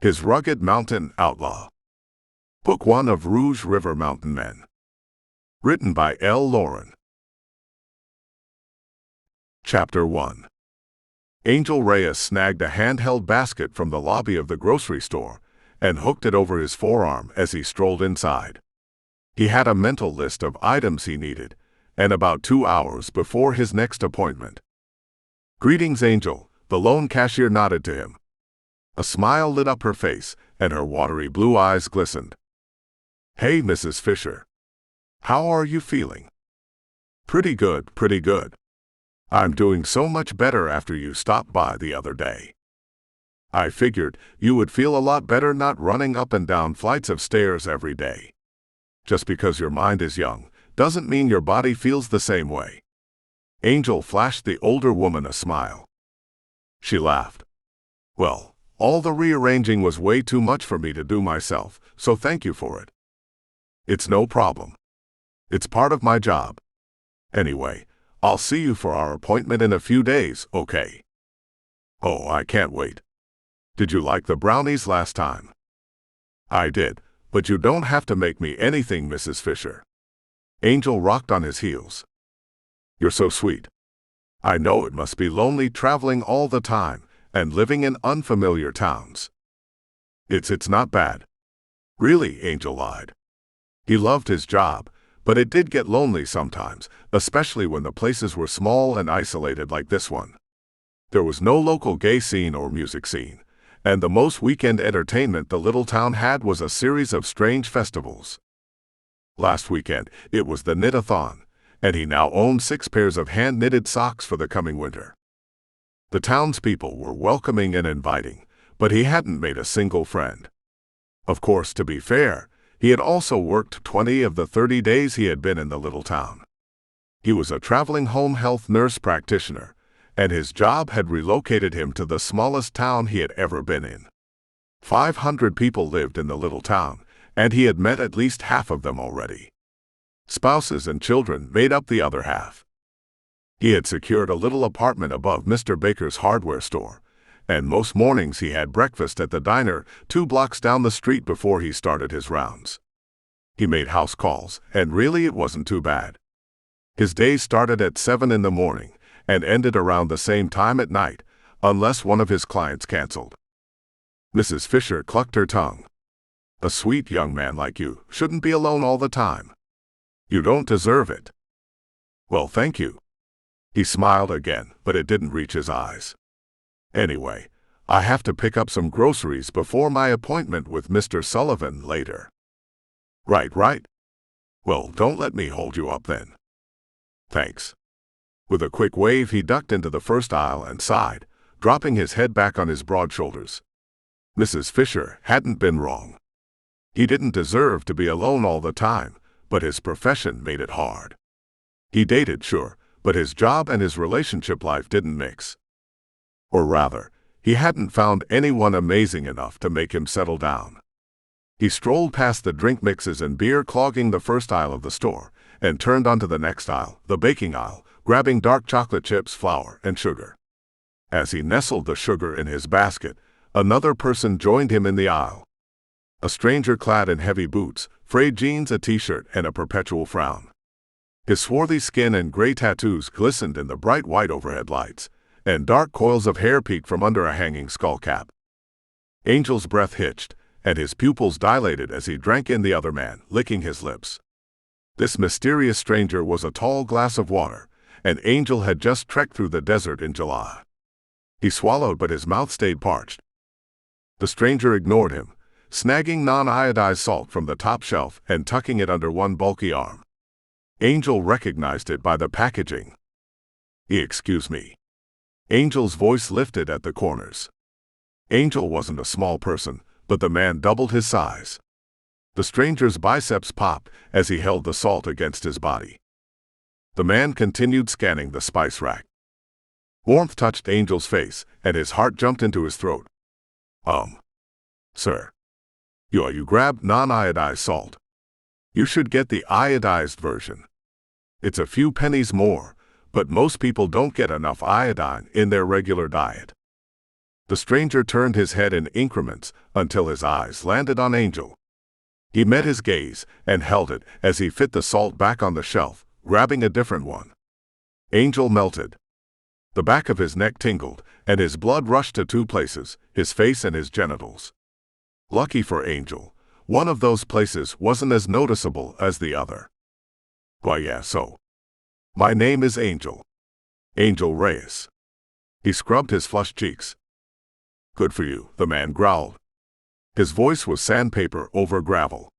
His Rugged Mountain Outlaw. Book 1 of Rouge River Mountain Men. Written by L. Lauren. Chapter 1. Angel Reyes snagged a handheld basket from the lobby of the grocery store and hooked it over his forearm as he strolled inside. He had a mental list of items he needed, and about 2 hours before his next appointment. "Greetings, Angel," the lone cashier nodded to him. A smile lit up her face, and her watery blue eyes glistened. "Hey, Mrs. Fisher. How are you feeling?" Pretty good. I'm doing so much better after you stopped by the other day. I figured you would feel a lot better not running up and down flights of stairs every day. Just because your mind is young doesn't mean your body feels the same way." Angel flashed the older woman a smile. She laughed. "Well, all the rearranging was way too much for me to do myself, so thank you for it." "It's no problem. It's part of my job. Anyway, I'll see you for our appointment in a few days, okay?" "Oh, I can't wait. Did you like the brownies last time?" "I did, but you don't have to make me anything, Mrs. Fisher." Angel rocked on his heels. "You're so sweet. I know it must be lonely traveling all the time and living in unfamiliar towns." It's not bad." "Really?" Angel lied. He loved his job, but it did get lonely sometimes, especially when the places were small and isolated like this one. There was no local gay scene or music scene, and the most weekend entertainment the little town had was a series of strange festivals. Last weekend, it was the knit-a-thon, and he now owned 6 pairs of hand-knitted socks for the coming winter. The townspeople were welcoming and inviting, but he hadn't made a single friend. Of course, to be fair, he had also worked 20 of the 30 days he had been in the little town. He was a traveling home health nurse practitioner, and his job had relocated him to the smallest town he had ever been in. 500 people lived in the little town, and he had met at least half of them already. Spouses and children made up the other half. He had secured a little apartment above Mr. Baker's hardware store, and most mornings he had breakfast at the diner 2 blocks down the street before he started his rounds. He made house calls, and really it wasn't too bad. His day started at 7 in the morning and ended around the same time at night, unless one of his clients canceled. Mrs. Fisher clucked her tongue. "A sweet young man like you shouldn't be alone all the time. You don't deserve it." "Well, thank you." He smiled again, but it didn't reach his eyes. "Anyway, I have to pick up some groceries before my appointment with Mr. Sullivan later." Right. Well, don't let me hold you up then." "Thanks." With a quick wave, he ducked into the first aisle and sighed, dropping his head back on his broad shoulders. Mrs. Fisher hadn't been wrong. He didn't deserve to be alone all the time, but his profession made it hard. He dated, sure, but his job and his relationship life didn't mix. Or rather, he hadn't found anyone amazing enough to make him settle down. He strolled past the drink mixes and beer clogging the first aisle of the store and turned onto the next aisle, the baking aisle, grabbing dark chocolate chips, flour, and sugar. As he nestled the sugar in his basket, another person joined him in the aisle. A stranger clad in heavy boots, frayed jeans, a t-shirt, and a perpetual frown. His swarthy skin and gray tattoos glistened in the bright white overhead lights, and dark coils of hair peeked from under a hanging skull cap. Angel's breath hitched, and his pupils dilated as he drank in the other man, licking his lips. This mysterious stranger was a tall glass of water, and Angel had just trekked through the desert in July. He swallowed, but his mouth stayed parched. The stranger ignored him, snagging non-iodized salt from the top shelf and tucking it under one bulky arm. Angel recognized it by the packaging. "Excuse me." Angel's voice lifted at the corners. Angel wasn't a small person, but the man doubled his size. The stranger's biceps popped as he held the salt against his body. The man continued scanning the spice rack. Warmth touched Angel's face, and his heart jumped into his throat. Sir. You grabbed non-iodized salt. You should get the iodized version. It's a few pennies more, but most people don't get enough iodine in their regular diet." The stranger turned his head in increments until his eyes landed on Angel. He met his gaze and held it as he fit the salt back on the shelf, grabbing a different one. Angel melted. The back of his neck tingled, and his blood rushed to two places, his face and his genitals. Lucky for Angel, one of those places wasn't as noticeable as the other. Why yeah, so. My name is Angel. Angel Reyes. He scrubbed his flushed cheeks. Good for you, the man growled. His voice was sandpaper over gravel.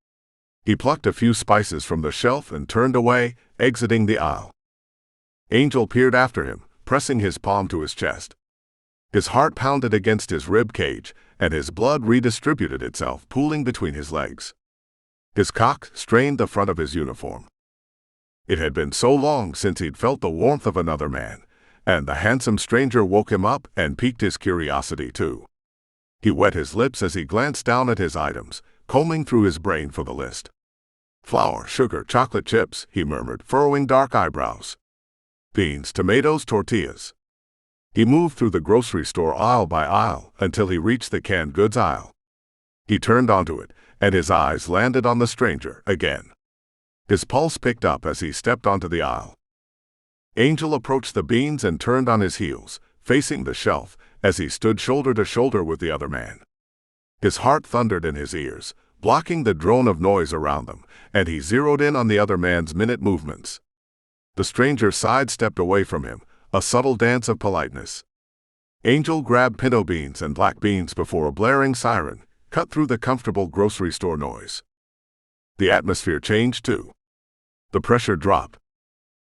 He plucked a few spices from the shelf and turned away, exiting the aisle. Angel peered after him, pressing his palm to his chest. His heart pounded against his rib cage, and his blood redistributed itself, pooling between his legs. His cock strained the front of his uniform. It had been so long since he'd felt the warmth of another man, and the handsome stranger woke him up and piqued his curiosity too. He wet his lips as he glanced down at his items, combing through his brain for the list. Flour, sugar, chocolate chips, he murmured, furrowing dark eyebrows. Beans, tomatoes, tortillas. He moved through the grocery store aisle by aisle until he reached the canned goods aisle. He turned onto it, and his eyes landed on the stranger again. His pulse picked up as he stepped onto the aisle. Angel approached the beans and turned on his heels, facing the shelf, as he stood shoulder to shoulder with the other man. His heart thundered in his ears, blocking the drone of noise around them, and he zeroed in on the other man's minute movements. The stranger sidestepped away from him, a subtle dance of politeness. Angel grabbed pinto beans and black beans before a blaring siren cut through the comfortable grocery store noise. The atmosphere changed too. The pressure dropped.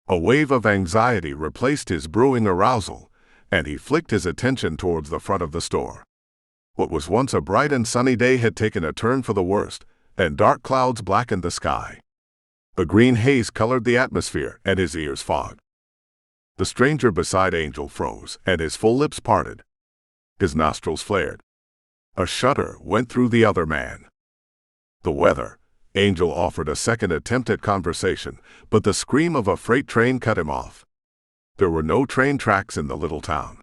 A wave of anxiety replaced his brewing arousal, and he flicked his attention towards the front of the store. What was once a bright and sunny day had taken a turn for the worst, and dark clouds blackened the sky. A green haze colored the atmosphere, and his ears fogged. The stranger beside Angel froze, and his full lips parted. His nostrils flared. A shudder went through the other man. The weather. Angel offered a second attempt at conversation, but the scream of a freight train cut him off. There were no train tracks in the little town.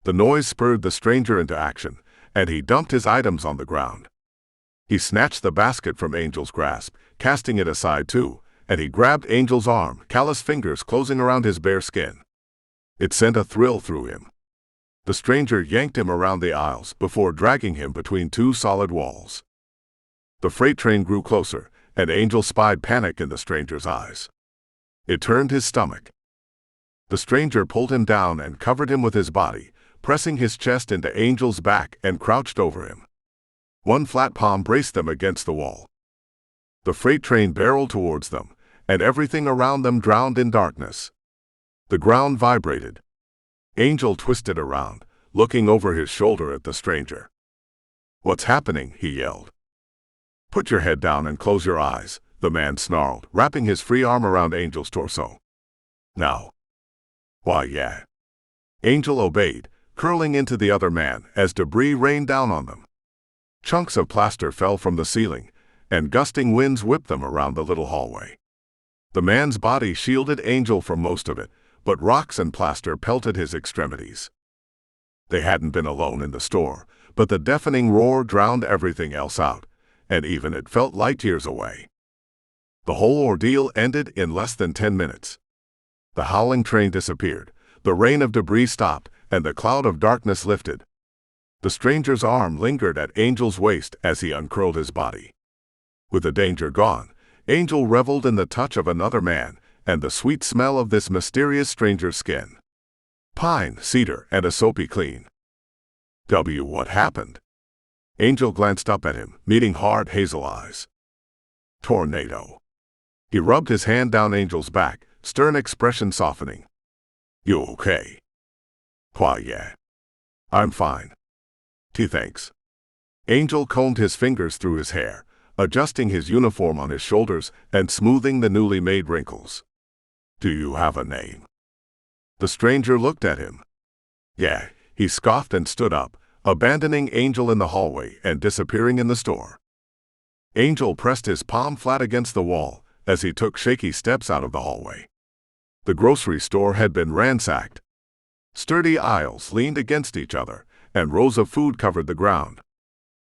The noise spurred the stranger into action, and he dumped his items on the ground. He snatched the basket from Angel's grasp, casting it aside too, and he grabbed Angel's arm, callous fingers closing around his bare skin. It sent a thrill through him. The stranger yanked him around the aisles before dragging him between two solid walls. The freight train grew closer, and Angel spied panic in the stranger's eyes. It turned his stomach. The stranger pulled him down and covered him with his body, pressing his chest into Angel's back and crouched over him. One flat palm braced them against the wall. The freight train barreled towards them, and everything around them drowned in darkness. The ground vibrated. Angel twisted around, looking over his shoulder at the stranger. "What's happening?" he yelled. "Put your head down and close your eyes," the man snarled, wrapping his free arm around Angel's torso. "Now." "Why, yeah." Angel obeyed, curling into the other man as debris rained down on them. Chunks of plaster fell from the ceiling, and gusting winds whipped them around the little hallway. The man's body shielded Angel from most of it, but rocks and plaster pelted his extremities. They hadn't been alone in the store, but the deafening roar drowned everything else out, and even it felt light years away. The whole ordeal ended in less than 10 minutes. The howling train disappeared, the rain of debris stopped, and the cloud of darkness lifted. The stranger's arm lingered at Angel's waist as he uncurled his body. With the danger gone, Angel reveled in the touch of another man and the sweet smell of this mysterious stranger's skin. Pine, cedar, and a soapy clean. What happened? Angel glanced up at him, meeting hard hazel eyes. Tornado. He rubbed his hand down Angel's back, stern expression softening. "You okay?" "Why, yeah. I'm fine. Thanks." Angel combed his fingers through his hair, adjusting his uniform on his shoulders and smoothing the newly made wrinkles. "Do you have a name?" The stranger looked at him. "Yeah," he scoffed and stood up, abandoning Angel in the hallway and disappearing in the store. Angel pressed his palm flat against the wall as he took shaky steps out of the hallway. The grocery store had been ransacked. Sturdy aisles leaned against each other, and rows of food covered the ground.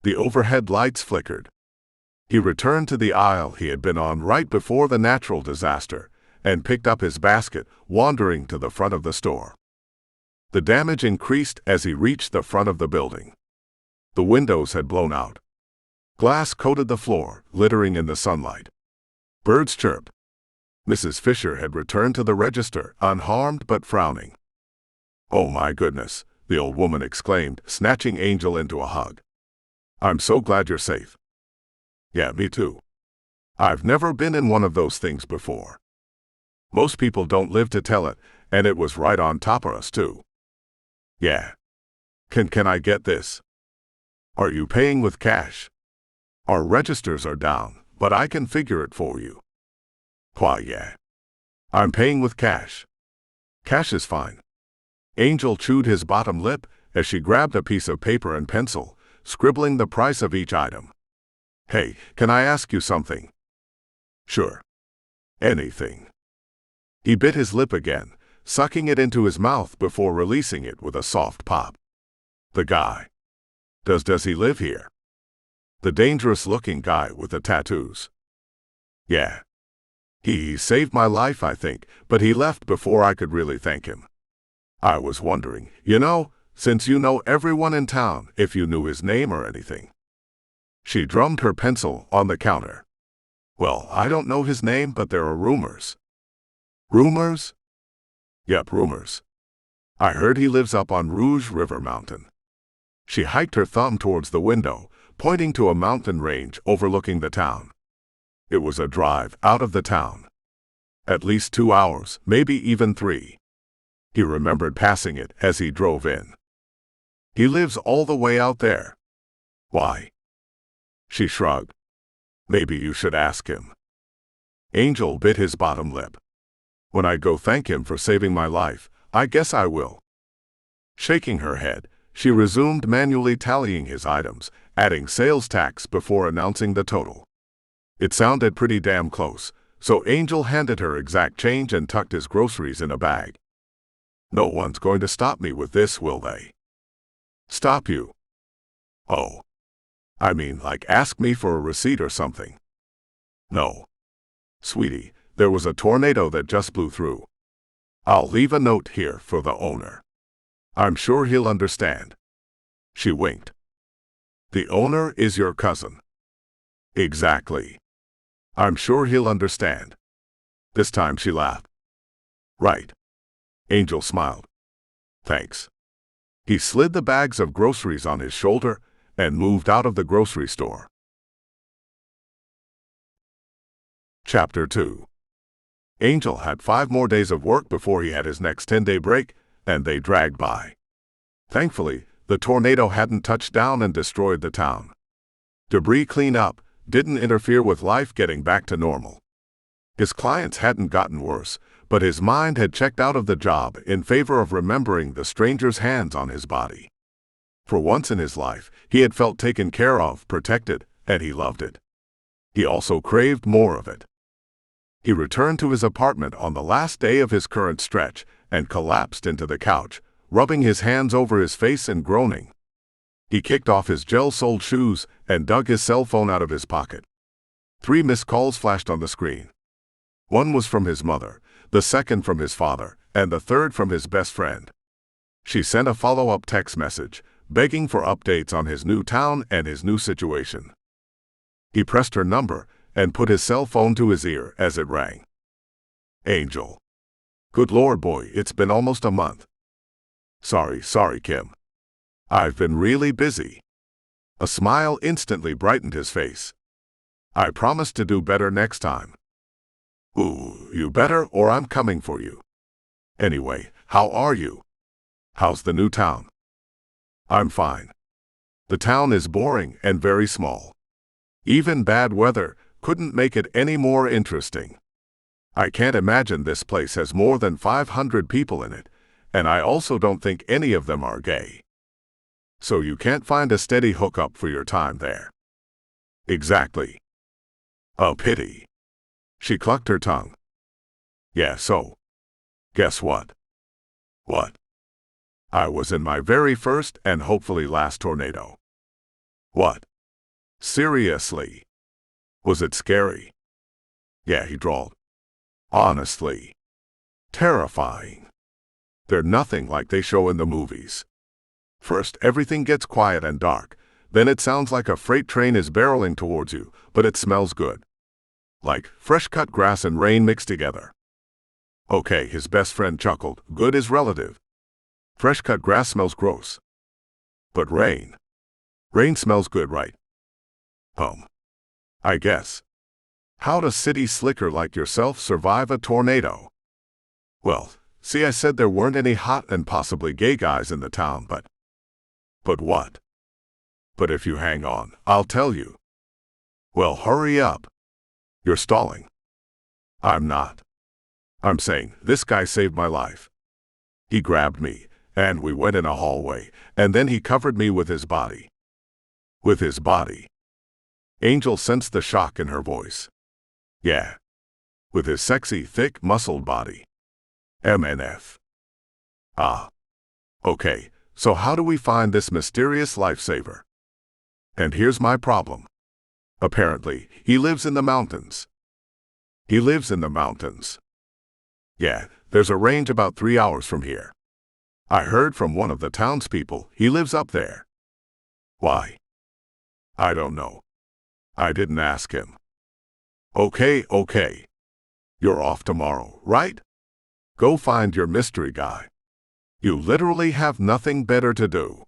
The overhead lights flickered. He returned to the aisle he had been on right before the natural disaster and picked up his basket, wandering to the front of the store. The damage increased as he reached the front of the building. The windows had blown out. Glass coated the floor, glittering in the sunlight. Birds chirped. Mrs. Fisher had returned to the register, unharmed but frowning. "Oh my goodness," the old woman exclaimed, snatching Angel into a hug. "I'm so glad you're safe." "Yeah, me too. I've never been in one of those things before. Most people don't live to tell it, and it was right on top of us too." "Yeah. Can I get this?" "Are you paying with cash?" "Our registers are down, but I can figure it for you." "Why, yeah. I'm paying with cash." "Cash is fine." Angel chewed his bottom lip as she grabbed a piece of paper and pencil, scribbling the price of each item. "Hey, can I ask you something?" "Sure. Anything." He bit his lip again, sucking it into his mouth before releasing it with a soft pop. "The guy. Does he live here?" "The dangerous-looking guy with the tattoos?" "Yeah. He saved my life, I think, but he left before I could really thank him. I was wondering, since you know everyone in town, if you knew his name or anything." She drummed her pencil on the counter. "Well, I don't know his name, but there are rumors." "Rumors?" "Yep, rumors. I heard he lives up on Rouge River Mountain." She hiked her thumb towards the window, pointing to a mountain range overlooking the town. It was a drive out of the town. At least 2 hours, maybe even 3. He remembered passing it as he drove in. "He lives all the way out there." "Why?" She shrugged. "Maybe you should ask him." Angel bit his bottom lip. "When I go thank him for saving my life, I guess I will." Shaking her head, she resumed manually tallying his items, adding sales tax before announcing the total. It sounded pretty damn close, so Angel handed her exact change and tucked his groceries in a bag. "No one's going to stop me with this, will they?" "Stop you?" "Oh. I mean, like ask me for a receipt or something." "No. Sweetie, there was a tornado that just blew through. I'll leave a note here for the owner. I'm sure he'll understand." She winked. "The owner is your cousin?" "Exactly. I'm sure he'll understand." This time she laughed. "Right." Angel smiled. "Thanks." He slid the bags of groceries on his shoulder and moved out of the grocery store. Chapter 2. Angel had 5 more days of work before he had his next 10-day break, and they dragged by. Thankfully, the tornado hadn't touched down and destroyed the town. Debris cleanup didn't interfere with life getting back to normal. His clients hadn't gotten worse, but his mind had checked out of the job in favor of remembering the stranger's hands on his body. For once in his life, he had felt taken care of, protected, and he loved it. He also craved more of it. He returned to his apartment on the last day of his current stretch and collapsed into the couch, rubbing his hands over his face and groaning. He kicked off his gel-soled shoes and dug his cell phone out of his pocket. 3 missed calls flashed on the screen. One was from his mother, the second from his father, and the third from his best friend. She sent a follow-up text message, begging for updates on his new town and his new situation. He pressed her number and put his cell phone to his ear as it rang. "Angel. Good Lord, boy, it's been almost a month. Sorry, Kim. I've been really busy." A smile instantly brightened his face. "I promise to do better next time." "Ooh, you better or I'm coming for you. Anyway, how are you? How's the new town?" "I'm fine. The town is boring and very small. Even bad weather couldn't make it any more interesting. I can't imagine this place has more than 500 people in it, and I also don't think any of them are gay. So you can't find a steady hookup for your time there." "Exactly." "A pity." She clucked her tongue. "Yeah, so. Guess what?" "What?" I was in my very first and hopefully last tornado. What? Seriously? Was it scary? Yeah, he drawled. Honestly. Terrifying. They're nothing like they show in the movies. First, everything gets quiet and dark. Then it sounds like a freight train is barreling towards you, but it smells good. Like fresh-cut grass and rain mixed together. Okay, his best friend chuckled. Good is relative. Fresh-cut grass smells gross. But rain. Rain smells good, right? I guess. How does city slicker like yourself survive a tornado? Well, see, I said there weren't any hot and possibly gay guys in the town, but... But what? But if you hang on, I'll tell you. Well, hurry up. You're stalling. I'm not. I'm saying, this guy saved my life. He grabbed me, and we went in a hallway, and then he covered me with his body. With his body. Angel sensed the shock in her voice. Yeah. With his sexy, thick, muscled body. MNF. Ah. Okay, so how do we find this mysterious lifesaver? And here's my problem. Apparently, he lives in the mountains. He lives in the mountains. Yeah, there's a range about 3 hours from here. I heard from one of the townspeople he lives up there. Why? I don't know. I didn't ask him. Okay. You're off tomorrow, right? Go find your mystery guy. You literally have nothing better to do.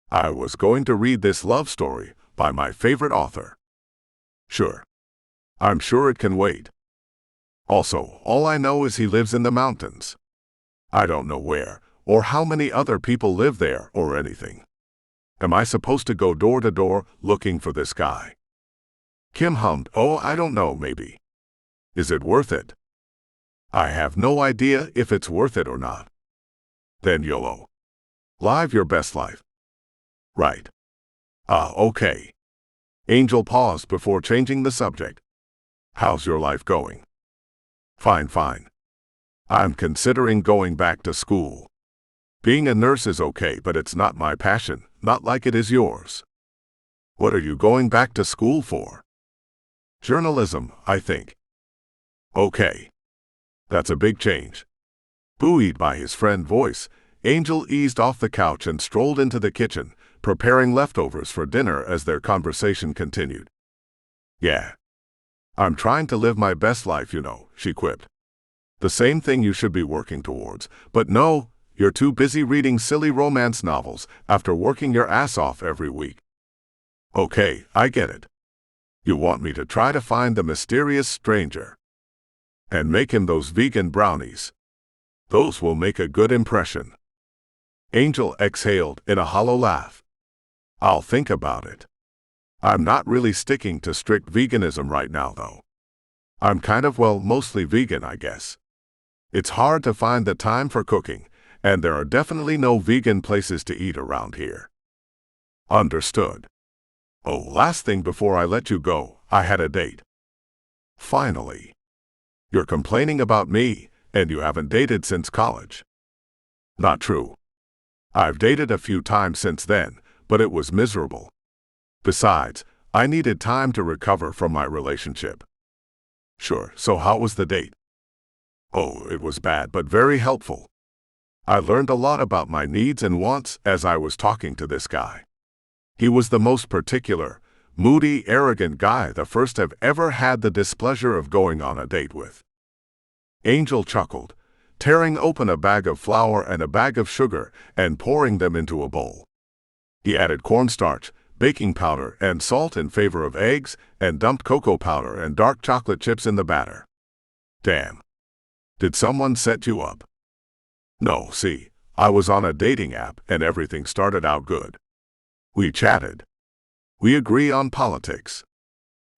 I was going to read this love story by my favorite author. Sure. I'm sure it can wait. Also, all I know is he lives in the mountains. I don't know where, or how many other people live there, or anything. Am I supposed to go door to door looking for this guy? Kim hummed, oh, I don't know, maybe. Is it worth it? I have no idea if it's worth it or not. Then YOLO. Live your best life. Right. Okay. Angel paused before changing the subject. How's your life going? Fine. I'm considering going back to school. Being a nurse is okay, but it's not my passion, not like it is yours. What are you going back to school for? Journalism, I think. Okay. That's a big change. Buoyed by his friend's voice, Angel eased off the couch and strolled into the kitchen, preparing leftovers for dinner as their conversation continued. Yeah. I'm trying to live my best life, you know, she quipped. The same thing you should be working towards, but no, you're too busy reading silly romance novels after working your ass off every week. Okay, I get it. You want me to try to find the mysterious stranger and make him those vegan brownies. Those will make a good impression. Angel exhaled in a hollow laugh. I'll think about it. I'm not really sticking to strict veganism right now, though. I'm kind of, mostly vegan, I guess. It's hard to find the time for cooking, and there are definitely no vegan places to eat around here. Understood. Oh, last thing before I let you go, I had a date. Finally. You're complaining about me, and you haven't dated since college. Not true. I've dated a few times since then, but it was miserable. Besides, I needed time to recover from my relationship. Sure, so how was the date? Oh, it was bad but very helpful. I learned a lot about my needs and wants as I was talking to this guy. He was the most particular, moody, arrogant guy the first I've ever had the displeasure of going on a date with. Angel chuckled, tearing open a bag of flour and a bag of sugar and pouring them into a bowl. He added cornstarch, baking powder, and salt in favor of eggs, and dumped cocoa powder and dark chocolate chips in the batter. Damn. Did someone set you up? No, see, I was on a dating app and everything started out good. We chatted. We agree on politics.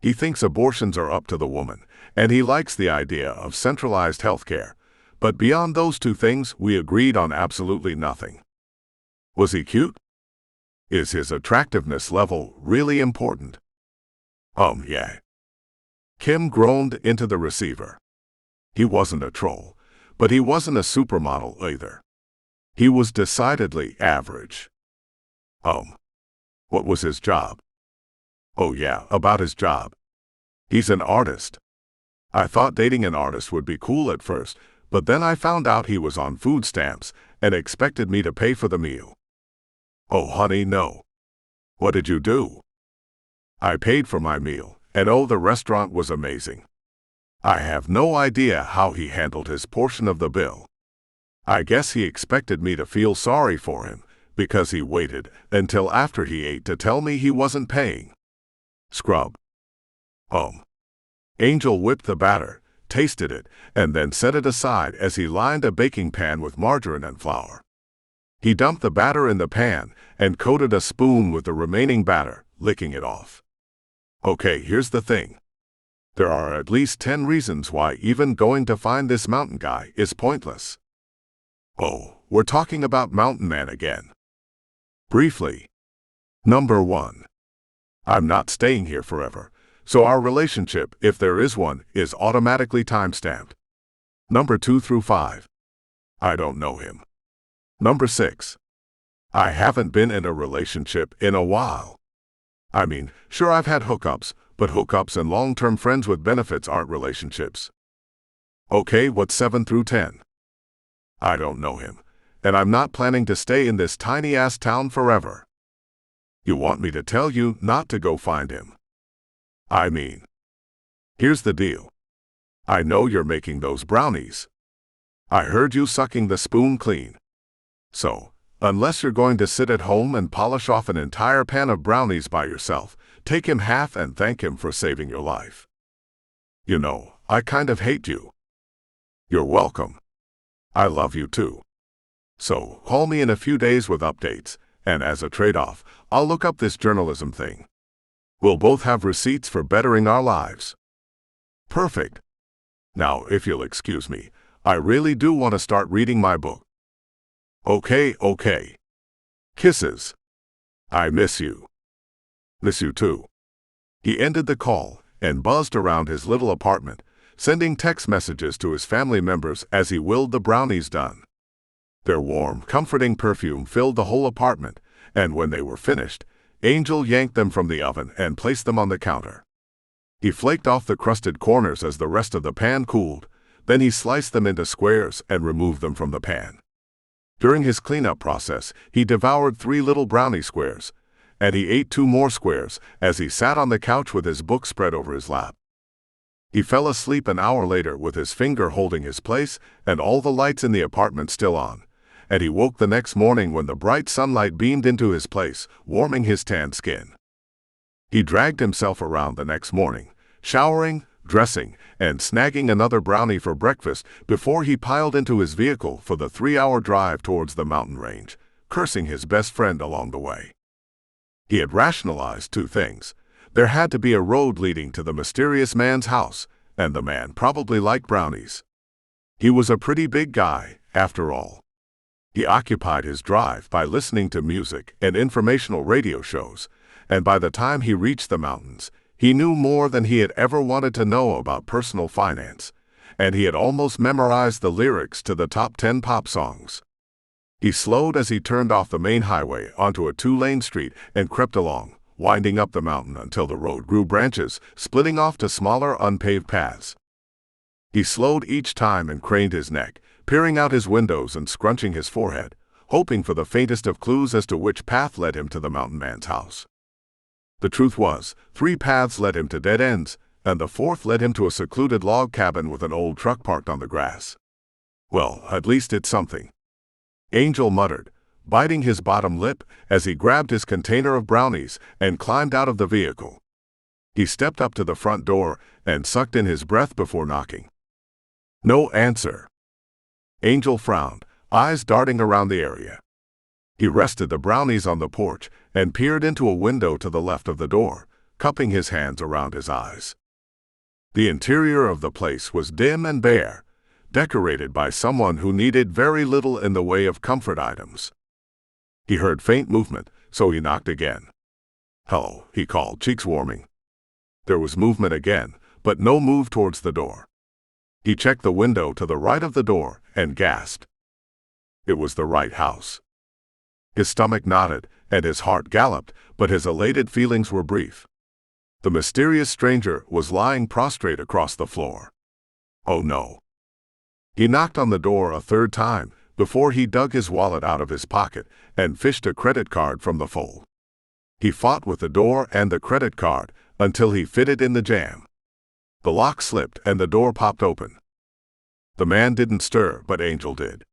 He thinks abortions are up to the woman, and he likes the idea of centralized healthcare, but beyond those two things, we agreed on absolutely nothing. Was he cute? Is his attractiveness level really important? Yeah. Kim groaned into the receiver. He wasn't a troll, but he wasn't a supermodel either. He was decidedly average. What was his job? Oh yeah, about his job. He's an artist. I thought dating an artist would be cool at first, but then I found out he was on food stamps and expected me to pay for the meal. Oh honey, no. What did you do? I paid for my meal, and oh, the restaurant was amazing. I have no idea how he handled his portion of the bill. I guess he expected me to feel sorry for him, because he waited until after he ate to tell me he wasn't paying. Scrub. Angel whipped the batter, tasted it, and then set it aside as he lined a baking pan with margarine and flour. He dumped the batter in the pan and coated a spoon with the remaining batter, licking it off. Okay, here's the thing. There are at least 10 reasons why even going to find this mountain guy is pointless. Oh, we're talking about Mountain Man again. Briefly. Number 1. I'm not staying here forever, so our relationship, if there is one, is automatically time-stamped. Number 2 through 5. I don't know him. Number 6. I haven't been in a relationship in a while. I mean, sure, I've had hookups, but hookups and long-term friends with benefits aren't relationships. Okay, what's 7 through 10? I don't know him, and I'm not planning to stay in this tiny-ass town forever. You want me to tell you not to go find him? I mean, here's the deal. I know you're making those brownies. I heard you sucking the spoon clean. So, unless you're going to sit at home and polish off an entire pan of brownies by yourself, take him half and thank him for saving your life. You know, I kind of hate you. You're welcome. I love you too. So, call me in a few days with updates, and as a trade-off, I'll look up this journalism thing. We'll both have receipts for bettering our lives. Perfect. Now, if you'll excuse me, I really do want to start reading my book. Okay. Kisses. I miss you. Miss you too. He ended the call and buzzed around his little apartment, sending text messages to his family members as he willed the brownies done. Their warm, comforting perfume filled the whole apartment, and when they were finished, Angel yanked them from the oven and placed them on the counter. He flaked off the crusted corners as the rest of the pan cooled, then he sliced them into squares and removed them from the pan. During his cleanup process, he devoured 3 little brownie squares, and he ate 2 more squares as he sat on the couch with his book spread over his lap. He fell asleep an hour later with his finger holding his place and all the lights in the apartment still on, and he woke the next morning when the bright sunlight beamed into his place, warming his tanned skin. He dragged himself around the next morning, showering, dressing, and snagging another brownie for breakfast before he piled into his vehicle for the 3-hour drive towards the mountain range, cursing his best friend along the way. He had rationalized 2 things. There had to be a road leading to the mysterious man's house, and the man probably liked brownies. He was a pretty big guy, after all. He occupied his drive by listening to music and informational radio shows, and by the time he reached the mountains, he knew more than he had ever wanted to know about personal finance, and he had almost memorized the lyrics to the top 10 pop songs. He slowed as he turned off the main highway onto a 2-lane street and crept along, winding up the mountain until the road grew branches, splitting off to smaller unpaved paths. He slowed each time and craned his neck, peering out his windows and scrunching his forehead, hoping for the faintest of clues as to which path led him to the mountain man's house. The truth was, 3 paths led him to dead ends, and the 4th led him to a secluded log cabin with an old truck parked on the grass. Well, at least it's something. Angel muttered, biting his bottom lip as he grabbed his container of brownies and climbed out of the vehicle. He stepped up to the front door and sucked in his breath before knocking. No answer. Angel frowned, eyes darting around the area. He rested the brownies on the porch and peered into a window to the left of the door, cupping his hands around his eyes. The interior of the place was dim and bare, decorated by someone who needed very little in the way of comfort items. He heard faint movement, so he knocked again. "Hello," he called, cheeks warming. There was movement again, but no move towards the door. He checked the window to the right of the door and gasped. It was the right house. His stomach knotted, and his heart galloped, but his elated feelings were brief. The mysterious stranger was lying prostrate across the floor. Oh no. He knocked on the door a third time, before he dug his wallet out of his pocket and fished a credit card from the fold. He fought with the door and the credit card until he fitted in the jamb. The lock slipped and the door popped open. The man didn't stir, but Angel did.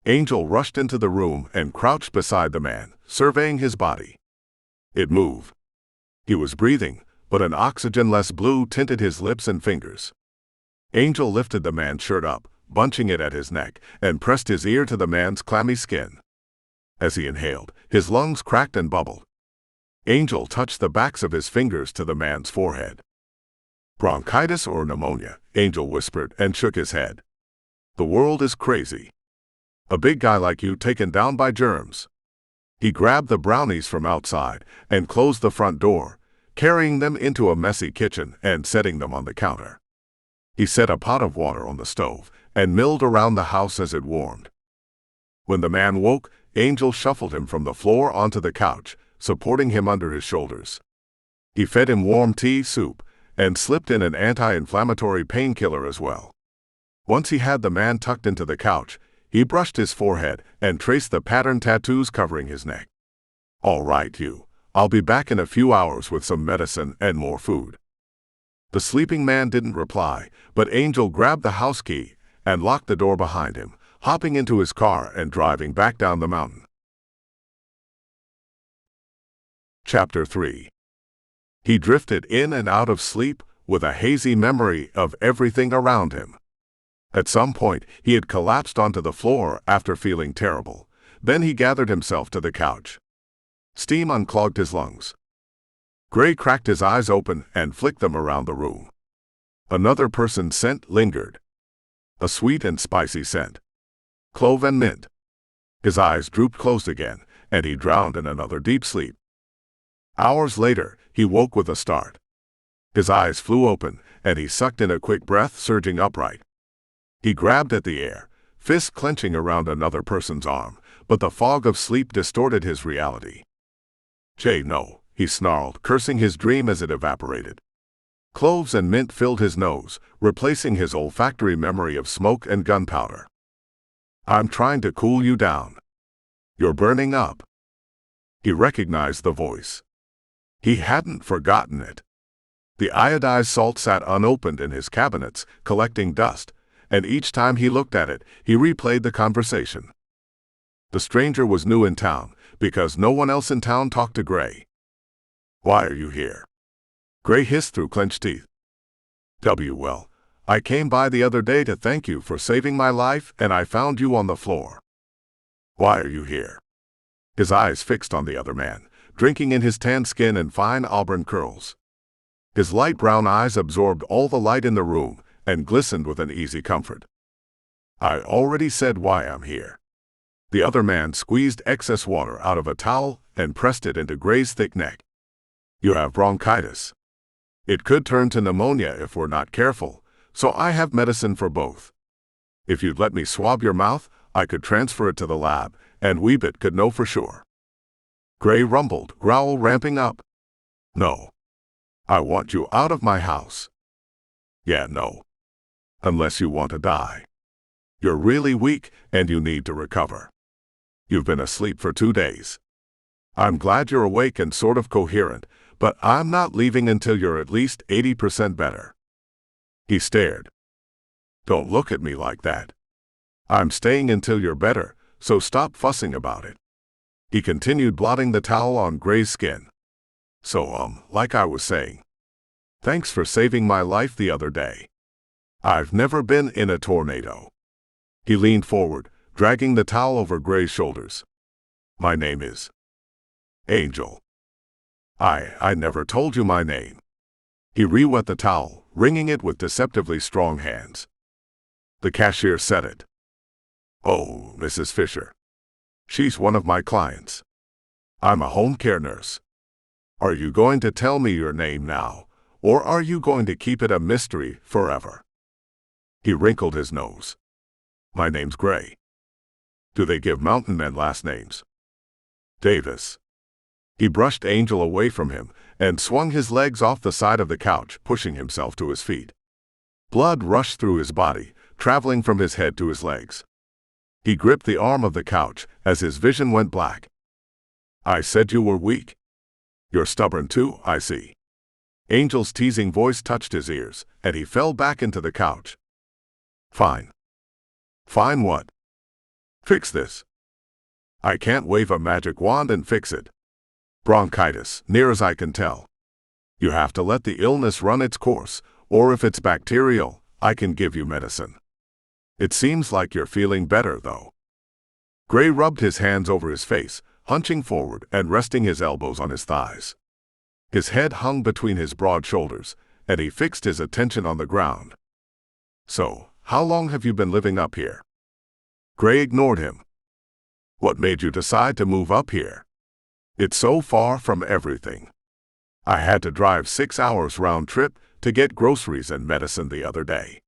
Angel rushed into the room and crouched beside the man, surveying his body. It moved. He was breathing, but an oxygen-less blue tinted his lips and fingers. Angel lifted the man's shirt up, bunching it at his neck, and pressed his ear to the man's clammy skin. As he inhaled, his lungs cracked and bubbled. Angel touched the backs of his fingers to the man's forehead. Bronchitis or pneumonia, Angel whispered and shook his head. The world is crazy. A big guy like you taken down by germs. He grabbed the brownies from outside and closed the front door, carrying them into a messy kitchen and setting them on the counter. He set a pot of water on the stove and milled around the house as it warmed. When the man woke, Angel shuffled him from the floor onto the couch, supporting him under his shoulders. He fed him warm tea, soup, and slipped in an anti-inflammatory painkiller as well. Once he had the man tucked into the couch, he brushed his forehead and traced the patterned tattoos covering his neck. All right, you. I'll be back in a few hours with some medicine and more food. The sleeping man didn't reply, but Angel grabbed the house key and locked the door behind him, hopping into his car and driving back down the mountain. Chapter 3. He drifted in and out of sleep with a hazy memory of everything around him. At some point, he had collapsed onto the floor after feeling terrible. Then he gathered himself to the couch. Steam unclogged his lungs. Gray cracked his eyes open and flicked them around the room. Another person's scent lingered. A sweet and spicy scent. Clove and mint. His eyes drooped closed again, and he drowned in another deep sleep. Hours later, he woke with a start. His eyes flew open, and he sucked in a quick breath, surging upright. He grabbed at the air, fist clenching around another person's arm, but the fog of sleep distorted his reality. No, he snarled, cursing his dream as it evaporated. Cloves and mint filled his nose, replacing his olfactory memory of smoke and gunpowder. I'm trying to cool you down. You're burning up. He recognized the voice. He hadn't forgotten it. The iodized salt sat unopened in his cabinets, collecting dust, and each time he looked at it, he replayed the conversation. The stranger was new in town, because no one else in town talked to Gray. Why are you here? Gray hissed through clenched teeth. Well, I came by the other day to thank you for saving my life, and I found you on the floor. Why are you here? His eyes fixed on the other man, drinking in his tanned skin and fine auburn curls. His light brown eyes absorbed all the light in the room and glistened with an easy comfort. I already said why I'm here. The other man squeezed excess water out of a towel and pressed it into Gray's thick neck. You have bronchitis. It could turn to pneumonia if we're not careful, so I have medicine for both. If you'd let me swab your mouth, I could transfer it to the lab, and Weebit could know for sure. Gray rumbled, growl ramping up. No. I want you out of my house. Yeah, no. Unless you want to die. You're really weak, and you need to recover. You've been asleep for 2 days. I'm glad you're awake and sort of coherent, but I'm not leaving until you're at least 80% better. He stared. Don't look at me like that. I'm staying until you're better, so stop fussing about it. He continued blotting the towel on Gray's skin. So, like I was saying. Thanks for saving my life the other day. I've never been in a tornado. He leaned forward, dragging the towel over Gray's shoulders. My name is Angel. I never told you my name. He re-wet the towel, wringing it with deceptively strong hands. The cashier said it. Oh, Mrs. Fisher. She's one of my clients. I'm a home care nurse. Are you going to tell me your name now, or are you going to keep it a mystery forever? He wrinkled his nose. My name's Gray. Do they give mountain men last names? Davis. He brushed Angel away from him and swung his legs off the side of the couch, pushing himself to his feet. Blood rushed through his body, traveling from his head to his legs. He gripped the arm of the couch as his vision went black. I said you were weak. You're stubborn too, I see. Angel's teasing voice touched his ears, and he fell back into the couch. Fine. Fine what? Fix this. I can't wave a magic wand and fix it. Bronchitis, near as I can tell. You have to let the illness run its course, or if it's bacterial, I can give you medicine. It seems like you're feeling better, though. Gray rubbed his hands over his face, hunching forward and resting his elbows on his thighs. His head hung between his broad shoulders, and he fixed his attention on the ground. So, how long have you been living up here? Gray ignored him. What made you decide to move up here? It's so far from everything. I had to drive 6 hours round trip to get groceries and medicine the other day.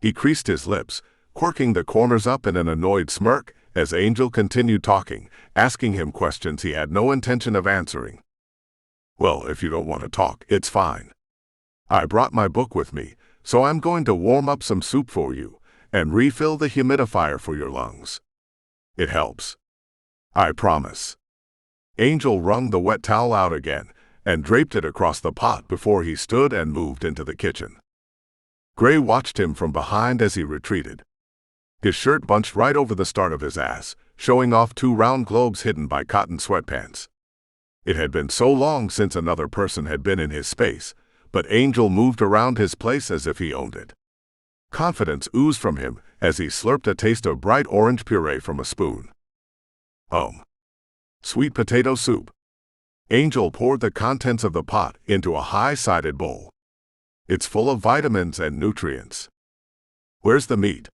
He creased his lips, quirking the corners up in an annoyed smirk as Angel continued talking, asking him questions he had no intention of answering. Well, if you don't want to talk, it's fine. I brought my book with me, so I'm going to warm up some soup for you and refill the humidifier for your lungs. It helps. I promise. Angel wrung the wet towel out again and draped it across the pot before he stood and moved into the kitchen. Gray watched him from behind as he retreated. His shirt bunched right over the start of his ass, showing off 2 round globes hidden by cotton sweatpants. It had been so long since another person had been in his space, but Angel moved around his place as if he owned it. Confidence oozed from him as he slurped a taste of bright orange puree from a spoon. Sweet potato soup. Angel poured the contents of the pot into a high-sided bowl. It's full of vitamins and nutrients. Where's the meat?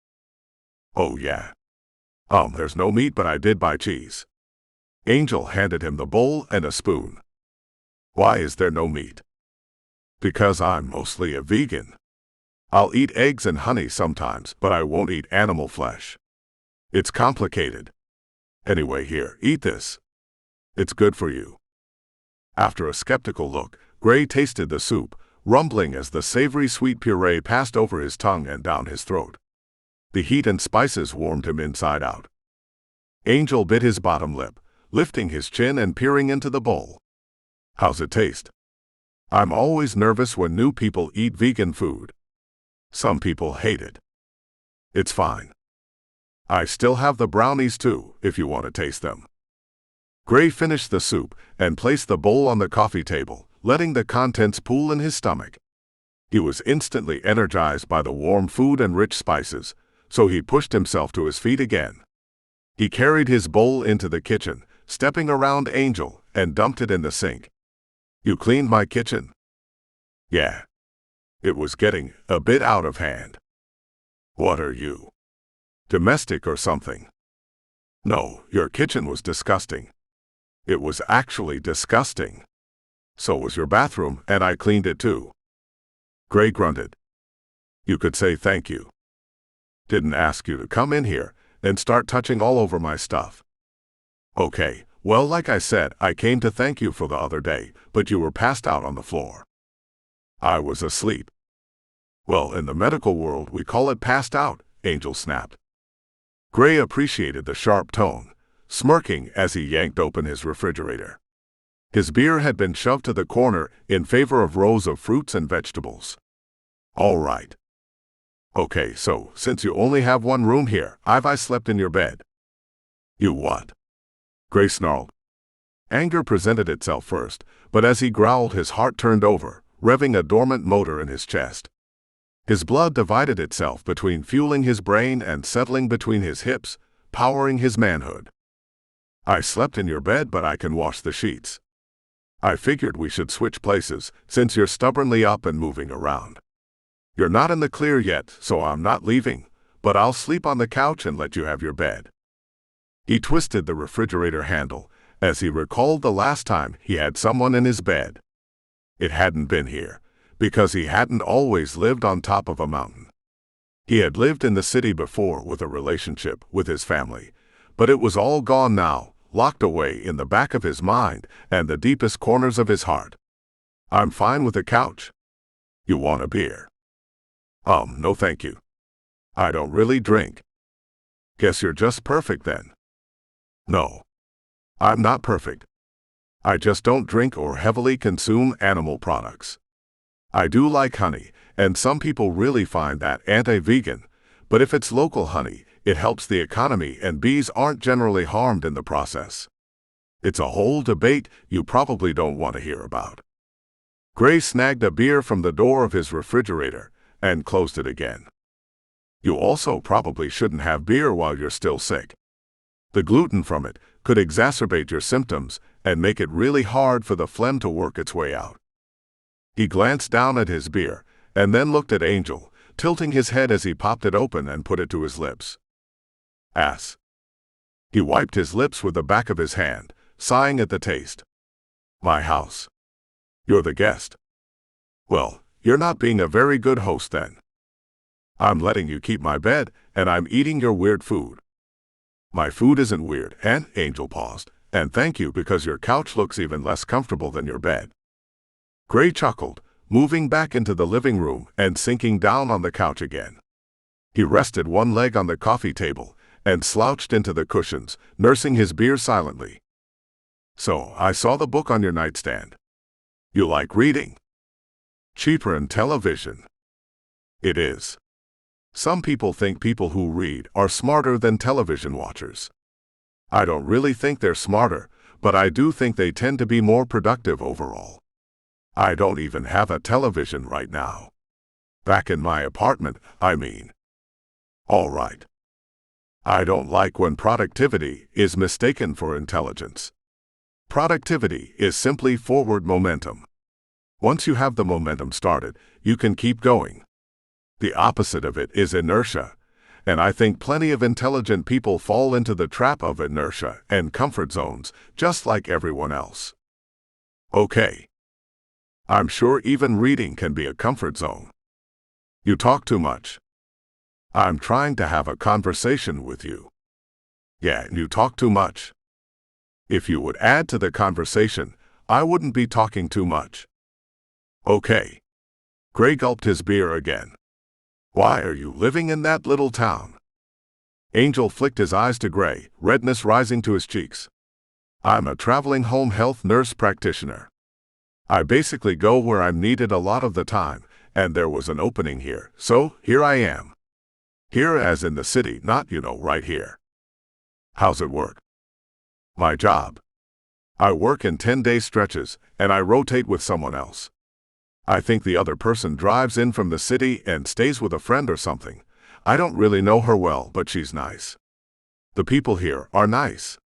Oh yeah. There's no meat, but I did buy cheese. Angel handed him the bowl and a spoon. Why is there no meat? Because I'm mostly a vegan. I'll eat eggs and honey sometimes, but I won't eat animal flesh. It's complicated. Anyway, here, eat this. It's good for you. After a skeptical look, Gray tasted the soup, rumbling as the savory sweet puree passed over his tongue and down his throat. The heat and spices warmed him inside out. Angel bit his bottom lip, lifting his chin and peering into the bowl. How's it taste? I'm always nervous when new people eat vegan food. Some people hate it. It's fine. I still have the brownies too, if you want to taste them. Gray finished the soup and placed the bowl on the coffee table, letting the contents pool in his stomach. He was instantly energized by the warm food and rich spices, so he pushed himself to his feet again. He carried his bowl into the kitchen, stepping around Angel, and dumped it in the sink. You cleaned my kitchen? Yeah. It was getting a bit out of hand. What are you? Domestic or something? No, your kitchen was disgusting. It was actually disgusting. So was your bathroom, and I cleaned it too. Gray grunted. You could say thank you. Didn't ask you to come in here and start touching all over my stuff. Okay, well, like I said, I came to thank you for the other day, but you were passed out on the floor. I was asleep. Well, in the medical world, we call it passed out, Angel snapped. Gray appreciated the sharp tone, smirking as he yanked open his refrigerator. His beer had been shoved to the corner in favor of rows of fruits and vegetables. All right. Okay, so, since you only have one room here, I slept in your bed. You what? Gray snarled. Anger presented itself first, but as he growled, his heart turned over, revving a dormant motor in his chest. His blood divided itself between fueling his brain and settling between his hips, powering his manhood. I slept in your bed, but I can wash the sheets. I figured we should switch places, since you're stubbornly up and moving around. You're not in the clear yet, so I'm not leaving, but I'll sleep on the couch and let you have your bed. He twisted the refrigerator handle as he recalled the last time he had someone in his bed. It hadn't been here, because he hadn't always lived on top of a mountain. He had lived in the city before with a relationship with his family, but it was all gone now, locked away in the back of his mind and the deepest corners of his heart. I'm fine with a couch. You want a beer? No thank you. I don't really drink. Guess you're just perfect then. No. I'm not perfect. I just don't drink or heavily consume animal products. I do like honey, and some people really find that anti-vegan, but if it's local honey, it helps the economy and bees aren't generally harmed in the process. It's a whole debate you probably don't want to hear about. Gray snagged a beer from the door of his refrigerator and closed it again. You also probably shouldn't have beer while you're still sick. The gluten from it could exacerbate your symptoms and make it really hard for the phlegm to work its way out. He glanced down at his beer and then looked at Angel, tilting his head as he popped it open and put it to his lips. Ass. He wiped his lips with the back of his hand, sighing at the taste. My house. You're the guest. Well, you're not being a very good host then. I'm letting you keep my bed, and I'm eating your weird food. My food isn't weird, and Angel paused, and thank you because your couch looks even less comfortable than your bed. Gray chuckled, moving back into the living room and sinking down on the couch again. He rested one leg on the coffee table and slouched into the cushions, nursing his beer silently. So, I saw the book on your nightstand. You like reading? Cheaper than television. It is. Some people think people who read are smarter than television watchers. I don't really think they're smarter, but I do think they tend to be more productive overall. I don't even have a television right now. Back in my apartment, I mean. All right. I don't like when productivity is mistaken for intelligence. Productivity is simply forward momentum. Once you have the momentum started, you can keep going. The opposite of it is inertia, and I think plenty of intelligent people fall into the trap of inertia and comfort zones, just like everyone else. Okay. I'm sure even reading can be a comfort zone. You talk too much. I'm trying to have a conversation with you. Yeah, you talk too much. If you would add to the conversation, I wouldn't be talking too much. Okay. Gray gulped his beer again. Why are you living in that little town? Angel flicked his eyes to Gray, redness rising to his cheeks. I'm a traveling home health nurse practitioner. I basically go where I'm needed a lot of the time, and there was an opening here, so here I am. Here as in the city, not, right here. How's it work? My job. I work in 10-day stretches, and I rotate with someone else. I think the other person drives in from the city and stays with a friend or something. I don't really know her well, but she's nice. The people here are nice.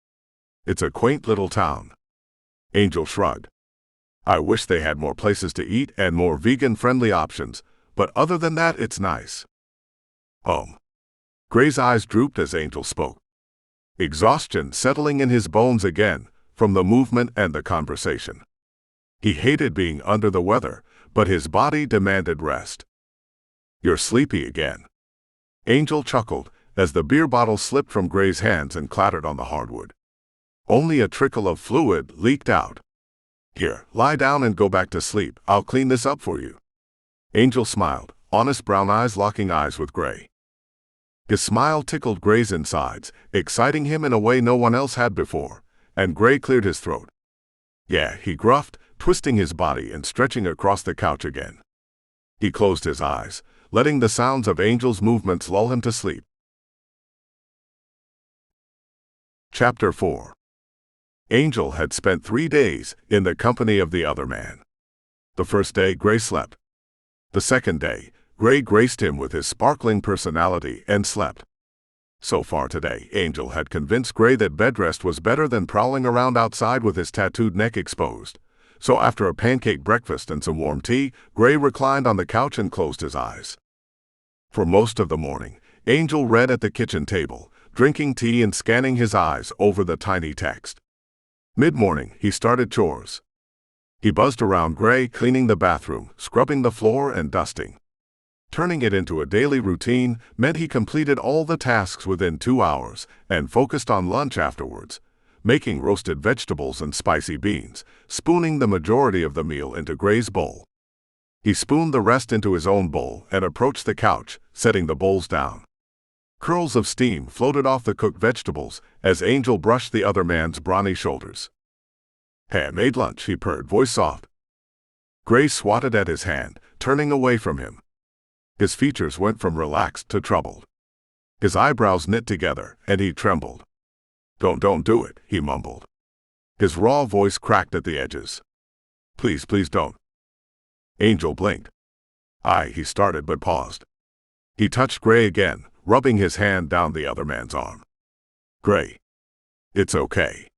It's a quaint little town. Angel shrugged. I wish they had more places to eat and more vegan-friendly options, but other than that, it's nice. Gray's eyes drooped as Angel spoke. Exhaustion settling in his bones again, from the movement and the conversation. He hated being under the weather, but his body demanded rest. You're sleepy again. Angel chuckled as the beer bottle slipped from Gray's hands and clattered on the hardwood. Only a trickle of fluid leaked out. Here, lie down and go back to sleep. I'll clean this up for you. Angel smiled, honest brown eyes locking eyes with Gray. His smile tickled Gray's insides, exciting him in a way no one else had before, and Gray cleared his throat. Yeah, he gruffed, twisting his body and stretching across the couch again. He closed his eyes, letting the sounds of Angel's movements lull him to sleep. Chapter 4. Angel had spent 3 days in the company of the other man. The first day, Gray slept. The second day, Gray graced him with his sparkling personality and slept. So far today, Angel had convinced Gray that bedrest was better than prowling around outside with his tattooed neck exposed. So after a pancake breakfast and some warm tea, Gray reclined on the couch and closed his eyes. For most of the morning, Angel read at the kitchen table, drinking tea and scanning his eyes over the tiny text. Mid-morning, he started chores. He buzzed around Gray, cleaning the bathroom, scrubbing the floor and dusting. Turning it into a daily routine meant he completed all the tasks within 2 hours and focused on lunch afterwards, making roasted vegetables and spicy beans, spooning the majority of the meal into Gray's bowl. He spooned the rest into his own bowl and approached the couch, setting the bowls down. Curls of steam floated off the cooked vegetables as Angel brushed the other man's brawny shoulders. "Hey, I made lunch," he purred, voice soft. Gray swatted at his hand, turning away from him. His features went from relaxed to troubled. His eyebrows knit together, and he trembled. Don't do it," he mumbled. His raw voice cracked at the edges. Please don't." Angel blinked. He started but paused. He touched Gray again, rubbing his hand down the other man's arm. "Gray. It's okay."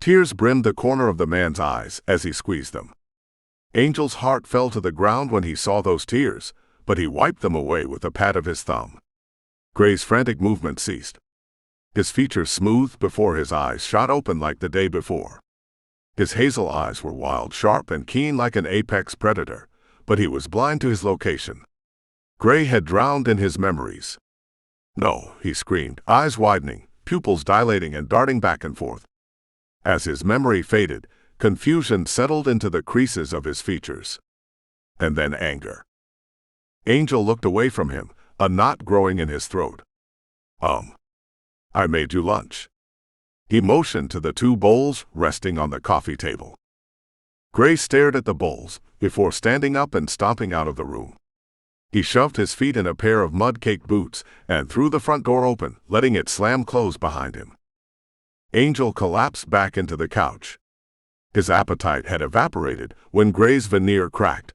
Tears brimmed the corner of the man's eyes as he squeezed them. Angel's heart fell to the ground when he saw those tears, but he wiped them away with a pat of his thumb. Gray's frantic movement ceased. His features smoothed before his eyes shot open like the day before. His hazel eyes were wild, sharp, and keen like an apex predator, but he was blind to his location. Gray had drowned in his memories. "No," he screamed, eyes widening, pupils dilating and darting back and forth. As his memory faded, confusion settled into the creases of his features. And then anger. Angel looked away from him, a knot growing in his throat. I made you lunch." He motioned to the 2 bowls resting on the coffee table. Gray stared at the bowls before standing up and stomping out of the room. He shoved his feet in a pair of mud-caked boots and threw the front door open, letting it slam closed behind him. Angel collapsed back into the couch. His appetite had evaporated when Gray's veneer cracked.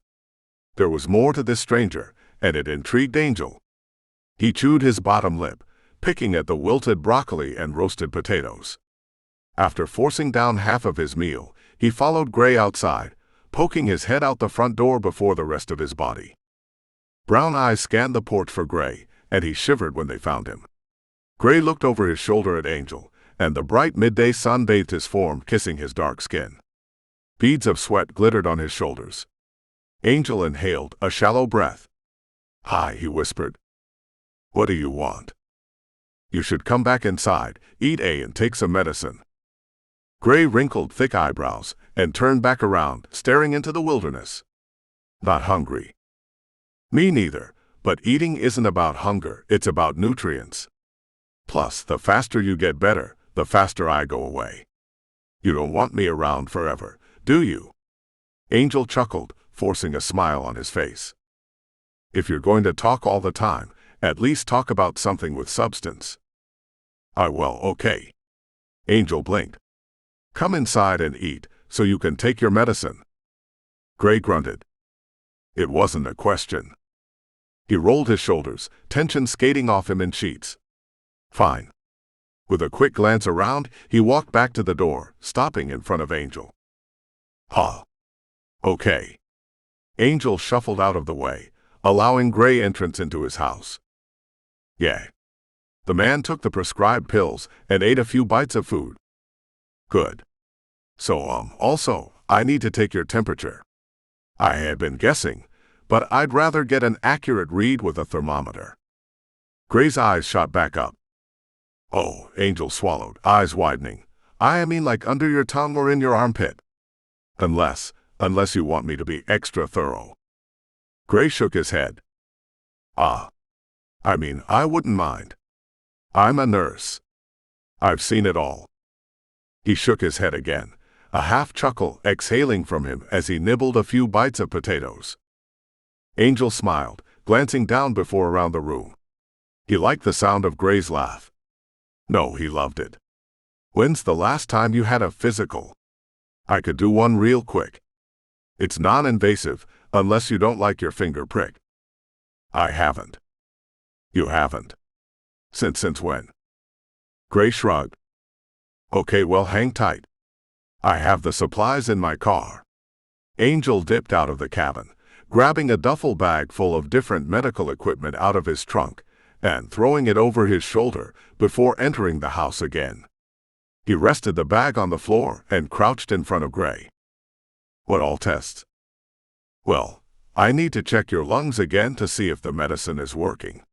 There was more to this stranger, and it intrigued Angel. He chewed his bottom lip, picking at the wilted broccoli and roasted potatoes. After forcing down half of his meal, he followed Gray outside, poking his head out the front door before the rest of his body. Brown eyes scanned the porch for Gray, and he shivered when they found him. Gray looked over his shoulder at Angel, and the bright midday sun bathed his form, kissing his dark skin. Beads of sweat glittered on his shoulders. Angel inhaled a shallow breath. "Hi," he whispered. "What do you want?" "You should come back inside, eat and take some medicine." Gray wrinkled thick eyebrows and turned back around, staring into the wilderness. "Not hungry." "Me neither, but eating isn't about hunger, it's about nutrients. Plus, the faster you get better, the faster I go away. You don't want me around forever, do you?" Angel chuckled, forcing a smile on his face. "If you're going to talk all the time, at least talk about something with substance." Well, okay." Angel blinked. "Come inside and eat, so you can take your medicine." Gray grunted. It wasn't a question. He rolled his shoulders, tension skating off him in sheets. "Fine." With a quick glance around, he walked back to the door, stopping in front of Angel. Okay." Angel shuffled out of the way, allowing Gray entrance into his house. "Yeah." The man took the prescribed pills and ate a few bites of food. "Good. So, also, I need to take your temperature. I had been guessing, but I'd rather get an accurate read with a thermometer." Gray's eyes shot back up. "Oh," Angel swallowed, eyes widening. I mean like under your tongue or in your armpit. Unless you want me to be extra thorough." Gray shook his head. I wouldn't mind. I'm a nurse. I've seen it all." He shook his head again, a half chuckle exhaling from him as he nibbled a few bites of potatoes. Angel smiled, glancing down before around the room. He liked the sound of Gray's laugh. No, he loved it. "When's the last time you had a physical? I could do one real quick. It's non-invasive, unless you don't like your finger pricked." "I haven't." "You haven't? Since when?" Gray shrugged. "Okay, well, hang tight. I have the supplies in my car." Angel dipped out of the cabin, grabbing a duffel bag full of different medical equipment out of his trunk and throwing it over his shoulder before entering the house again. He rested the bag on the floor and crouched in front of Gray. "What all tests?" "Well, I need to check your lungs again to see if the medicine is working.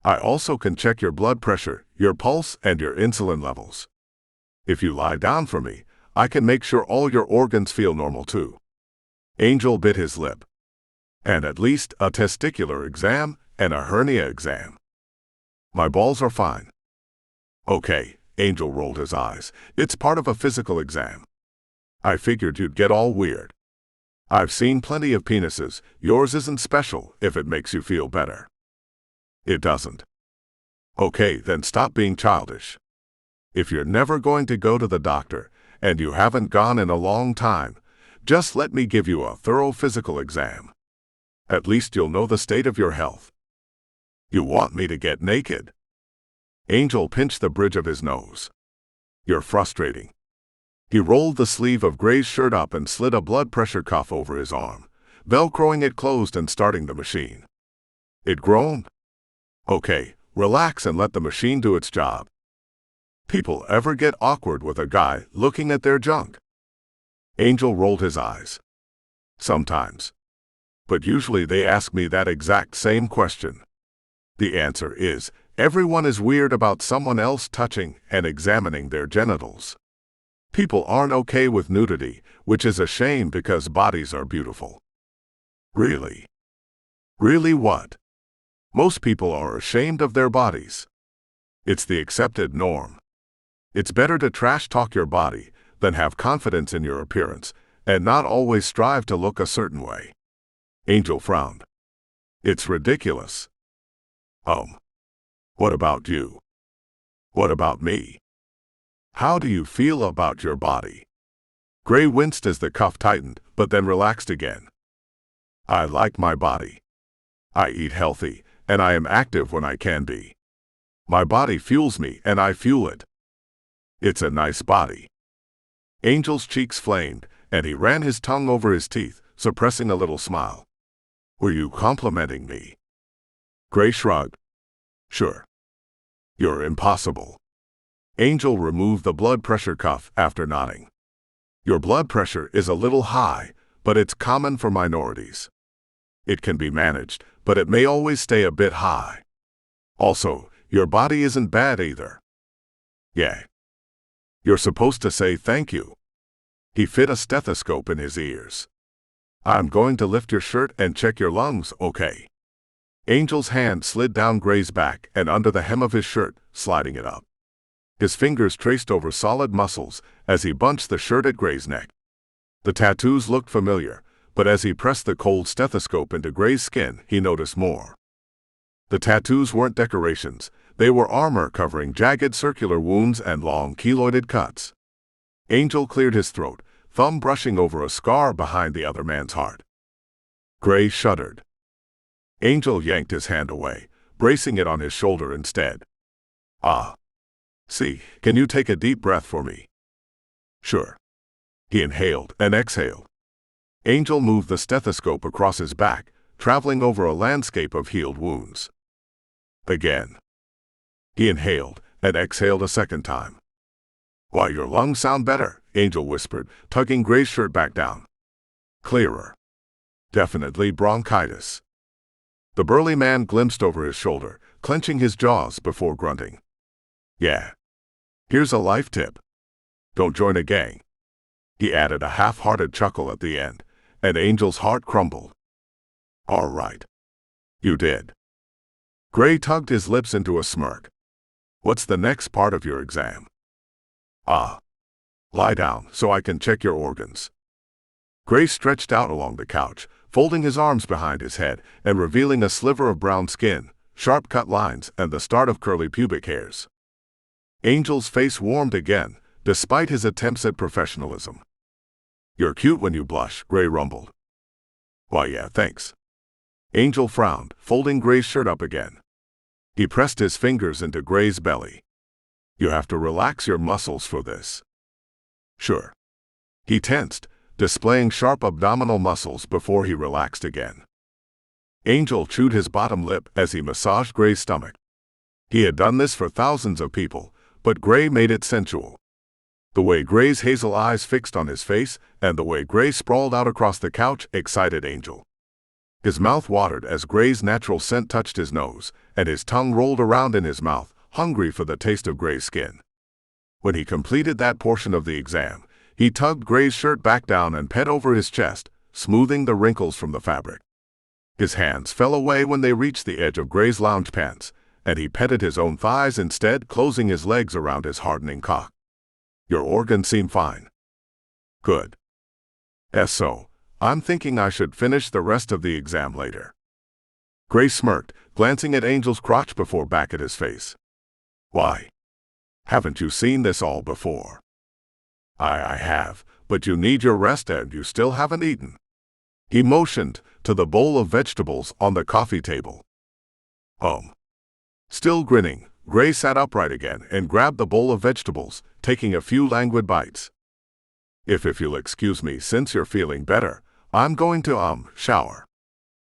I also can check your blood pressure, your pulse, and your insulin levels. If you lie down for me, I can make sure all your organs feel normal too. Angel bit his lip. And at least a testicular exam and a hernia exam. My balls are fine. Okay, Angel rolled his eyes. It's part of a physical exam. I figured you'd get all weird. I've seen plenty of penises. Yours isn't special if it makes you feel better. It doesn't. Okay, then stop being childish. If you're never going to go to the doctor, and you haven't gone in a long time, just let me give you a thorough physical exam. At least you'll know the state of your health. You want me to get naked? Angel pinched the bridge of his nose. You're frustrating. He rolled the sleeve of Gray's shirt up and slid a blood pressure cuff over his arm, velcroing it closed and starting the machine. It groaned. Okay, relax and let the machine do its job. People ever get awkward with a guy looking at their junk? Angel rolled his eyes. Sometimes. But usually they ask me that exact same question. The answer is, everyone is weird about someone else touching and examining their genitals. People aren't okay with nudity, which is a shame because bodies are beautiful. Really? Really what? Most people are ashamed of their bodies. It's the accepted norm. It's better to trash talk your body than have confidence in your appearance and not always strive to look a certain way. Angel frowned. It's ridiculous. What about you? What about me? How do you feel about your body? Gray winced as the cuff tightened, but then relaxed again. I like my body. I eat healthy, and I am active when I can be. My body fuels me, and I fuel it. It's a nice body. Angel's cheeks flamed, and he ran his tongue over his teeth, suppressing a little smile. Were you complimenting me? Gray shrugged. Sure. You're impossible. Angel removed the blood pressure cuff after nodding. Your blood pressure is a little high, but it's common for minorities. It can be managed, but it may always stay a bit high. Also, your body isn't bad either. Yeah. You're supposed to say thank you. He fit a stethoscope in his ears. I'm going to lift your shirt and check your lungs, okay? Angel's hand slid down Gray's back and under the hem of his shirt, sliding it up. His fingers traced over solid muscles as he bunched the shirt at Gray's neck. The tattoos looked familiar, but as he pressed the cold stethoscope into Gray's skin, he noticed more. The tattoos weren't decorations, they were armor covering jagged circular wounds and long keloided cuts. Angel cleared his throat, thumb brushing over a scar behind the other man's heart. Gray shuddered. Angel yanked his hand away, bracing it on his shoulder instead. See, can you take a deep breath for me? Sure. He inhaled and exhaled. Angel moved the stethoscope across his back, traveling over a landscape of healed wounds. Again. He inhaled and exhaled a second time. Why, your lungs sound better, Angel whispered, tugging Gray's shirt back down. Clearer. Definitely bronchitis. The burly man glimpsed over his shoulder, clenching his jaws before grunting. Yeah. Here's a life tip. Don't join a gang. He added a half-hearted chuckle at the end, and Angel's heart crumbled. All right. You did. Gray tugged his lips into a smirk. What's the next part of your exam? Lie down so I can check your organs. Gray stretched out along the couch, folding his arms behind his head and revealing a sliver of brown skin, sharp-cut lines, and the start of curly pubic hairs. Angel's face warmed again, despite his attempts at professionalism. You're cute when you blush, Gray rumbled. Why, yeah, thanks. Angel frowned, folding Gray's shirt up again. He pressed his fingers into Gray's belly. You have to relax your muscles for this. Sure. He tensed, displaying sharp abdominal muscles before he relaxed again. Angel chewed his bottom lip as he massaged Gray's stomach. He had done this for thousands of people, but Gray made it sensual. The way Gray's hazel eyes fixed on his face and the way Gray sprawled out across the couch excited Angel. His mouth watered as Gray's natural scent touched his nose, and his tongue rolled around in his mouth, hungry for the taste of Gray's skin. When he completed that portion of the exam, he tugged Gray's shirt back down and pet over his chest, smoothing the wrinkles from the fabric. His hands fell away when they reached the edge of Gray's lounge pants, and he petted his own thighs instead, closing his legs around his hardening cock. Your organs seem fine. Good. So, I'm thinking I should finish the rest of the exam later. Gray smirked, glancing at Angel's crotch before back at his face. Why? Haven't you seen this all before? I have, but you need your rest and you still haven't eaten. He motioned to the bowl of vegetables on the coffee table. Still grinning, Gray sat upright again and grabbed the bowl of vegetables, taking a few languid bites. If you'll excuse me, since you're feeling better, I'm going to, shower.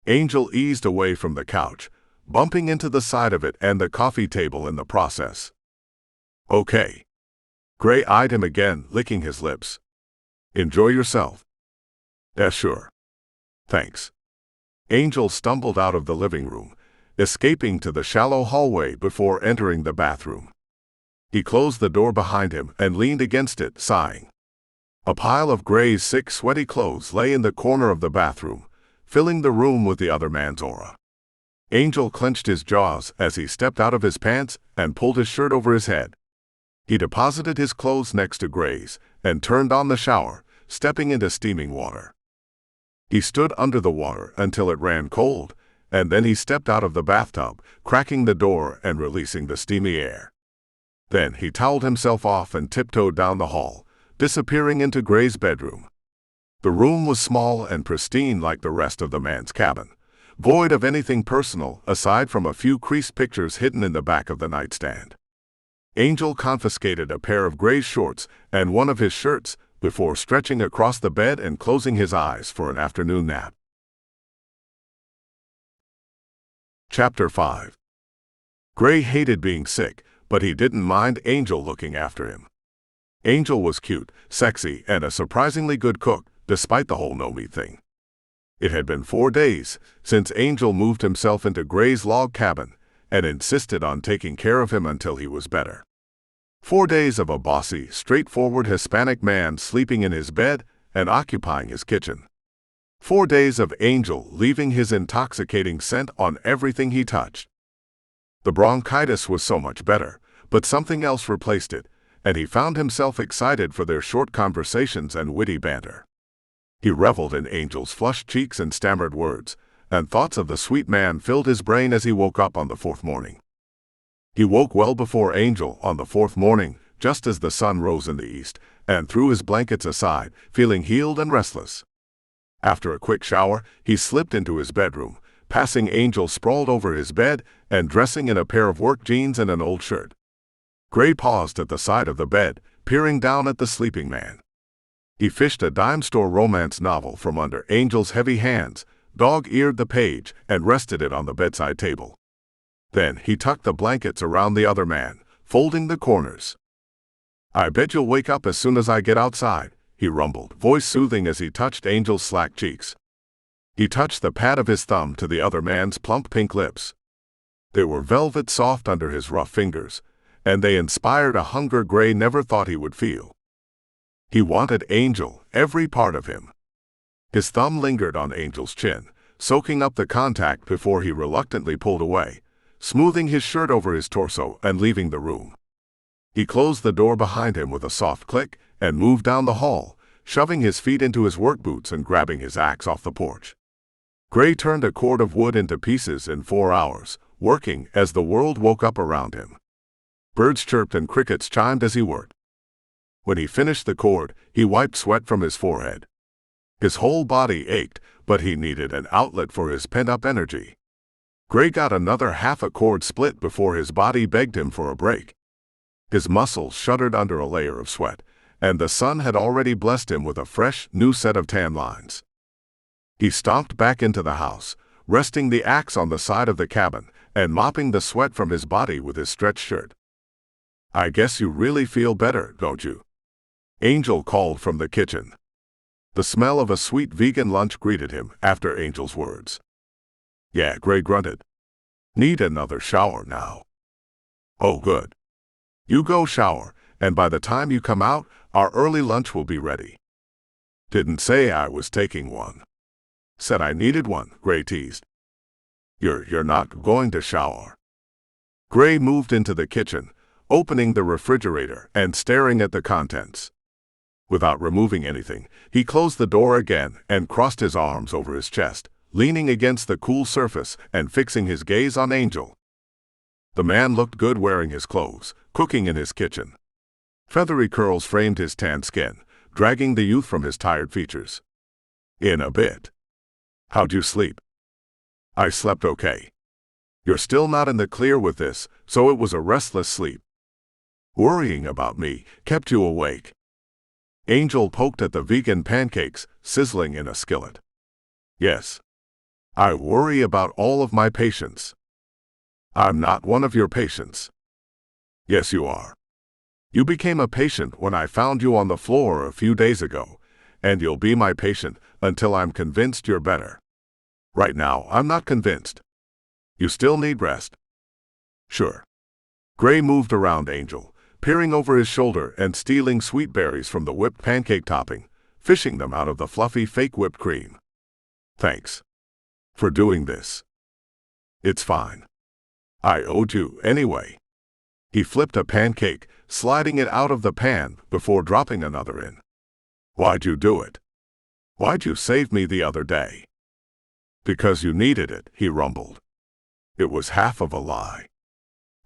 Angel eased away from the couch, bumping into the side of it and the coffee table in the process. Okay. Gray eyed him again, licking his lips. Enjoy yourself. Sure. Thanks. Angel stumbled out of the living room, escaping to the shallow hallway before entering the bathroom. He closed the door behind him and leaned against it, sighing. A pile of Gray's sick, sweaty clothes lay in the corner of the bathroom, filling the room with the other man's aura. Angel clenched his jaws as he stepped out of his pants and pulled his shirt over his head. He deposited his clothes next to Gray's and turned on the shower, stepping into steaming water. He stood under the water until it ran cold, and then he stepped out of the bathtub, cracking the door and releasing the steamy air. Then he toweled himself off and tiptoed down the hall, disappearing into Gray's bedroom. The room was small and pristine like the rest of the man's cabin, void of anything personal aside from a few creased pictures hidden in the back of the nightstand. Angel confiscated a pair of Gray's shorts and one of his shirts before stretching across the bed and closing his eyes for an afternoon nap. Chapter 5. Gray hated being sick, but he didn't mind Angel looking after him. Angel was cute, sexy, and a surprisingly good cook, despite the whole no-meat thing. It had been 4 days since Angel moved himself into Gray's log cabin and insisted on taking care of him until he was better. 4 days of a bossy, straightforward Hispanic man sleeping in his bed and occupying his kitchen. 4 days of Angel leaving his intoxicating scent on everything he touched. The bronchitis was so much better, but something else replaced it, and he found himself excited for their short conversations and witty banter. He reveled in Angel's flushed cheeks and stammered words, and thoughts of the sweet man filled his brain as he woke up on the 4th morning. He woke well before Angel on the 4th morning, just as the sun rose in the east, and threw his blankets aside, feeling healed and restless. After a quick shower, he slipped into his bedroom, passing Angel sprawled over his bed and dressing in a pair of work jeans and an old shirt. Gray paused at the side of the bed, peering down at the sleeping man. He fished a dime store romance novel from under Angel's heavy hands, dog-eared the page, and rested it on the bedside table. Then he tucked the blankets around the other man, folding the corners. I bet you'll wake up as soon as I get outside, he rumbled, voice soothing as he touched Angel's slack cheeks. He touched the pad of his thumb to the other man's plump pink lips. They were velvet soft under his rough fingers, and they inspired a hunger Gray never thought he would feel. He wanted Angel, every part of him. His thumb lingered on Angel's chin, soaking up the contact before he reluctantly pulled away, smoothing his shirt over his torso and leaving the room. He closed the door behind him with a soft click and moved down the hall, shoving his feet into his work boots and grabbing his axe off the porch. Gray turned a cord of wood into pieces in 4 hours, working as the world woke up around him. Birds chirped and crickets chimed as he worked. When he finished the cord, he wiped sweat from his forehead. His whole body ached, but he needed an outlet for his pent-up energy. Gray got another half a cord split before his body begged him for a break. His muscles shuddered under a layer of sweat, and the sun had already blessed him with a fresh, new set of tan lines. He stomped back into the house, resting the axe on the side of the cabin and mopping the sweat from his body with his stretched shirt. I guess you really feel better, don't you? Angel called from the kitchen. The smell of a sweet vegan lunch greeted him after Angel's words. Yeah, Gray grunted. Need another shower now. Oh, good. You go shower, and by the time you come out, our early lunch will be ready. Didn't say I was taking one. Said I needed one, Gray teased. You're not going to shower. Gray moved into the kitchen, opening the refrigerator and staring at the contents. Without removing anything, he closed the door again and crossed his arms over his chest, leaning against the cool surface and fixing his gaze on Angel. The man looked good wearing his clothes, cooking in his kitchen. Feathery curls framed his tanned skin, dragging the youth from his tired features. In a bit. How'd you sleep? I slept okay. You're still not in the clear with this, so it was a restless sleep. Worrying about me kept you awake. Angel poked at the vegan pancakes, sizzling in a skillet. Yes. I worry about all of my patients. I'm not one of your patients. Yes, you are. You became a patient when I found you on the floor a few days ago, and you'll be my patient until I'm convinced you're better. Right now, I'm not convinced. You still need rest. Sure. Gray moved around Angel, peering over his shoulder and stealing sweet berries from the whipped pancake topping, fishing them out of the fluffy fake whipped cream. Thanks. For doing this. It's fine. I owed you anyway. He flipped a pancake, sliding it out of the pan before dropping another in. Why'd you do it? Why'd you save me the other day? Because you needed it, he rumbled. It was half of a lie.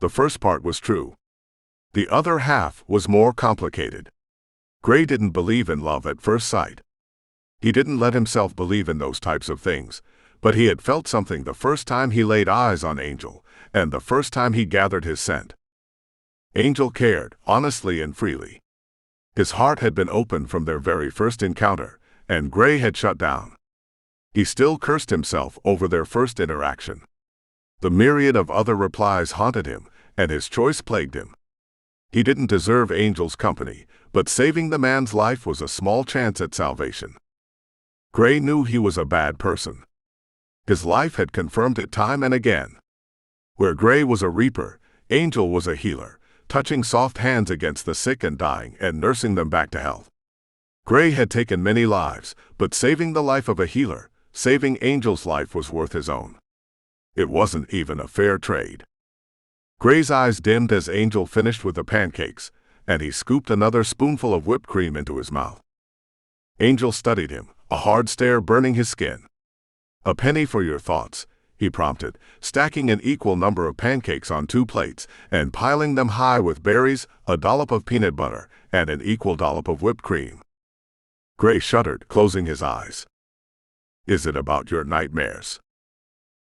The first part was true. The other half was more complicated. Gray didn't believe in love at first sight. He didn't let himself believe in those types of things, but he had felt something the first time he laid eyes on Angel, and the first time he gathered his scent. Angel cared, honestly and freely. His heart had been open from their very first encounter, and Gray had shut down. He still cursed himself over their first interaction. The myriad of other replies haunted him, and his choice plagued him. He didn't deserve Angel's company, but saving the man's life was a small chance at salvation. Gray knew he was a bad person. His life had confirmed it time and again. Where Gray was a reaper, Angel was a healer, touching soft hands against the sick and dying and nursing them back to health. Gray had taken many lives, but saving the life of a healer, saving Angel's life was worth his own. It wasn't even a fair trade. Gray's eyes dimmed as Angel finished with the pancakes, and he scooped another spoonful of whipped cream into his mouth. Angel studied him, a hard stare burning his skin. A penny for your thoughts, he prompted, stacking an equal number of pancakes on 2 plates and piling them high with berries, a dollop of peanut butter, and an equal dollop of whipped cream. Gray shuddered, closing his eyes. Is it about your nightmares?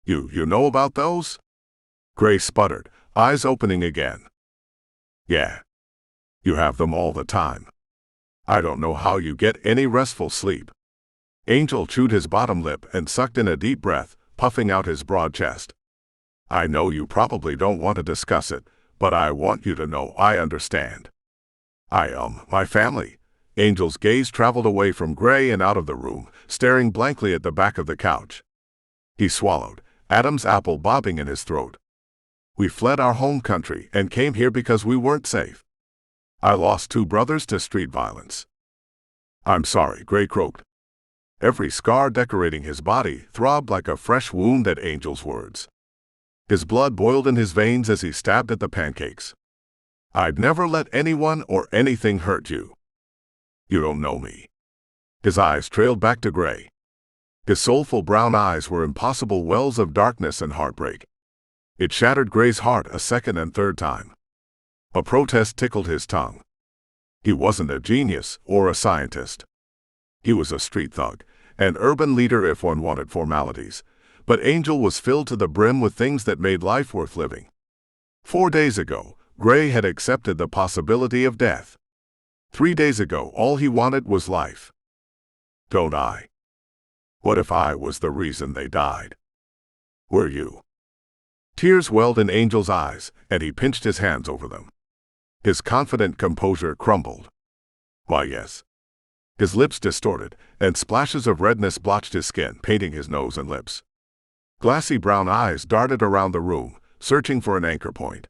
You know about those? Gray sputtered, eyes opening again. Yeah. You have them all the time. I don't know how you get any restful sleep. Angel chewed his bottom lip and sucked in a deep breath, puffing out his broad chest. I know you probably don't want to discuss it, but I want you to know I understand. My family. Angel's gaze traveled away from Gray and out of the room, staring blankly at the back of the couch. He swallowed, Adam's apple bobbing in his throat. We fled our home country and came here because we weren't safe. I lost 2 brothers to street violence. I'm sorry, Gray croaked. Every scar decorating his body throbbed like a fresh wound at Angel's words. His blood boiled in his veins as he stabbed at the pancakes. I'd never let anyone or anything hurt you. You don't know me. His eyes trailed back to Gray. His soulful brown eyes were impossible wells of darkness and heartbreak. It shattered Gray's heart a second and third time. A protest tickled his tongue. He wasn't a genius or a scientist. He was a street thug, an urban leader if one wanted formalities, but Angel was filled to the brim with things that made life worth living. 4 days ago, Gray had accepted the possibility of death. 3 days ago, all he wanted was life. Don't I? What if I was the reason they died? Were you? Tears welled in Angel's eyes, and he pinched his hands over them. His confident composure crumbled. Why, yes. His lips distorted, and splashes of redness blotched his skin, painting his nose and lips. Glassy brown eyes darted around the room, searching for an anchor point.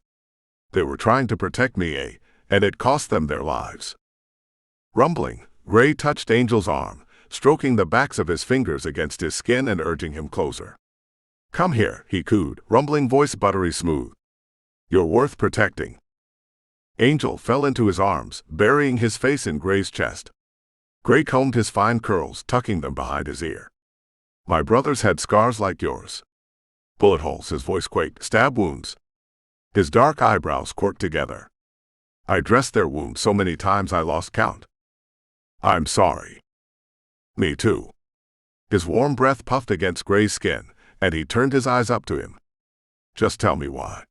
They were trying to protect me, and it cost them their lives. Rumbling, Gray touched Angel's arm, stroking the backs of his fingers against his skin and urging him closer. "Come here," he cooed, rumbling voice buttery smooth. "You're worth protecting." Angel fell into his arms, burying his face in Gray's chest. Gray combed his fine curls, tucking them behind his ear. "My brothers had scars like yours." "Bullet holes," his voice quaked. "Stab wounds." His dark eyebrows quirked together. "I dressed their wounds so many times I lost count." "I'm sorry." "Me too." His warm breath puffed against Gray's skin, and he turned his eyes up to him. "Just tell me why."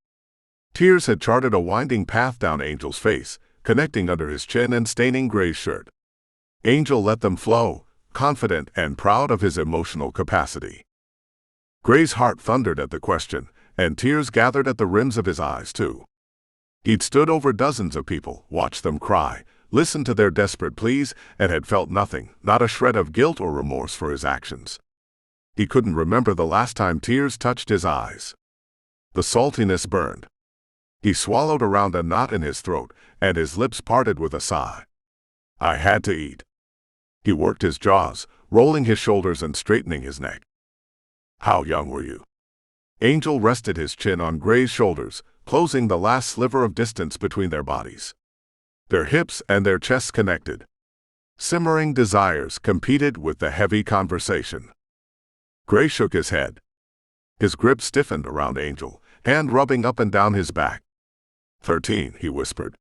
Tears had charted a winding path down Angel's face, connecting under his chin and staining Gray's shirt. Angel let them flow, confident and proud of his emotional capacity. Gray's heart thundered at the question, and tears gathered at the rims of his eyes too. He'd stood over dozens of people, watched them cry, listened to their desperate pleas, and had felt nothing, not a shred of guilt or remorse for his actions. He couldn't remember the last time tears touched his eyes. The saltiness burned. He swallowed around a knot in his throat, and his lips parted with a sigh. "I had to eat." He worked his jaws, rolling his shoulders and straightening his neck. "How young were you?" Angel rested his chin on Gray's shoulders, closing the last sliver of distance between their bodies. Their hips and their chests connected. Simmering desires competed with the heavy conversation. Gray shook his head. His grip stiffened around Angel, hand rubbing up and down his back. 13, he whispered.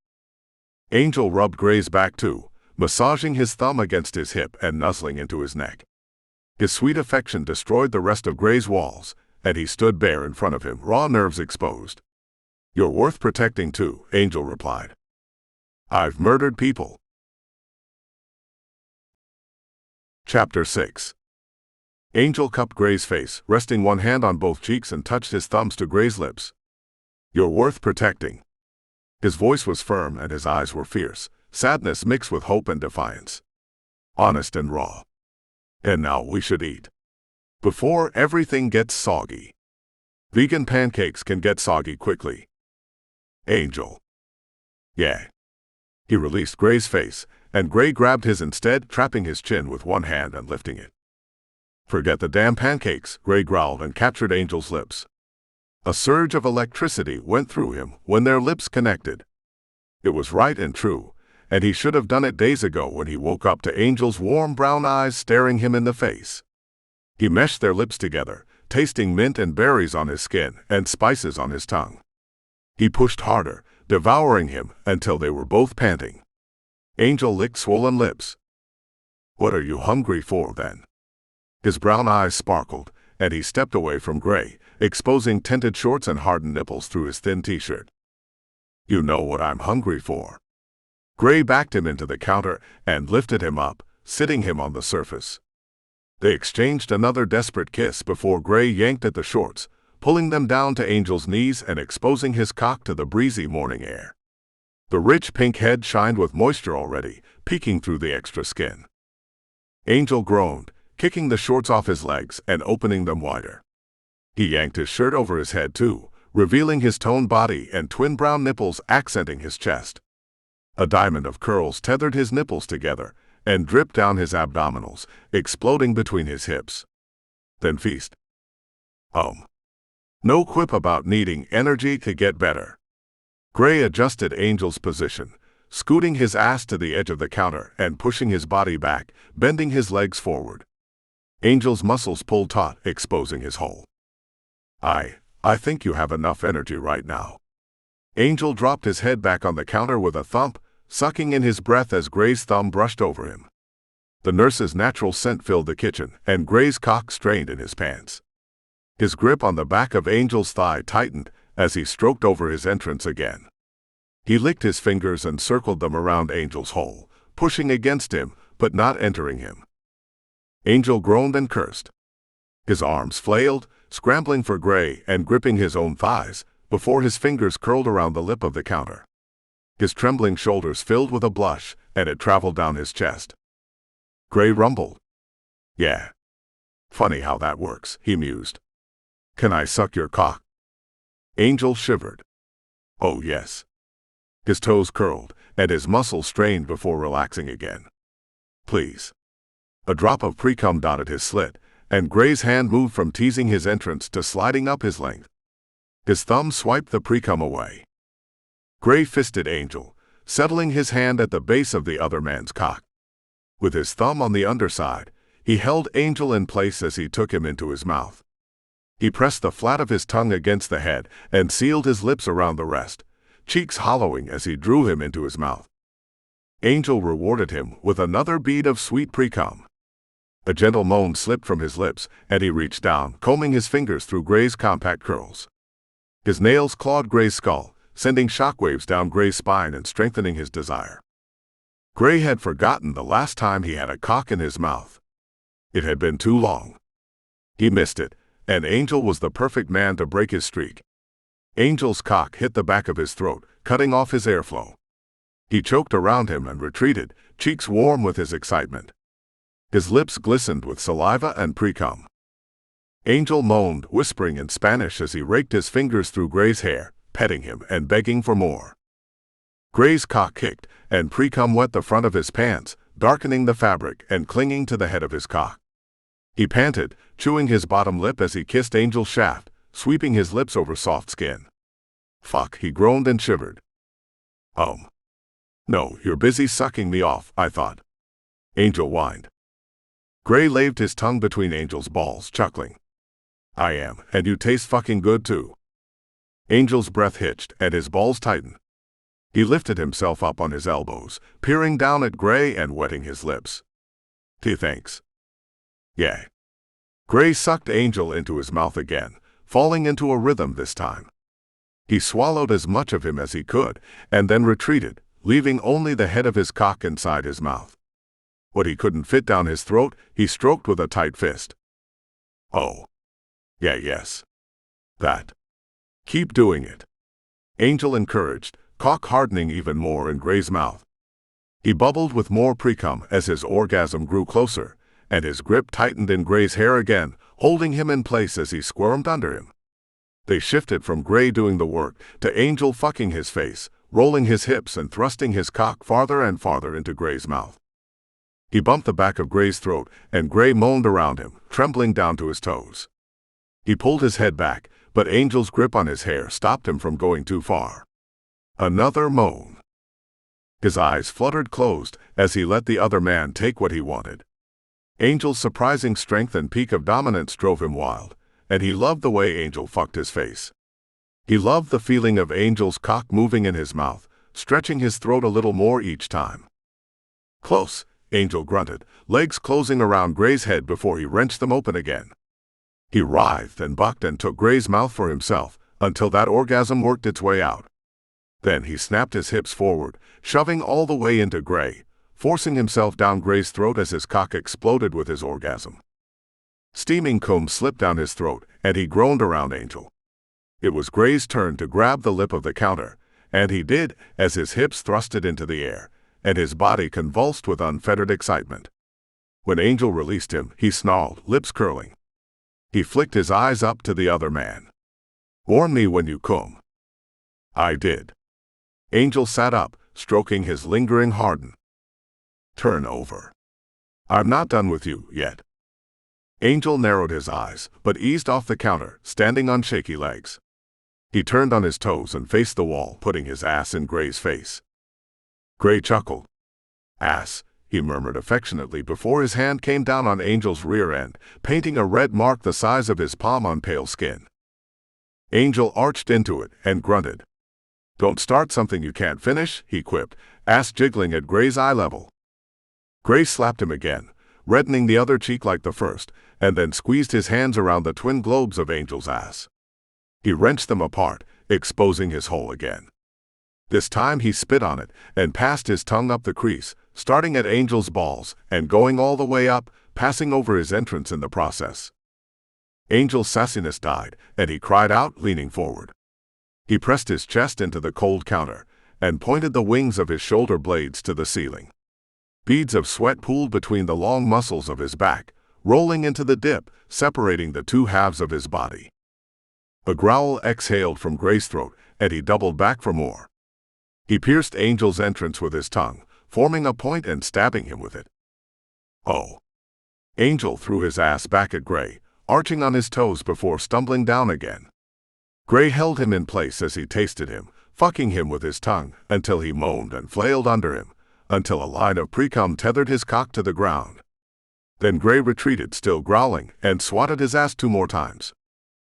Angel rubbed Gray's back too, massaging his thumb against his hip and nuzzling into his neck. His sweet affection destroyed the rest of Gray's walls, and he stood bare in front of him, raw nerves exposed. "You're worth protecting too," Angel replied. "I've murdered people." Chapter 6. Angel cupped Gray's face, resting one hand on both cheeks and touched his thumbs to Gray's lips. "You're worth protecting." His voice was firm and his eyes were fierce, sadness mixed with hope and defiance. Honest and raw. "And now we should eat. Before everything gets soggy." Vegan pancakes can get soggy quickly. Angel. "Yeah." He released Gray's face, and Gray grabbed his instead, trapping his chin with one hand and lifting it. "Forget the damn pancakes," Gray growled and captured Angel's lips. A surge of electricity went through him when their lips connected. It was right and true, and he should have done it days ago when he woke up to Angel's warm brown eyes staring him in the face. He meshed their lips together, tasting mint and berries on his skin and spices on his tongue. He pushed harder, devouring him until they were both panting. Angel licked swollen lips. "What are you hungry for, then?" His brown eyes sparkled, and he stepped away from Gray, exposing tinted shorts and hardened nipples through his thin t-shirt. "You know what I'm hungry for." Gray backed him into the counter and lifted him up, sitting him on the surface. They exchanged another desperate kiss before Gray yanked at the shorts, pulling them down to Angel's knees and exposing his cock to the breezy morning air. The rich pink head shined with moisture already, peeking through the extra skin. Angel groaned, kicking the shorts off his legs and opening them wider. He yanked his shirt over his head too, revealing his toned body and twin brown nipples accenting his chest. A diamond of curls tethered his nipples together and dripped down his abdominals, exploding between his hips. Then feast. No quip about needing energy to get better. Gray adjusted Angel's position, scooting his ass to the edge of the counter and pushing his body back, bending his legs forward. Angel's muscles pulled taut, exposing his hole. I think you have enough energy right now." Angel dropped his head back on the counter with a thump, sucking in his breath as Gray's thumb brushed over him. The nurse's natural scent filled the kitchen, and Gray's cock strained in his pants. His grip on the back of Angel's thigh tightened as he stroked over his entrance again. He licked his fingers and circled them around Angel's hole, pushing against him, but not entering him. Angel groaned and cursed. His arms flailed, scrambling for Gray and gripping his own thighs, before his fingers curled around the lip of the counter. His trembling shoulders filled with a blush, and it traveled down his chest. Gray rumbled. "Yeah. Funny how that works," he mused. Can I suck your cock? Angel shivered. Oh yes. His toes curled, and his muscles strained before relaxing again. Please. A drop of pre-cum dotted his slit, and Gray's hand moved from teasing his entrance to sliding up his length. His thumb swiped the pre-cum away. Gray fisted Angel, settling his hand at the base of the other man's cock. With his thumb on the underside, he held Angel in place as he took him into his mouth. He pressed the flat of his tongue against the head and sealed his lips around the rest, cheeks hollowing as he drew him into his mouth. Angel rewarded him with another bead of sweet pre-cum. A gentle moan slipped from his lips, and he reached down, combing his fingers through Gray's compact curls. His nails clawed Gray's skull, sending shockwaves down Gray's spine and strengthening his desire. Gray had forgotten the last time he had a cock in his mouth. It had been too long. He missed it, and Angel was the perfect man to break his streak. Angel's cock hit the back of his throat, cutting off his airflow. He choked around him and retreated, cheeks warm with his excitement. His lips glistened with saliva and pre-cum. Angel moaned, whispering in Spanish as he raked his fingers through Gray's hair, petting him and begging for more. Gray's cock kicked, and pre-cum wet the front of his pants, darkening the fabric and clinging to the head of his cock. He panted, chewing his bottom lip as he kissed Angel's shaft, sweeping his lips over soft skin. Fuck, he groaned and shivered. No, you're busy sucking me off, I thought. Angel whined. Gray laved his tongue between Angel's balls, chuckling. I am, and you taste fucking good too. Angel's breath hitched, and his balls tightened. He lifted himself up on his elbows, peering down at Gray and wetting his lips. Thanks. Yeah. Gray sucked Angel into his mouth again, falling into a rhythm this time. He swallowed as much of him as he could, and then retreated, leaving only the head of his cock inside his mouth. What he couldn't fit down his throat, he stroked with a tight fist. Oh. Yeah, yes. That. Keep doing it. Angel encouraged, cock hardening even more in Gray's mouth. He bubbled with more pre-cum as his orgasm grew closer, and his grip tightened in Gray's hair again, holding him in place as he squirmed under him. They shifted from Gray doing the work to Angel fucking his face, rolling his hips and thrusting his cock farther and farther into Gray's mouth. He bumped the back of Gray's throat, and Gray moaned around him, trembling down to his toes. He pulled his head back, but Angel's grip on his hair stopped him from going too far. Another moan. His eyes fluttered closed as he let the other man take what he wanted. Angel's surprising strength and peak of dominance drove him wild, and he loved the way Angel fucked his face. He loved the feeling of Angel's cock moving in his mouth, stretching his throat a little more each time. Close, Angel grunted, legs closing around Gray's head before he wrenched them open again. He writhed and bucked and took Gray's mouth for himself, until that orgasm worked its way out. Then he snapped his hips forward, shoving all the way into Gray, forcing himself down Gray's throat as his cock exploded with his orgasm. Steaming cum slipped down his throat, and he groaned around Angel. It was Gray's turn to grab the lip of the counter, and he did, as his hips thrusted into the air, and his body convulsed with unfettered excitement. When Angel released him, he snarled, lips curling. He flicked his eyes up to the other man. Warn me when you come. I did. Angel sat up, stroking his lingering harden. Turn over. I'm not done with you yet. Angel narrowed his eyes, but eased off the counter, standing on shaky legs. He turned on his toes and faced the wall, putting his ass in Gray's face. Gray chuckled. Ass, he murmured affectionately before his hand came down on Angel's rear end, painting a red mark the size of his palm on pale skin. Angel arched into it and grunted. Don't start something you can't finish, he quipped, ass jiggling at Gray's eye level. Gray slapped him again, reddening the other cheek like the first, and then squeezed his hands around the twin globes of Angel's ass. He wrenched them apart, exposing his hole again. This time he spit on it and passed his tongue up the crease, starting at Angel's balls and going all the way up, passing over his entrance in the process. Angel's sassiness died, and he cried out, leaning forward. He pressed his chest into the cold counter and pointed the wings of his shoulder blades to the ceiling. Beads of sweat pooled between the long muscles of his back, rolling into the dip, separating the two halves of his body. A growl exhaled from Gray's throat, and he doubled back for more. He pierced Angel's entrance with his tongue, forming a point and stabbing him with it. Oh! Angel threw his ass back at Gray, arching on his toes before stumbling down again. Gray held him in place as he tasted him, fucking him with his tongue until he moaned and flailed under him, until a line of pre-cum tethered his cock to the ground. Then Gray retreated, still growling, and swatted his ass 2 more times.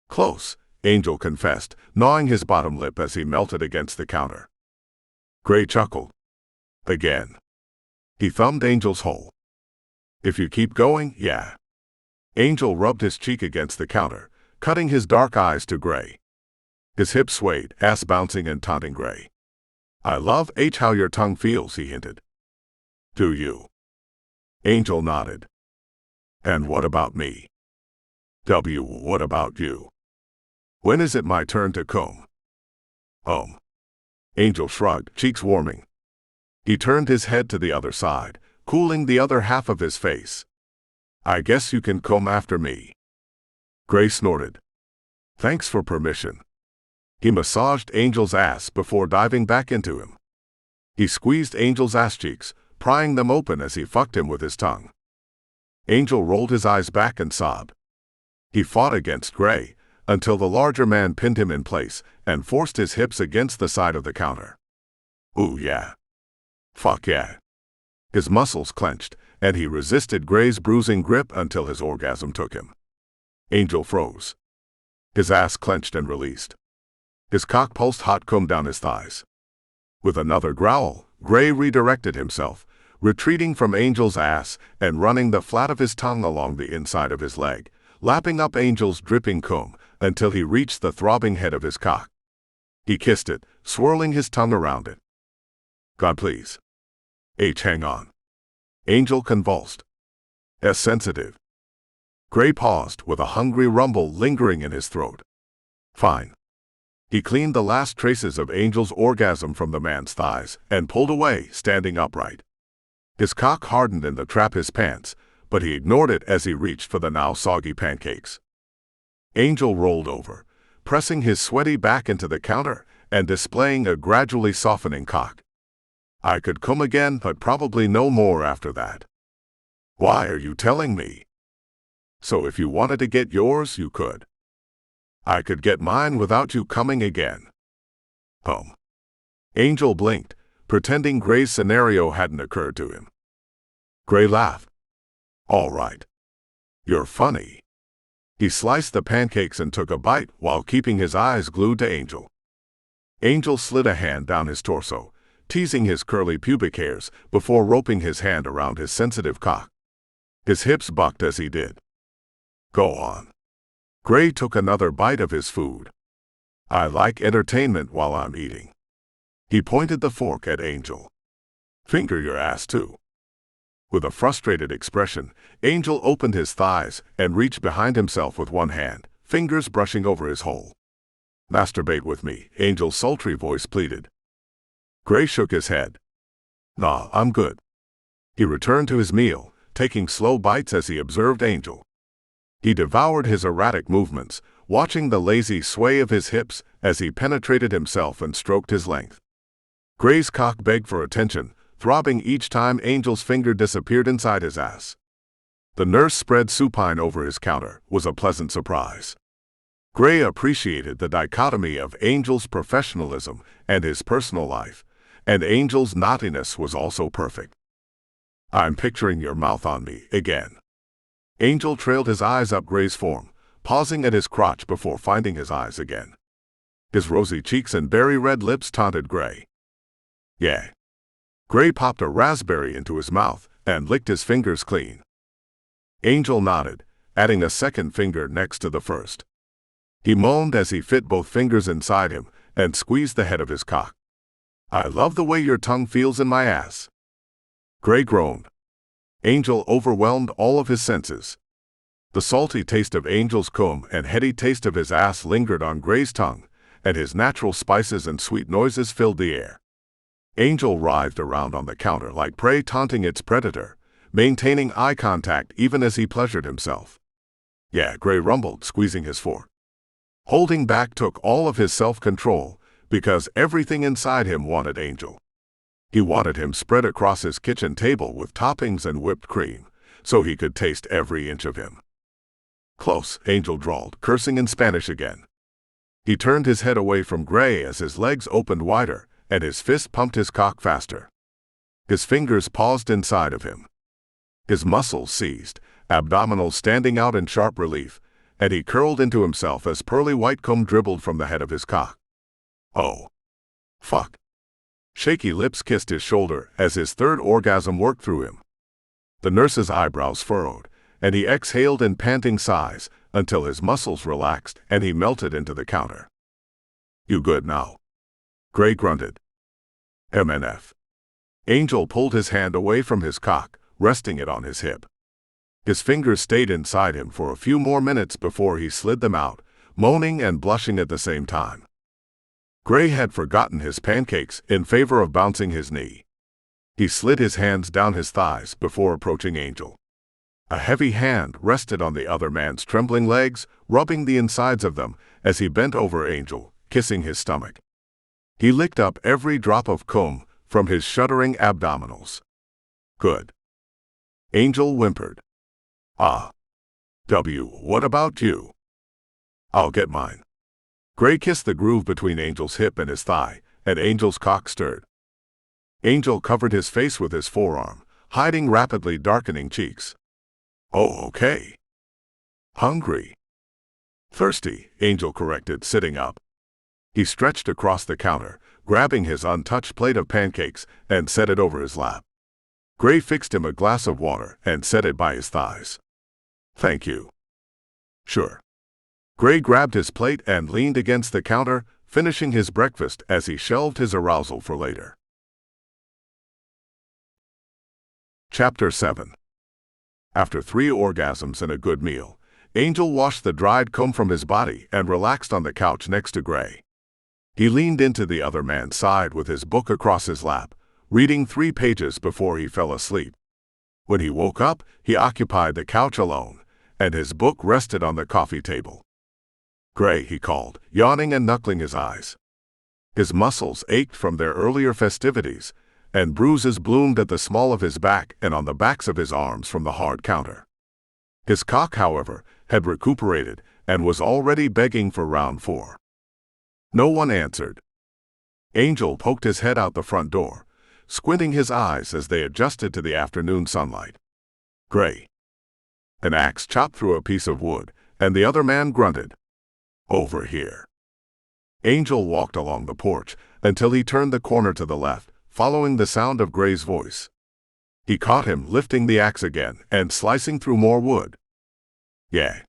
Close, Angel confessed, gnawing his bottom lip as he melted against the counter. Gray chuckled. Again. He thumbed Angel's hole. If you keep going, yeah. Angel rubbed his cheek against the counter, cutting his dark eyes to Gray. His hips swayed, ass bouncing and taunting Gray. I love how your tongue feels, he hinted. Do you? Angel nodded. And what about me? What about you? When is it my turn to come? Angel shrugged, cheeks warming. He turned his head to the other side, cooling the other half of his face. I guess you can come after me. Gray snorted. Thanks for permission. He massaged Angel's ass before diving back into him. He squeezed Angel's ass cheeks, prying them open as he fucked him with his tongue. Angel rolled his eyes back and sobbed. He fought against Gray, until the larger man pinned him in place and forced his hips against the side of the counter. Ooh yeah. Fuck yeah. His muscles clenched, and he resisted Gray's bruising grip until his orgasm took him. Angel froze. His ass clenched and released. His cock pulsed hot cum down his thighs. With another growl, Gray redirected himself, retreating from Angel's ass and running the flat of his tongue along the inside of his leg, lapping up Angel's dripping cum until he reached the throbbing head of his cock. He kissed it, swirling his tongue around it. God please. Hang on. Angel convulsed. Sensitive. Gray paused with a hungry rumble lingering in his throat. Fine. He cleaned the last traces of Angel's orgasm from the man's thighs and pulled away, standing upright. His cock hardened in the trap his pants, but he ignored it as he reached for the now soggy pancakes. Angel rolled over, pressing his sweaty back into the counter and displaying a gradually softening cock. I could come again, but probably no more after that. Why are you telling me? So if you wanted to get yours, you could. I could get mine without you coming again. Angel blinked, pretending Gray's scenario hadn't occurred to him. Gray laughed. All right. You're funny. He sliced the pancakes and took a bite while keeping his eyes glued to Angel. Angel slid a hand down his torso, teasing his curly pubic hairs before roping his hand around his sensitive cock. His hips bucked as he did. Go on. Gray took another bite of his food. I like entertainment while I'm eating. He pointed the fork at Angel. Finger your ass too. With a frustrated expression, Angel opened his thighs and reached behind himself with one hand, fingers brushing over his hole. Masturbate with me, Angel's sultry voice pleaded. Gray shook his head. Nah, I'm good. He returned to his meal, taking slow bites as he observed Angel. He devoured his erratic movements, watching the lazy sway of his hips as he penetrated himself and stroked his length. Gray's cock begged for attention, throbbing each time Angel's finger disappeared inside his ass. The nurse spread supine over his counter was a pleasant surprise. Gray appreciated the dichotomy of Angel's professionalism and his personal life, and Angel's naughtiness was also perfect. I'm picturing your mouth on me again. Angel trailed his eyes up Gray's form, pausing at his crotch before finding his eyes again. His rosy cheeks and berry-red lips taunted Gray. Yeah. Gray popped a raspberry into his mouth and licked his fingers clean. Angel nodded, adding a second finger next to the first. He moaned as he fit both fingers inside him and squeezed the head of his cock. I love the way your tongue feels in my ass. Gray groaned. Angel overwhelmed all of his senses. The salty taste of Angel's cum and heady taste of his ass lingered on Gray's tongue, and his natural spices and sweet noises filled the air. Angel writhed around on the counter like prey taunting its predator, maintaining eye contact even as he pleasured himself. Yeah, Gray rumbled, squeezing his fork. Holding back took all of his self-control, because everything inside him wanted Angel. He wanted him spread across his kitchen table with toppings and whipped cream, so he could taste every inch of him. "Close," Angel drawled, cursing in Spanish again. He turned his head away from Gray as his legs opened wider, and his fist pumped his cock faster. His fingers paused inside of him. His muscles seized, abdominals standing out in sharp relief, and he curled into himself as pearly white comb dribbled from the head of his cock. "Oh. Fuck." Shaky lips kissed his shoulder as his third orgasm worked through him. The nurse's eyebrows furrowed, and he exhaled in panting sighs until his muscles relaxed and he melted into the counter. "You good now?" Gray grunted. "MNF." Angel pulled his hand away from his cock, resting it on his hip. His fingers stayed inside him for a few more minutes before he slid them out, moaning and blushing at the same time. Gray had forgotten his pancakes in favor of bouncing his knee. He slid his hands down his thighs before approaching Angel. A heavy hand rested on the other man's trembling legs, rubbing the insides of them as he bent over Angel, kissing his stomach. He licked up every drop of cum from his shuddering abdominals. "Good." Angel whimpered. What about you?" "I'll get mine." Gray kissed the groove between Angel's hip and his thigh, and Angel's cock stirred. Angel covered his face with his forearm, hiding rapidly darkening cheeks. "Oh, okay." "Hungry." "Thirsty," Angel corrected, sitting up. He stretched across the counter, grabbing his untouched plate of pancakes, and set it over his lap. Gray fixed him a glass of water and set it by his thighs. "Thank you." "Sure." Gray grabbed his plate and leaned against the counter, finishing his breakfast as he shelved his arousal for later. Chapter 7. After 3 orgasms and a good meal, Angel washed the dried cum from his body and relaxed on the couch next to Gray. He leaned into the other man's side with his book across his lap, reading 3 pages before he fell asleep. When he woke up, he occupied the couch alone, and his book rested on the coffee table. "Gray," he called, yawning and knuckling his eyes. His muscles ached from their earlier festivities, and bruises bloomed at the small of his back and on the backs of his arms from the hard counter. His cock, however, had recuperated and was already begging for round 4. No one answered. Angel poked his head out the front door, squinting his eyes as they adjusted to the afternoon sunlight. "Gray." An axe chopped through a piece of wood, and the other man grunted. "Over here." Angel walked along the porch until he turned the corner to the left, following the sound of Gray's voice. He caught him lifting the axe again and slicing through more wood. "Yeah."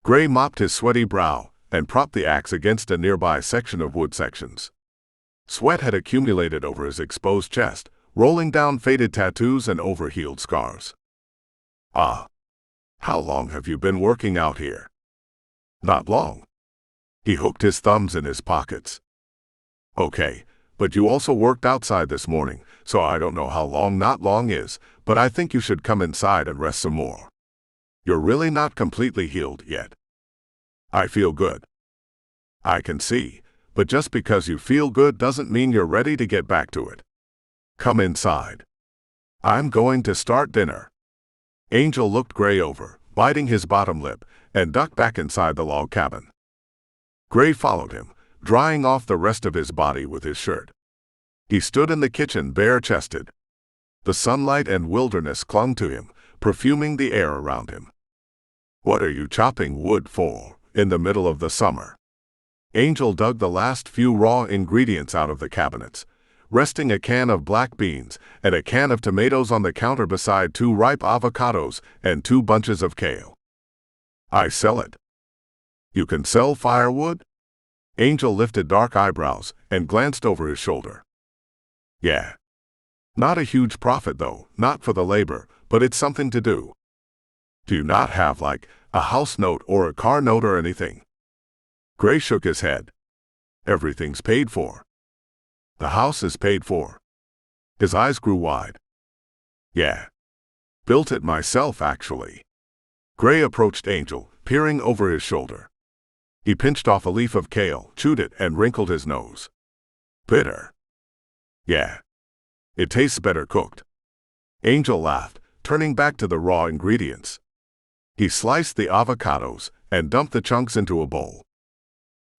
Gray mopped his sweaty brow and propped the axe against a nearby section of wood sections. Sweat had accumulated over his exposed chest, rolling down faded tattoos and overhealed scars. How long have you been working out here?" "Not long." He hooked his thumbs in his pockets. "Okay, but you also worked outside this morning, so I don't know how long not long is, but I think you should come inside and rest some more. You're really not completely healed yet." "I feel good." "I can see, but just because you feel good doesn't mean you're ready to get back to it. Come inside. I'm going to start dinner." Angel looked Gray over, biting his bottom lip, and ducked back inside the log cabin. Gray followed him, drying off the rest of his body with his shirt. He stood in the kitchen bare-chested. The sunlight and wilderness clung to him, perfuming the air around him. "What are you chopping wood for, in the middle of the summer?" Angel dug the last few raw ingredients out of the cabinets, resting a can of black beans and a can of tomatoes on the counter beside 2 ripe avocados and 2 bunches of kale. "I sell it." "You can sell firewood?" Angel lifted dark eyebrows and glanced over his shoulder. "Yeah. Not a huge profit though, not for the labor, but it's something to do." "Do you not have like a house note or a car note or anything?" Gray shook his head. "Everything's paid for." "The house is paid for." His eyes grew wide. "Yeah. Built it myself, actually." Gray approached Angel, peering over his shoulder. He pinched off a leaf of kale, chewed it, and wrinkled his nose. Bitter. Yeah. It tastes better cooked. Angel laughed, turning back to the raw ingredients. He sliced the avocados and dumped the chunks into a bowl.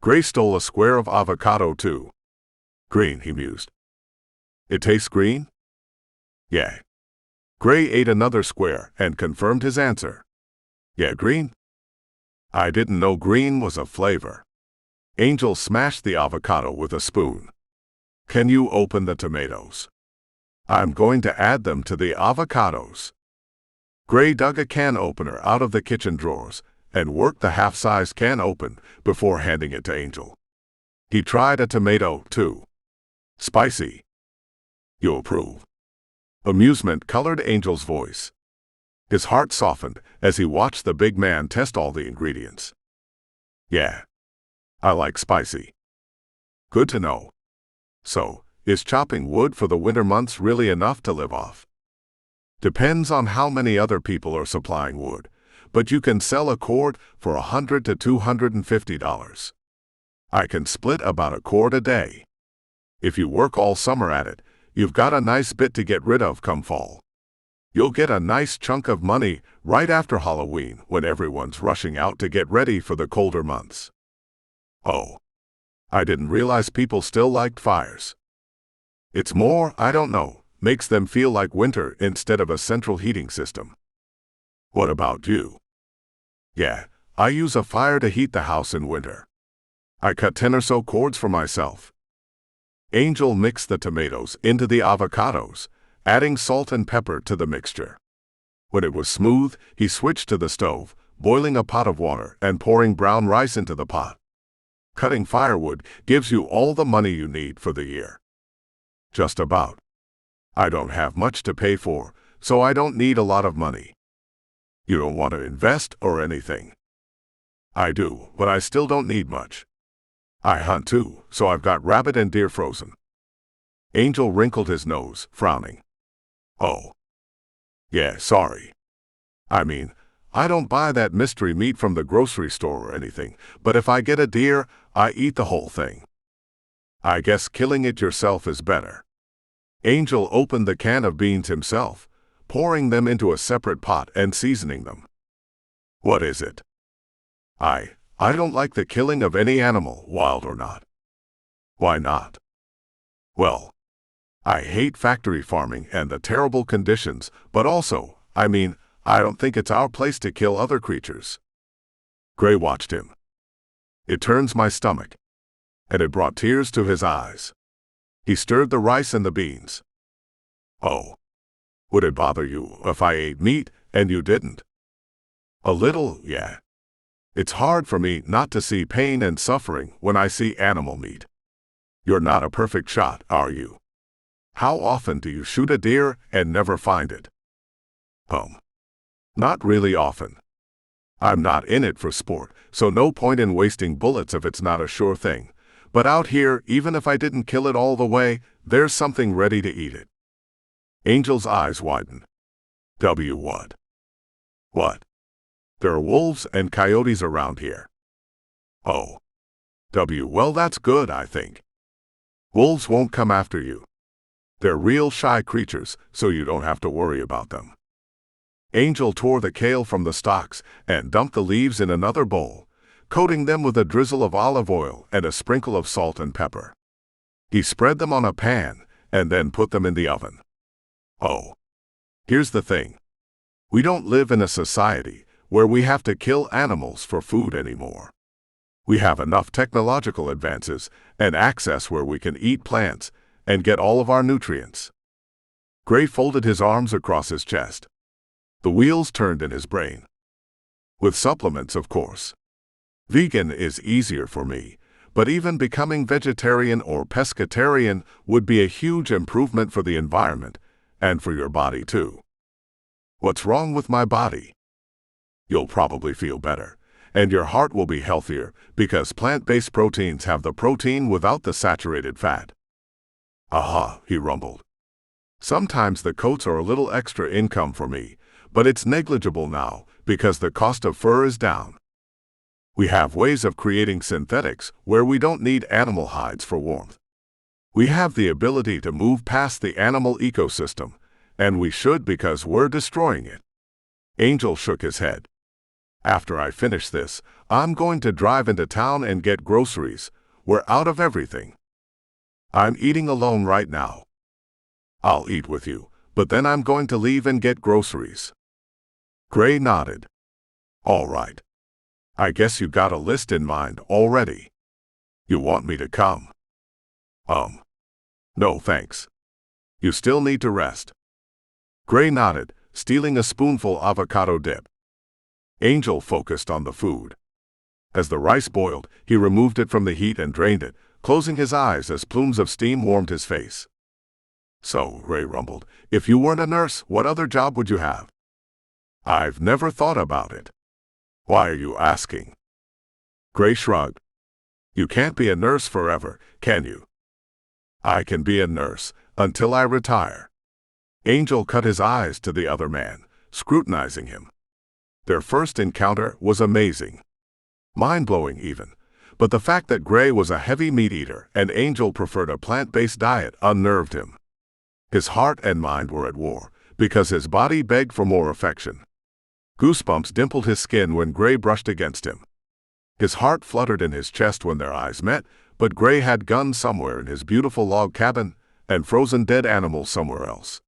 Gray stole a square of avocado too. Green, he mused. It tastes green? Yeah. Gray ate another square and confirmed his answer. Yeah, green? I didn't know green was a flavor. Angel smashed the avocado with a spoon. Can you open the tomatoes? I'm going to add them to the avocados. Gray dug a can opener out of the kitchen drawers and worked the half-size can open before handing it to Angel. He tried a tomato, too. Spicy. You approve? Amusement colored Angel's voice. His heart softened as he watched the big man test all the ingredients. Yeah. I like spicy. Good to know. So, is chopping wood for the winter months really enough to live off? Depends on how many other people are supplying wood, but you can sell a cord for $100 to $250. I can split about a cord a day. If you work all summer at it, you've got a nice bit to get rid of come fall. You'll get a nice chunk of money right after Halloween when everyone's rushing out to get ready for the colder months. Oh. I didn't realize people still liked fires. It's more, I don't know, makes them feel like winter instead of a central heating system. What about you? Yeah, I use a fire to heat the house in winter. I cut 10 or so cords for myself. Angel mixed the tomatoes into the avocados, adding salt and pepper to the mixture. When it was smooth, he switched to the stove, boiling a pot of water and pouring brown rice into the pot. Cutting firewood gives you all the money you need for the year. Just about. I don't have much to pay for, so I don't need a lot of money. You don't want to invest or anything? I do, but I still don't need much. I hunt too, so I've got rabbit and deer frozen. Angel wrinkled his nose, frowning. Oh. Yeah, sorry. I mean, I don't buy that mystery meat from the grocery store or anything, but if I get a deer, I eat the whole thing. I guess killing it yourself is better. Angel opened the can of beans himself, pouring them into a separate pot and seasoning them. What is it? I don't like the killing of any animal, wild or not. Why not? Well, I hate factory farming and the terrible conditions, but also, I don't think it's our place to kill other creatures. Gray watched him. It turns my stomach. And it brought tears to his eyes. He stirred the rice and the beans. Oh. Would it bother you if I ate meat and you didn't? A little, yeah. It's hard for me not to see pain and suffering when I see animal meat. You're not a perfect shot, are you? How often do you shoot a deer and never find it? Not really often. I'm not in it for sport, so no point in wasting bullets if it's not a sure thing. But out here, even if I didn't kill it all the way, there's something ready to eat it. Angel's eyes widened. What? What? There are wolves and coyotes around here. Oh. Well, that's good, I think. Wolves won't come after you. They're real shy creatures, so you don't have to worry about them. Angel tore the kale from the stalks and dumped the leaves in another bowl, coating them with a drizzle of olive oil and a sprinkle of salt and pepper. He spread them on a pan and then put them in the oven. Oh. Here's the thing. We don't live in a society where we have to kill animals for food anymore. We have enough technological advances and access where we can eat plants and get all of our nutrients. Gray folded his arms across his chest. The wheels turned in his brain. With supplements, of course. Vegan is easier for me, but even becoming vegetarian or pescatarian would be a huge improvement for the environment and for your body too. What's wrong with my body? You'll probably feel better, and your heart will be healthier because plant-based proteins have the protein without the saturated fat. Aha, he rumbled. Sometimes the coats are a little extra income for me, but it's negligible now because the cost of fur is down. We have ways of creating synthetics where we don't need animal hides for warmth. We have the ability to move past the animal ecosystem, and we should because we're destroying it. Angel shook his head. After I finish this, I'm going to drive into town and get groceries. We're out of everything. I'm eating alone right now. I'll eat with you, but then I'm going to leave and get groceries. Gray nodded. All right. I guess you got a list in mind already. You want me to come? No thanks. You still need to rest. Gray nodded, stealing a spoonful avocado dip. Angel focused on the food. As the rice boiled, he removed it from the heat and drained it, closing his eyes as plumes of steam warmed his face. So, Gray rumbled, if you weren't a nurse, what other job would you have? I've never thought about it. Why are you asking? Gray shrugged. You can't be a nurse forever, can you? I can be a nurse until I retire. Angel cut his eyes to the other man, scrutinizing him. Their first encounter was amazing. Mind-blowing even, but the fact that Gray was a heavy meat eater and Angel preferred a plant-based diet unnerved him. His heart and mind were at war, because his body begged for more affection. Goosebumps dimpled his skin when Gray brushed against him. His heart fluttered in his chest when their eyes met, but Gray had guns somewhere in his beautiful log cabin and frozen dead animals somewhere else.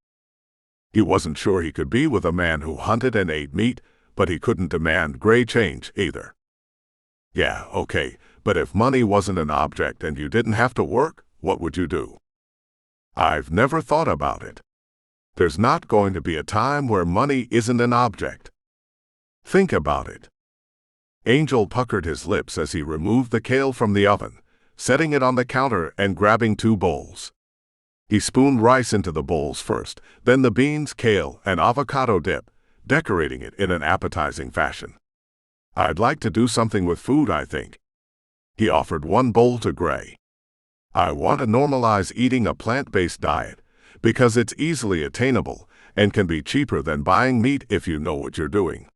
He wasn't sure he could be with a man who hunted and ate meat, but he couldn't demand Gray change either. Yeah, okay, but if money wasn't an object and you didn't have to work, what would you do? I've never thought about it. There's not going to be a time where money isn't an object. Think about it. Angel puckered his lips as he removed the kale from the oven, setting it on the counter and grabbing 2 bowls. He spooned rice into the bowls first, then the beans, kale, and avocado dip, decorating it in an appetizing fashion. I'd like to do something with food, I think. He offered 1 bowl to Gray. I want to normalize eating a plant-based diet, because it's easily attainable and can be cheaper than buying meat if you know what you're doing.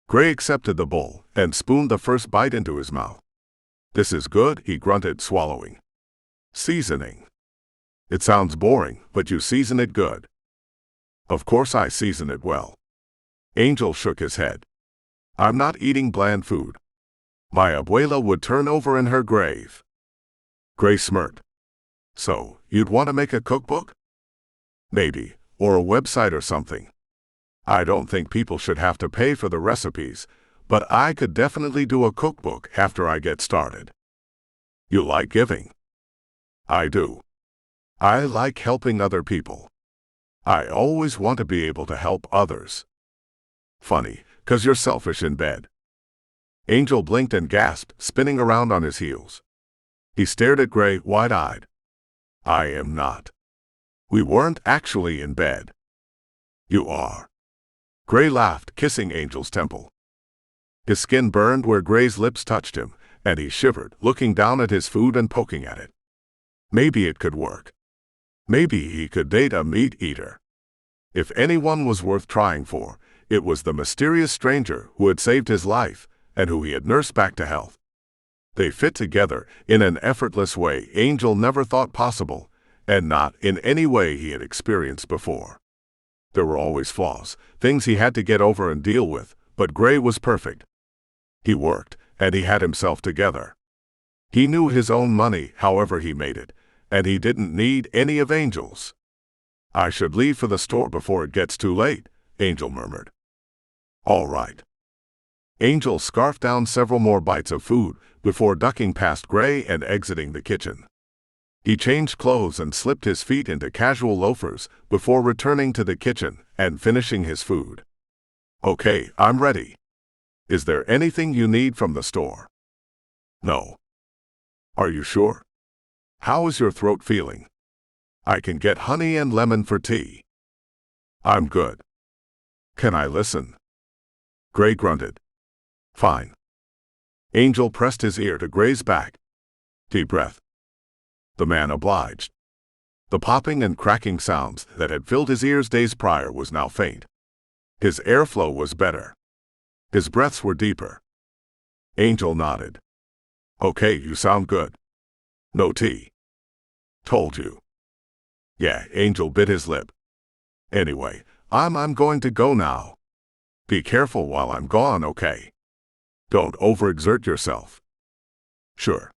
Gray accepted the bowl and spooned the first bite into his mouth. This is good, he grunted, swallowing. Seasoning. It sounds boring, but you season it good. Of course I season it well. Angel shook his head. I'm not eating bland food. My abuela would turn over in her grave. Gray smirked. So, you'd want to make a cookbook? Maybe, or a website or something. I don't think people should have to pay for the recipes, but I could definitely do a cookbook after I get started. You like giving? I do. I like helping other people. I always want to be able to help others. Funny, 'cause you're selfish in bed. Angel blinked and gasped, spinning around on his heels. He stared at Gray, wide-eyed. I am not. We weren't actually in bed. You are. Gray laughed, kissing Angel's temple. His skin burned where Gray's lips touched him, and he shivered, looking down at his food and poking at it. Maybe it could work. Maybe he could date a meat eater. If anyone was worth trying for, it was the mysterious stranger who had saved his life and who he had nursed back to health. They fit together in an effortless way Angel never thought possible, and not in any way he had experienced before. There were always flaws, things he had to get over and deal with, but Gray was perfect. He worked, and he had himself together. He knew his own money, however he made it, and he didn't need any of Angel's. I should leave for the store before it gets too late, Angel murmured. All right. Angel scarfed down several more bites of food before ducking past Gray and exiting the kitchen. He changed clothes and slipped his feet into casual loafers before returning to the kitchen and finishing his food. Okay, I'm ready. Is there anything you need from the store? No. Are you sure? How is your throat feeling? I can get honey and lemon for tea. I'm good. Can I listen? Gray grunted. Fine. Angel pressed his ear to Gray's back. Deep breath. The man obliged. The popping and cracking sounds that had filled his ears days prior was now faint. His airflow was better. His breaths were deeper. Angel nodded. Okay, you sound good. No tea. Told you. Yeah, Angel bit his lip. Anyway, I'm going to go now. Be careful while I'm gone, okay? Don't overexert yourself. Sure.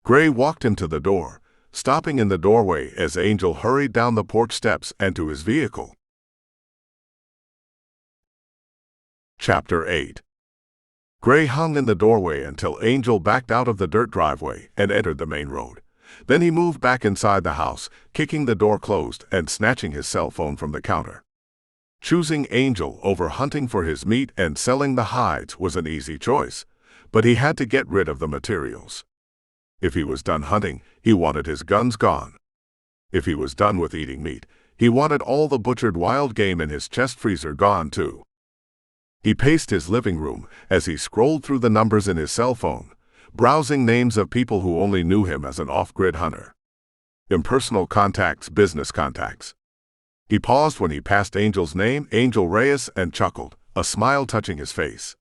Gray walked him to the door, stopping in the doorway as Angel hurried down the porch steps and to his vehicle. Chapter 8. Gray hung in the doorway until Angel backed out of the dirt driveway and entered the main road. Then he moved back inside the house, kicking the door closed and snatching his cell phone from the counter. Choosing Angel over hunting for his meat and selling the hides was an easy choice, but he had to get rid of the materials. If he was done hunting, he wanted his guns gone. If he was done with eating meat, he wanted all the butchered wild game in his chest freezer gone too. He paced his living room as he scrolled through the numbers in his cell phone, browsing names of people who only knew him as an off-grid hunter. Impersonal contacts, business contacts. He paused when he passed Angel's name, Angel Reyes, and chuckled, a smile touching his face.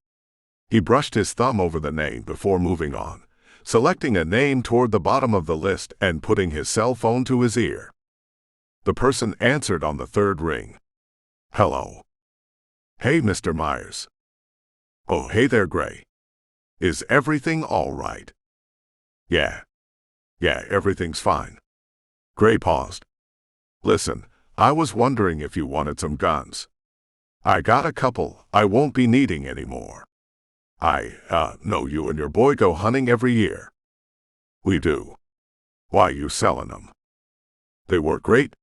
He brushed his thumb over the name before moving on, selecting a name toward the bottom of the list and putting his cell phone to his ear. The person answered on the third ring. Hello. Hey, Mr. Myers. Oh, hey there, Gray. Is everything all right? Yeah, everything's fine. Gray paused. Listen, I was wondering if you wanted some guns. I got a couple I won't be needing anymore. I know you and your boy go hunting every year. We do. Why you selling them? They work great.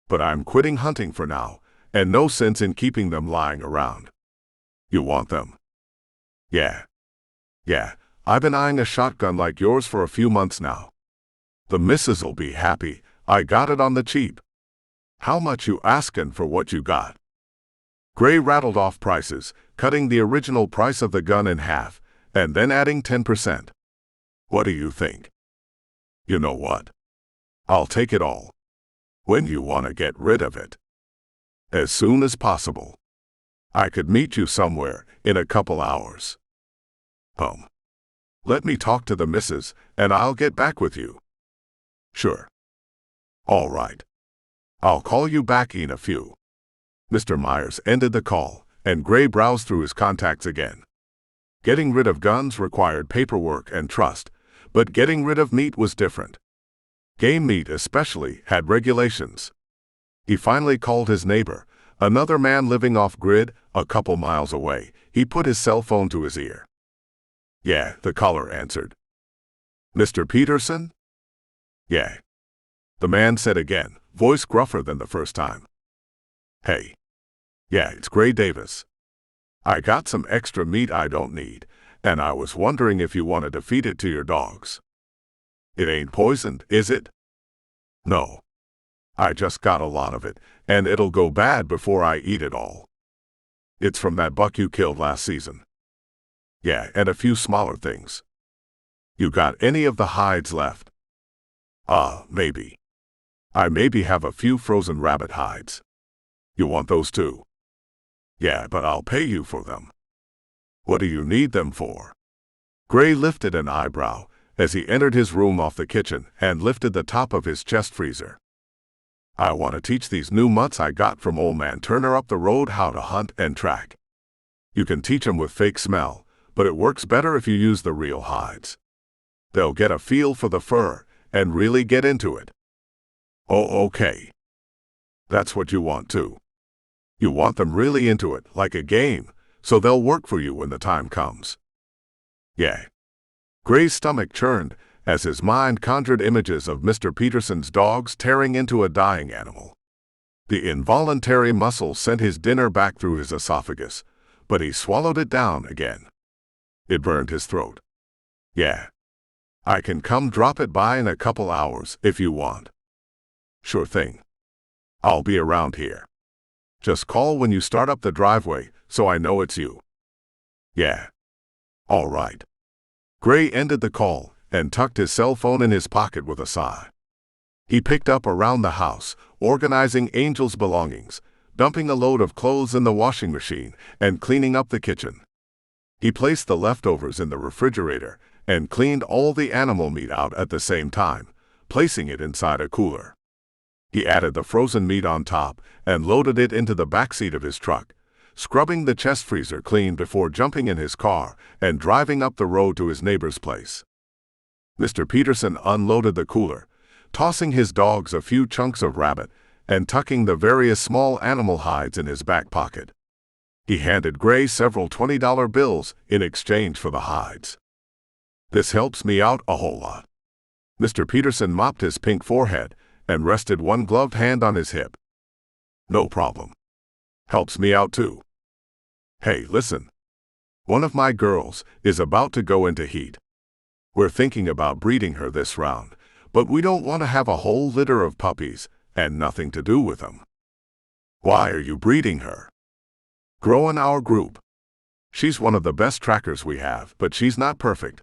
But I'm quitting hunting for now, and no sense in keeping them lying around. You want them? Yeah, I've been eyeing a shotgun like yours for a few months now. The misses'll be happy, I got it on the cheap. How much you askin' for what you got? Gray rattled off prices, cutting the original price of the gun in half, and then adding 10%. What do you think? You know what? I'll take it all. When you want to get rid of it? As soon as possible. I could meet you somewhere in a couple hours. Let me talk to the missus, and I'll get back with you. Sure. All right. I'll call you back in a few. Mr. Myers ended the call, and Gray browsed through his contacts again. Getting rid of guns required paperwork and trust, but getting rid of meat was different. Game meat especially had regulations. He finally called his neighbor, another man living off-grid, a couple miles away. He put his cell phone to his ear. Yeah, the caller answered. Mr. Peterson? Yeah. The man said again, voice gruffer than the first time. Hey. Yeah, it's Gray Davis. I got some extra meat I don't need, and I was wondering if you wanted to feed it to your dogs. It ain't poisoned, is it? No. I just got a lot of it, and it'll go bad before I eat it all. It's from that buck you killed last season. Yeah, and a few smaller things. You got any of the hides left? Maybe. I maybe have a few frozen rabbit hides. You want those too? Yeah, but I'll pay you for them. What do you need them for? Gray lifted an eyebrow as he entered his room off the kitchen and lifted the top of his chest freezer. I want to teach these new mutts I got from old man Turner up the road how to hunt and track. You can teach 'em with fake smell, but it works better if you use the real hides. They'll get a feel for the fur and really get into it. Oh, okay. That's what you want too. You want them really into it, like a game, so they'll work for you when the time comes. Yeah. Gray's stomach churned as his mind conjured images of Mr. Peterson's dogs tearing into a dying animal. The involuntary muscle sent his dinner back through his esophagus, but he swallowed it down again. It burned his throat. Yeah. I can come drop it by in a couple hours if you want. Sure thing. I'll be around here. Just call when you start up the driveway so I know it's you. Yeah. All right. Gray ended the call and tucked his cell phone in his pocket with a sigh. He picked up around the house, organizing Angel's belongings, dumping a load of clothes in the washing machine, and cleaning up the kitchen. He placed the leftovers in the refrigerator and cleaned all the animal meat out at the same time, placing it inside a cooler. He added the frozen meat on top and loaded it into the backseat of his truck, scrubbing the chest freezer clean before jumping in his car and driving up the road to his neighbor's place. Mr. Peterson unloaded the cooler, tossing his dogs a few chunks of rabbit and tucking the various small animal hides in his back pocket. He handed Gray several $20 bills in exchange for the hides. "This helps me out a whole lot." Mr. Peterson mopped his pink forehead and rested one gloved hand on his hip. "No problem. Helps me out too. Hey, listen. One of my girls is about to go into heat. We're thinking about breeding her this round, but we don't want to have a whole litter of puppies and nothing to do with them." "Why are you breeding her?" "Growing our group. She's one of the best trackers we have, but she's not perfect.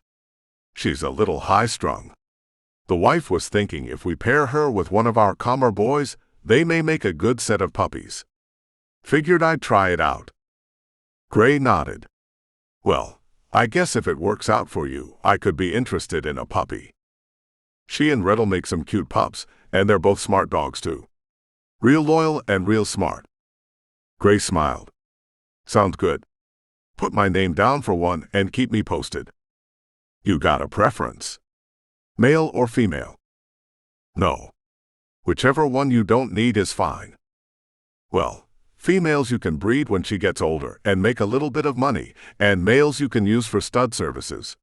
She's a little high-strung. The wife was thinking if we pair her with one of our calmer boys, they may make a good set of puppies. Figured I'd try it out." Gray nodded. "Well, I guess if it works out for you, I could be interested in a puppy. She and Red'll make some cute pups, and they're both smart dogs too. Real loyal and real smart." Gray smiled. "Sounds good. Put my name down for one and keep me posted." "You got a preference? Male or female?" "No. Whichever one you don't need is fine." "Well, females you can breed when she gets older and make a little bit of money, and males you can use for stud services.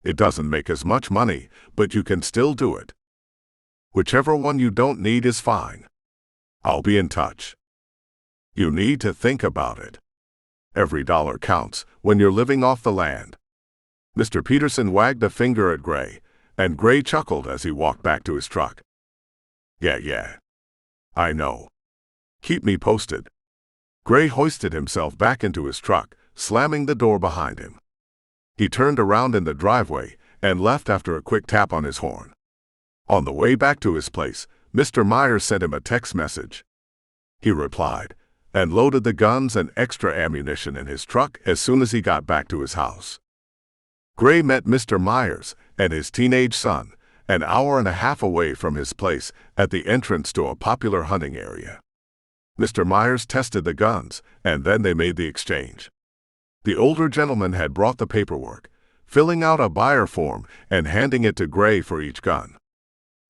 It doesn't make as much money, but you can still do it. Whichever one you don't need is fine. I'll be in touch." "You need to think about it. Every dollar counts when you're living off the land." Mr. Peterson wagged a finger at Gray, and Gray chuckled as he walked back to his truck. Yeah. I know. Keep me posted." Gray hoisted himself back into his truck, slamming the door behind him. He turned around in the driveway and left after a quick tap on his horn. On the way back to his place, Mr. Myers sent him a text message. He replied and loaded the guns and extra ammunition in his truck as soon as he got back to his house. Gray met Mr. Myers and his teenage son an hour and a half away from his place at the entrance to a popular hunting area. Mr. Myers tested the guns, and then they made the exchange. The older gentleman had brought the paperwork, filling out a buyer form and handing it to Gray for each gun.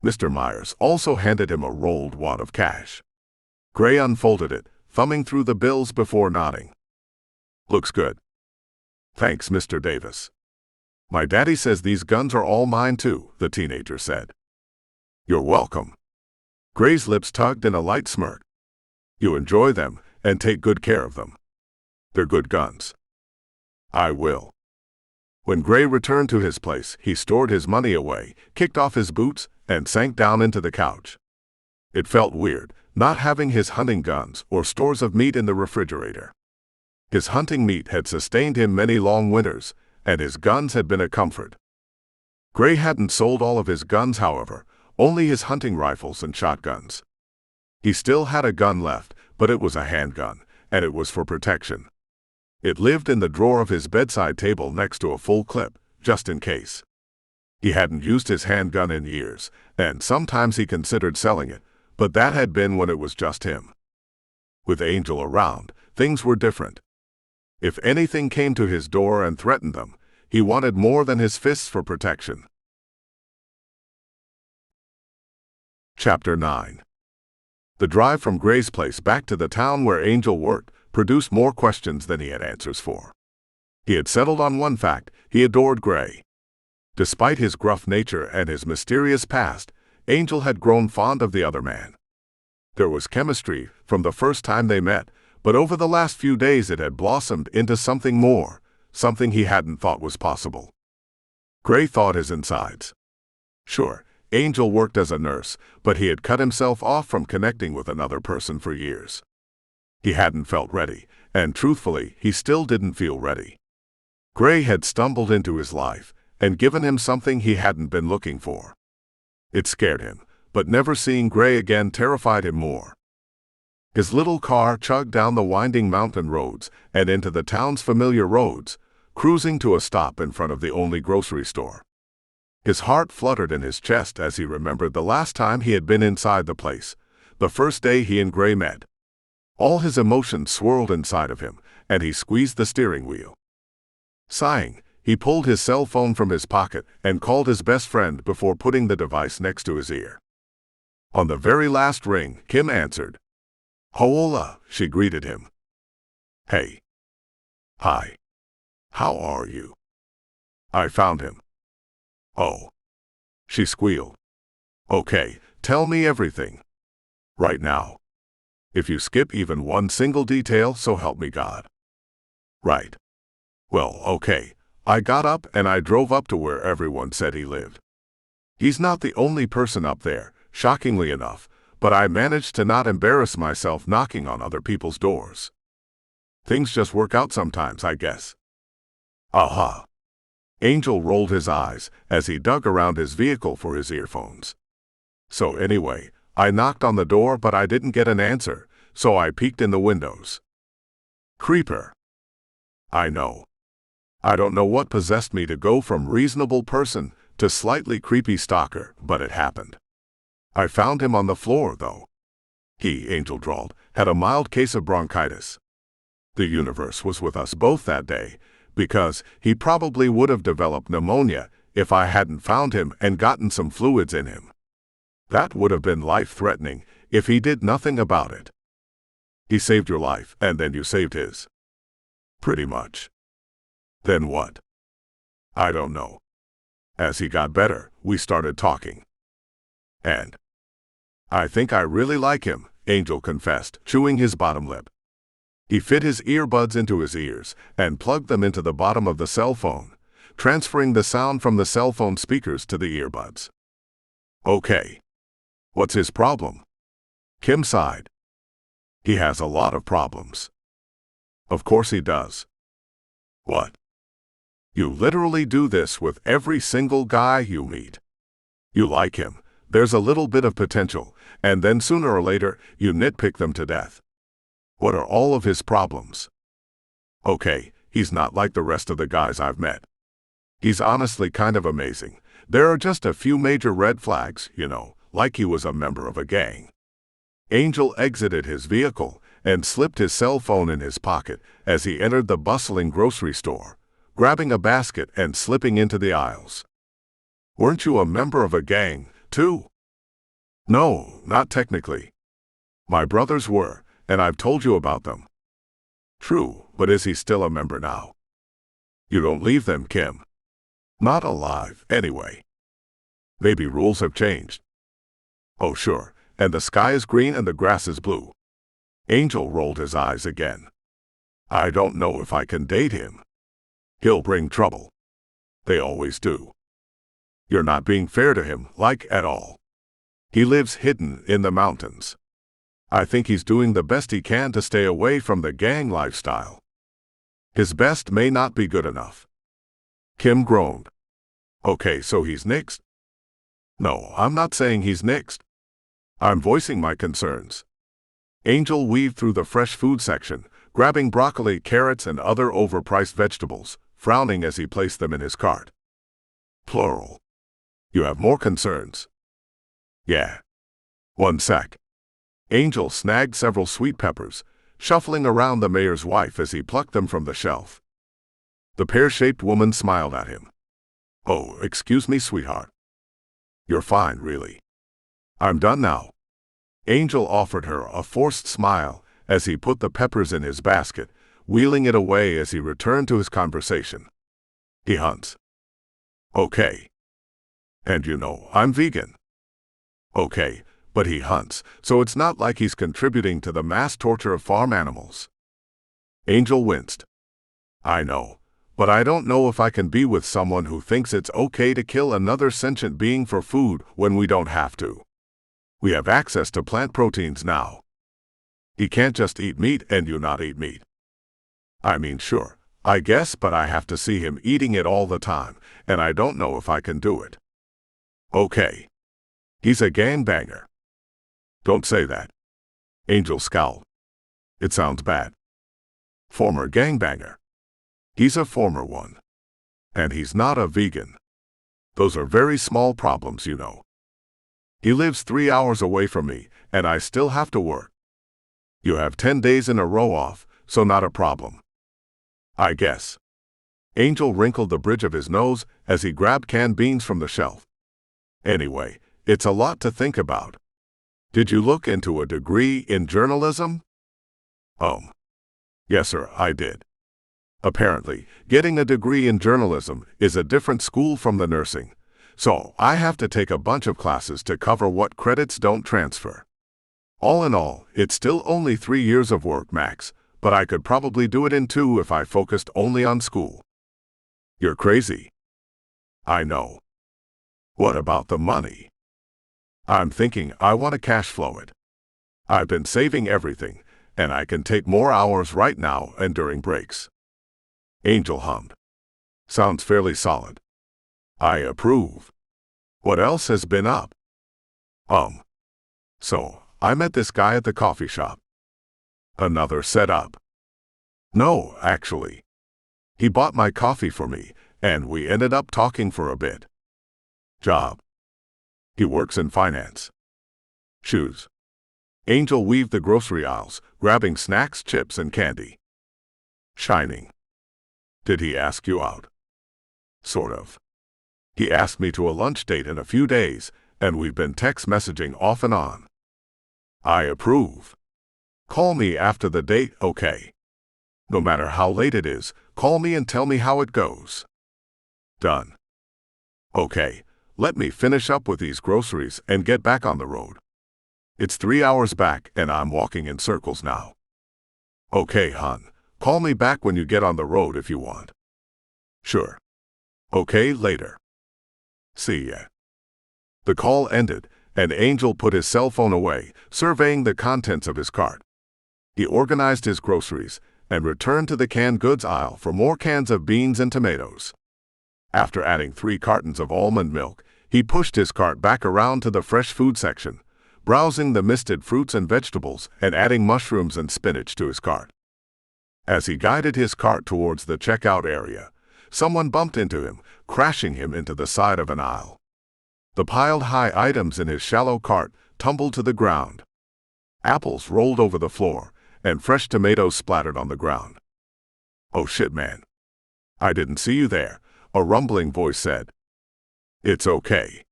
Mr. Myers also handed him a rolled wad of cash. Gray unfolded it, thumbing through the bills before nodding. "Looks good. Thanks, Mr. Davis. My daddy says these guns are all mine too," the teenager said. "You're welcome." Gray's lips tugged in a light smirk. "You enjoy them and take good care of them. They're good guns." "I will." When Gray returned to his place, he stored his money away, kicked off his boots, and sank down into the couch. It felt weird, not having his hunting guns or stores of meat in the refrigerator. His hunting meat had sustained him many long winters, and his guns had been a comfort. Gray hadn't sold all of his guns, however, only his hunting rifles and shotguns. He still had a gun left, but it was a handgun, and it was for protection. It lived in the drawer of his bedside table next to a full clip, just in case. He hadn't used his handgun in years, and sometimes he considered selling it, but that had been when it was just him. With Angel around, things were different. If anything came to his door and threatened them, he wanted more than his fists for protection. Chapter 9. The drive from Gray's place back to the town where Angel worked produced more questions than he had answers for. He had settled on one fact: he adored Gray. Despite his gruff nature and his mysterious past, Angel had grown fond of the other man. There was chemistry from the first time they met, but over the last few days it had blossomed into something more, something he hadn't thought was possible. Gray thawed his insides. Sure, Angel worked as a nurse, but he had cut himself off from connecting with another person for years. He hadn't felt ready, and truthfully, he still didn't feel ready. Gray had stumbled into his life and given him something he hadn't been looking for. It scared him, but never seeing Gray again terrified him more. His little car chugged down the winding mountain roads and into the town's familiar roads, cruising to a stop in front of the only grocery store. His heart fluttered in his chest as he remembered the last time he had been inside the place, the first day he and Gray met. All his emotions swirled inside of him, and he squeezed the steering wheel. Sighing, he pulled his cell phone from his pocket and called his best friend before putting the device next to his ear. On the very last ring, Kim answered. "Hola," she greeted him. "Hey." "Hi. How are you?" "I found him." "Oh." She squealed. "Okay, tell me everything. Right now. If you skip even one single detail, so help me God." "Right. Well, okay. I got up and I drove up to where everyone said he lived. He's not the only person up there, shockingly enough, but I managed to not embarrass myself knocking on other people's doors. Things just work out sometimes, I guess." "Aha." Angel rolled his eyes as he dug around his vehicle for his earphones. "So anyway, I knocked on the door but I didn't get an answer, so I peeked in the windows." "Creeper." "I know. I don't know what possessed me to go from reasonable person to slightly creepy stalker, but it happened. I found him on the floor, though. He," Angel drawled, "had a mild case of bronchitis. The universe was with us both that day, because he probably would have developed pneumonia if I hadn't found him and gotten some fluids in him. That would have been life-threatening if he did nothing about it. He saved your life, and then you saved his." "Pretty much." "Then what?" "I don't know. As he got better, we started talking. And I think I really like him," Angel confessed, chewing his bottom lip. He fit his earbuds into his ears and plugged them into the bottom of the cell phone, transferring the sound from the cell phone speakers to the earbuds. "Okay. What's his problem?" Kim sighed. "He has a lot of problems." "Of course he does." "What?" "You literally do this with every single guy you meet. You like him, there's a little bit of potential, and then sooner or later you nitpick them to death. What are all of his problems?" "Okay, he's not like the rest of the guys I've met. He's honestly kind of amazing. There are just a few major red flags, like he was a member of a gang." Angel exited his vehicle and slipped his cell phone in his pocket as he entered the bustling grocery store, grabbing a basket and slipping into the aisles. "Weren't you a member of a gang, too?" "No, not technically. My brothers were, and I've told you about them." "True, but is he still a member now?" "You don't leave them, Kim. Not alive, anyway. Maybe rules have changed." "Oh sure, and the sky is green and the grass is blue." Angel rolled his eyes again. "I don't know if I can date him. He'll bring trouble. They always do." "You're not being fair to him, at all. He lives hidden in the mountains. I think he's doing the best he can to stay away from the gang lifestyle. His best may not be good enough." Kim groaned. "Okay, so he's nixed?" "No, I'm not saying he's nixed. I'm voicing my concerns." Angel weaved through the fresh food section, grabbing broccoli, carrots, and other overpriced vegetables, frowning as he placed them in his cart. "Plural. You have more concerns?" "Yeah. One sec." Angel snagged several sweet peppers, shuffling around the mayor's wife as he plucked them from the shelf. The pear-shaped woman smiled at him. "Oh, excuse me, sweetheart." "You're fine, really. I'm done now." Angel offered her a forced smile as he put the peppers in his basket, wheeling it away as he returned to his conversation. "He hunts." "Okay. And I'm vegan." "Okay, but he hunts, so it's not like he's contributing to the mass torture of farm animals." Angel winced. "I know, but I don't know if I can be with someone who thinks it's okay to kill another sentient being for food when we don't have to. We have access to plant proteins now. He can't just eat meat and you not eat meat." "I mean, sure, I guess, but I have to see him eating it all the time, and I don't know if I can do it." "Okay. He's a gangbanger." "Don't say that." Angel scowled. "It sounds bad." "Former gangbanger." He's a former one. And he's not a vegan. Those are very small problems, you know. He lives 3 hours away from me, and I still have to work. You have 10 days in a row off, so not a problem. I guess. Angel wrinkled the bridge of his nose as he grabbed canned beans from the shelf. Anyway, it's a lot to think about. Did you look into a degree in journalism? Yes, sir, I did. Apparently, getting a degree in journalism is a different school from the nursing, so I have to take a bunch of classes to cover what credits don't transfer. All in all, it's still only 3 years of work max, but I could probably do it in 2 if I focused only on school. You're crazy. I know. What about the money? I'm thinking I want to cash flow it. I've been saving everything, and I can take more hours right now and during breaks. Angel hummed. Sounds fairly solid. I approve. What else has been up? So, I met this guy at the coffee shop. Another setup. No, actually. He bought my coffee for me, and we ended up talking for a bit. Job. He works in finance. Shoes. Angel weaved the grocery aisles, grabbing snacks, chips, and candy. Shining. Did he ask you out? Sort of. He asked me to a lunch date in a few days, and we've been text messaging off and on. I approve. Call me after the date, okay? No matter how late it is, call me and tell me how it goes. Done. Okay, let me finish up with these groceries and get back on the road. It's 3 hours back and I'm walking in circles now. Okay, hon. Call me back when you get on the road if you want. Sure. Okay, later. See ya. The call ended, and Angel put his cell phone away, surveying the contents of his cart. He organized his groceries and returned to the canned goods aisle for more cans of beans and tomatoes. After adding 3 cartons of almond milk, he pushed his cart back around to the fresh food section, browsing the misted fruits and vegetables and adding mushrooms and spinach to his cart. As he guided his cart towards the checkout area, someone bumped into him, crashing him into the side of an aisle. The piled high items in his shallow cart tumbled to the ground. Apples rolled over the floor, and fresh tomatoes splattered on the ground. Oh shit, man. I didn't see you there, a rumbling voice said. It's okay.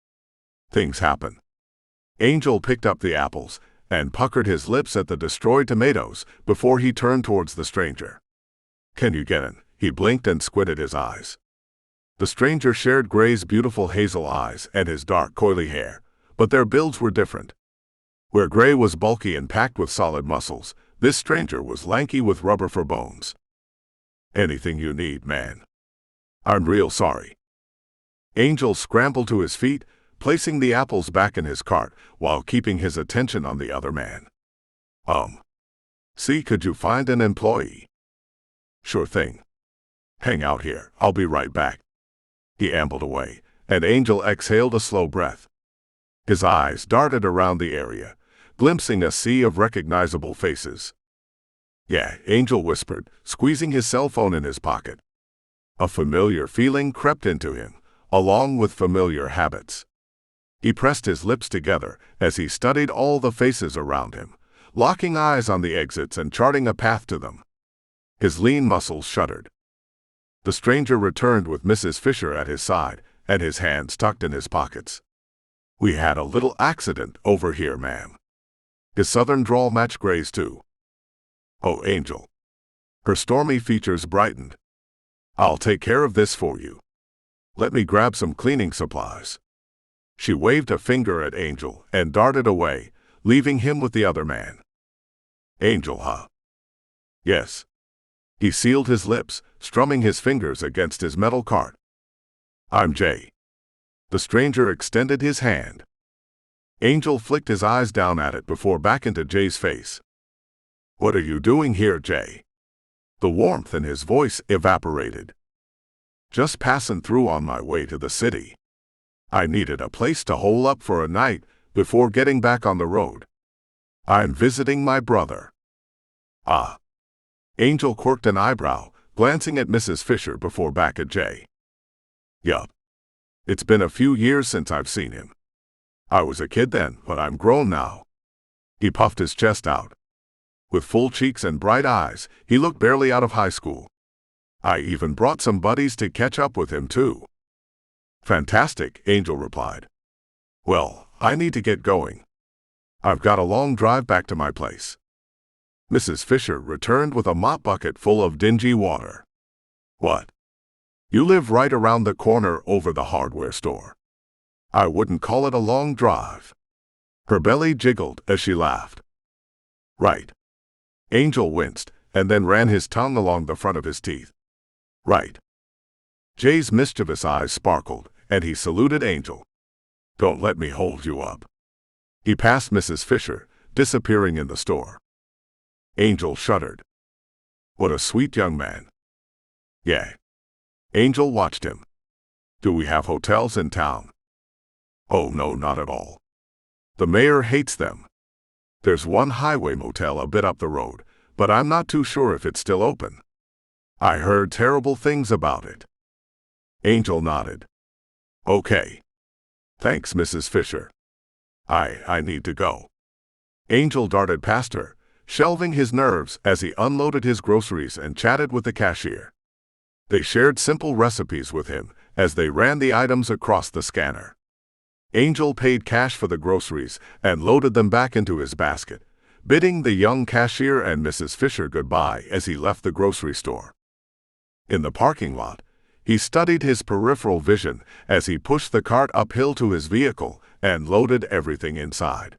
Things happen. Angel picked up the apples and puckered his lips at the destroyed tomatoes before he turned towards the stranger. Can you get in? He blinked and squinted his eyes. The stranger shared Gray's beautiful hazel eyes and his dark, coily hair, but their builds were different. Where Gray was bulky and packed with solid muscles, this stranger was lanky with rubber for bones. Anything you need, man. I'm real sorry. Angel scrambled to his feet, placing the apples back in his cart while keeping his attention on the other man. See, could you find an employee? Sure thing. Hang out here, I'll be right back. He ambled away, and Angel exhaled a slow breath. His eyes darted around the area, glimpsing a sea of recognizable faces. Yeah, Angel whispered, squeezing his cell phone in his pocket. A familiar feeling crept into him, along with familiar habits. He pressed his lips together as he studied all the faces around him, locking eyes on the exits and charting a path to them. His lean muscles shuddered. The stranger returned with Mrs. Fisher at his side and his hands tucked in his pockets. We had a little accident over here, ma'am. His southern drawl matched Gray's too. Oh, Angel. Her stormy features brightened. I'll take care of this for you. Let me grab some cleaning supplies. She waved a finger at Angel and darted away, leaving him with the other man. Angel, huh? Yes. He sealed his lips, strumming his fingers against his metal cart. I'm Jay. The stranger extended his hand. Angel flicked his eyes down at it before back into Jay's face. What are you doing here, Jay? The warmth in his voice evaporated. Just passing through on my way to the city. I needed a place to hole up for a night before getting back on the road. I'm visiting my brother. Ah. Angel quirked an eyebrow, glancing at Mrs. Fisher before back at Jay. Yup. It's been a few years since I've seen him. I was a kid then, but I'm grown now. He puffed his chest out. With full cheeks and bright eyes, he looked barely out of high school. I even brought some buddies to catch up with him, too. Fantastic, Angel replied. Well, I need to get going. I've got a long drive back to my place. Mrs. Fisher returned with a mop bucket full of dingy water. What? You live right around the corner over the hardware store. I wouldn't call it a long drive. Her belly jiggled as she laughed. Right. Angel winced and then ran his tongue along the front of his teeth. Right. Jay's mischievous eyes sparkled, and he saluted Angel. Don't let me hold you up. He passed Mrs. Fisher, disappearing in the store. Angel shuddered. What a sweet young man. Yeah. Angel watched him. Do we have hotels in town? Oh no, not at all. The mayor hates them. There's one highway motel a bit up the road, but I'm not too sure if it's still open. I heard terrible things about it. Angel nodded. Okay. Thanks, Mrs. Fisher. I need to go. Angel darted past her, shelving his nerves as he unloaded his groceries and chatted with the cashier. They shared simple recipes with him as they ran the items across the scanner. Angel paid cash for the groceries and loaded them back into his basket, bidding the young cashier and Mrs. Fisher goodbye as he left the grocery store. In the parking lot, he studied his peripheral vision as he pushed the cart uphill to his vehicle and loaded everything inside.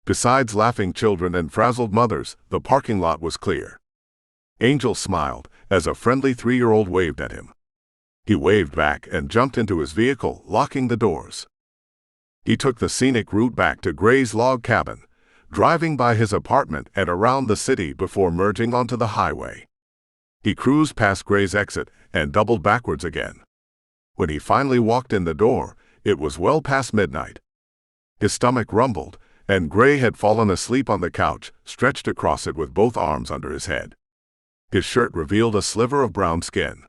Besides laughing children and frazzled mothers, the parking lot was clear. Angel smiled as a friendly 3-year-old waved at him. He waved back and jumped into his vehicle, locking the doors. He took the scenic route back to Gray's log cabin, driving by his apartment and around the city before merging onto the highway. He cruised past Gray's exit and doubled backwards again. When he finally walked in the door, it was well past midnight. His stomach rumbled, and Gray had fallen asleep on the couch, stretched across it with both arms under his head. His shirt revealed a sliver of brown skin.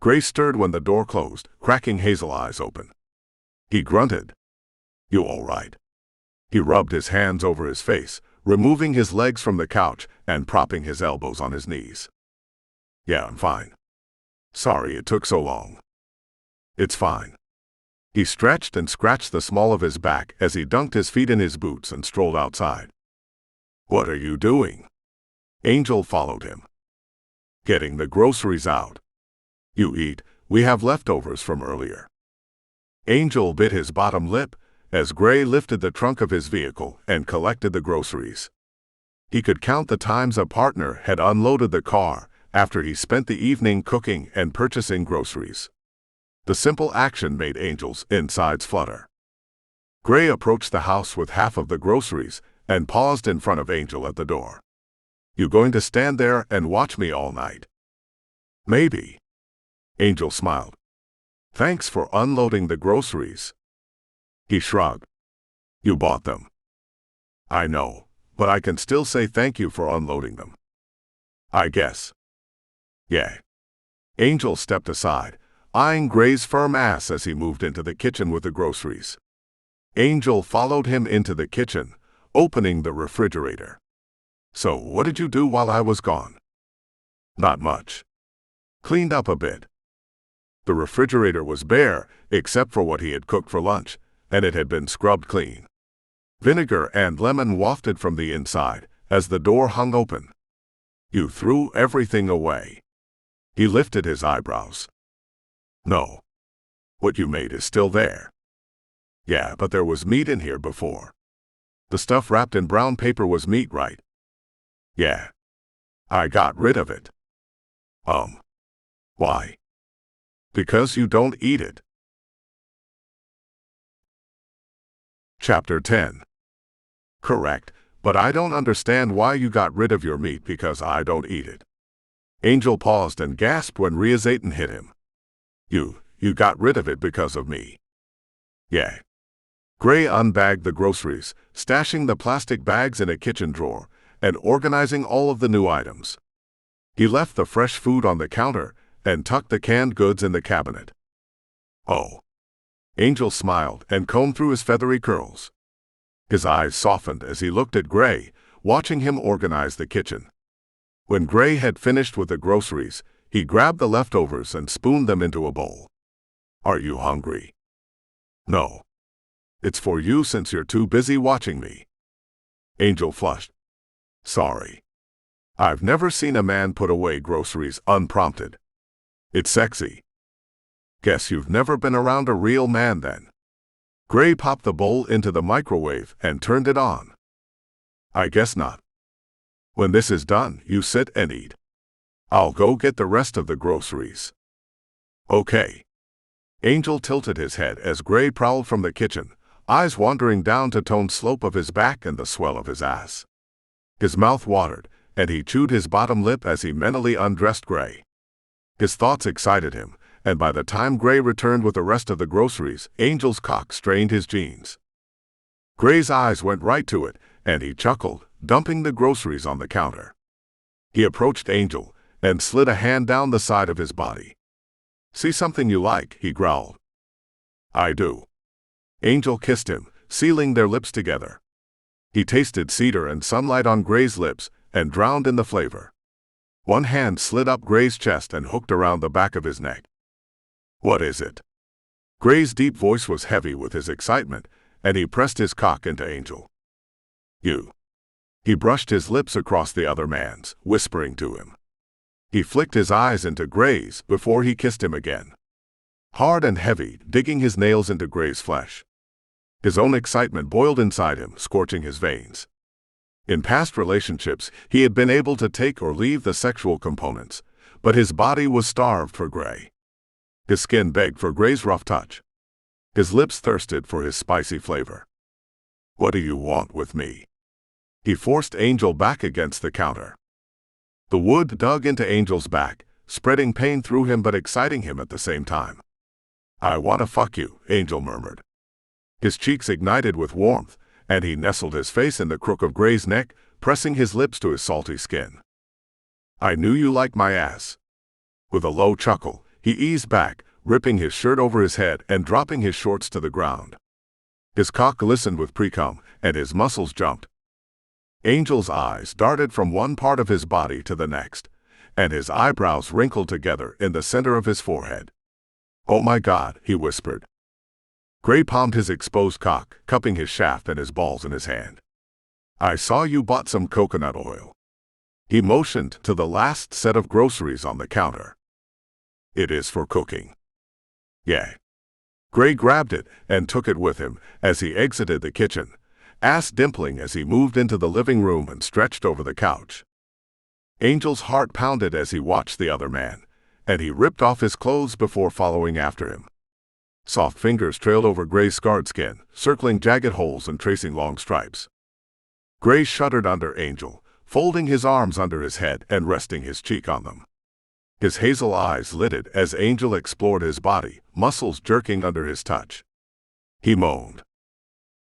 Gray stirred when the door closed, cracking hazel eyes open. He grunted. You all right? He rubbed his hands over his face, removing his legs from the couch and propping his elbows on his knees. Yeah, I'm fine. Sorry it took so long. It's fine. He stretched and scratched the small of his back as he dunked his feet in his boots and strolled outside. What are you doing? Angel followed him. Getting the groceries out. You eat, we have leftovers from earlier. Angel bit his bottom lip as Gray lifted the trunk of his vehicle and collected the groceries. He could count the times a partner had unloaded the car after he spent the evening cooking and purchasing groceries. The simple action made Angel's insides flutter. Gray approached the house with half of the groceries and paused in front of Angel at the door. You going to stand there and watch me all night? Maybe. Angel smiled. Thanks for unloading the groceries. He shrugged. You bought them. I know, but I can still say thank you for unloading them. I guess. Yeah. Angel stepped aside, eyeing Gray's firm ass as he moved into the kitchen with the groceries. Angel followed him into the kitchen, opening the refrigerator. So what did you do while I was gone? Not much. Cleaned up a bit. The refrigerator was bare, except for what he had cooked for lunch, and it had been scrubbed clean. Vinegar and lemon wafted from the inside as the door hung open. You threw everything away. He lifted his eyebrows. No. What you made is still there. Yeah, but there was meat in here before. The stuff wrapped in brown paper was meat, right? Yeah. I got rid of it. Why? Because you don't eat it. Chapter 10. Correct, but I don't understand why you got rid of your meat because I don't eat it. Angel paused and gasped when Riazatan hit him. You got rid of it because of me. Yeah. Gray unbagged the groceries, stashing the plastic bags in a kitchen drawer, and organizing all of the new items. He left the fresh food on the counter and tucked the canned goods in the cabinet. Oh. Angel smiled and combed through his feathery curls. His eyes softened as he looked at Gray, watching him organize the kitchen. When Gray had finished with the groceries, he grabbed the leftovers and spooned them into a bowl. Are you hungry? No. It's for you since you're too busy watching me. Angel flushed. Sorry. I've never seen a man put away groceries unprompted. It's sexy. Guess you've never been around a real man then. Gray popped the bowl into the microwave and turned it on. I guess not. When this is done, you sit and eat. I'll go get the rest of the groceries. Okay. Angel tilted his head as Gray prowled from the kitchen, eyes wandering down the toned slope of his back and the swell of his ass. His mouth watered, and he chewed his bottom lip as he mentally undressed Gray. His thoughts excited him, and by the time Gray returned with the rest of the groceries, Angel's cock strained his jeans. Gray's eyes went right to it, and he chuckled, dumping the groceries on the counter. He approached Angel and slid a hand down the side of his body. See something you like, he growled. I do. Angel kissed him, sealing their lips together. He tasted cedar and sunlight on Gray's lips and drowned in the flavor. One hand slid up Gray's chest and hooked around the back of his neck. What is it? Gray's deep voice was heavy with his excitement, and he pressed his cock into Angel. You. He brushed his lips across the other man's, whispering to him. He flicked his eyes into Gray's before he kissed him again. Hard and heavy, digging his nails into Gray's flesh. His own excitement boiled inside him, scorching his veins. In past relationships, he had been able to take or leave the sexual components, but his body was starved for Gray. His skin begged for Gray's rough touch. His lips thirsted for his spicy flavor. What do you want with me? He forced Angel back against the counter. The wood dug into Angel's back, spreading pain through him but exciting him at the same time. I want to fuck you, Angel murmured. His cheeks ignited with warmth, and he nestled his face in the crook of Gray's neck, pressing his lips to his salty skin. I knew you liked my ass. With a low chuckle, he eased back, ripping his shirt over his head and dropping his shorts to the ground. His cock glistened with pre-cum, and his muscles jumped. Angel's eyes darted from one part of his body to the next, and his eyebrows wrinkled together in the center of his forehead. Oh my God, he whispered. Gray palmed his exposed cock, cupping his shaft and his balls in his hand. I saw you bought some coconut oil. He motioned to the last set of groceries on the counter. It is for cooking. Yeah. Gray grabbed it and took it with him as he exited the kitchen, ass dimpling as he moved into the living room and stretched over the couch. Angel's heart pounded as he watched the other man, and he ripped off his clothes before following after him. Soft fingers trailed over Gray's scarred skin, circling jagged holes and tracing long stripes. Gray shuddered under Angel, folding his arms under his head and resting his cheek on them. His hazel eyes lidded as Angel explored his body, muscles jerking under his touch. He moaned.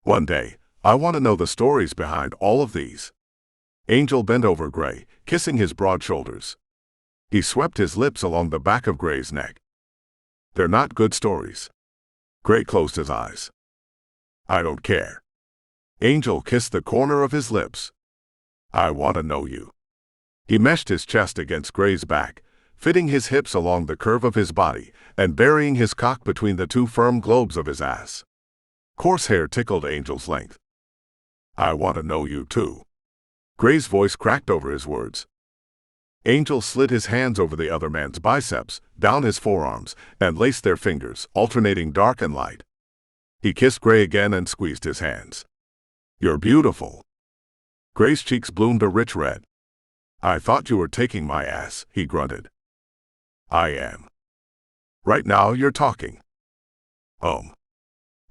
One day, I want to know the stories behind all of these. Angel bent over Gray, kissing his broad shoulders. He swept his lips along the back of Gray's neck. They're not good stories. Gray closed his eyes. I don't care. Angel kissed the corner of his lips. I want to know you. He meshed his chest against Gray's back, fitting his hips along the curve of his body and burying his cock between the two firm globes of his ass. Coarse hair tickled Angel's length. I want to know you too. Gray's voice cracked over his words. Angel slid his hands over the other man's biceps, down his forearms, and laced their fingers, alternating dark and light. He kissed Gray again and squeezed his hands. You're beautiful. Gray's cheeks bloomed a rich red. I thought you were taking my ass, he grunted. I am. Right now you're talking.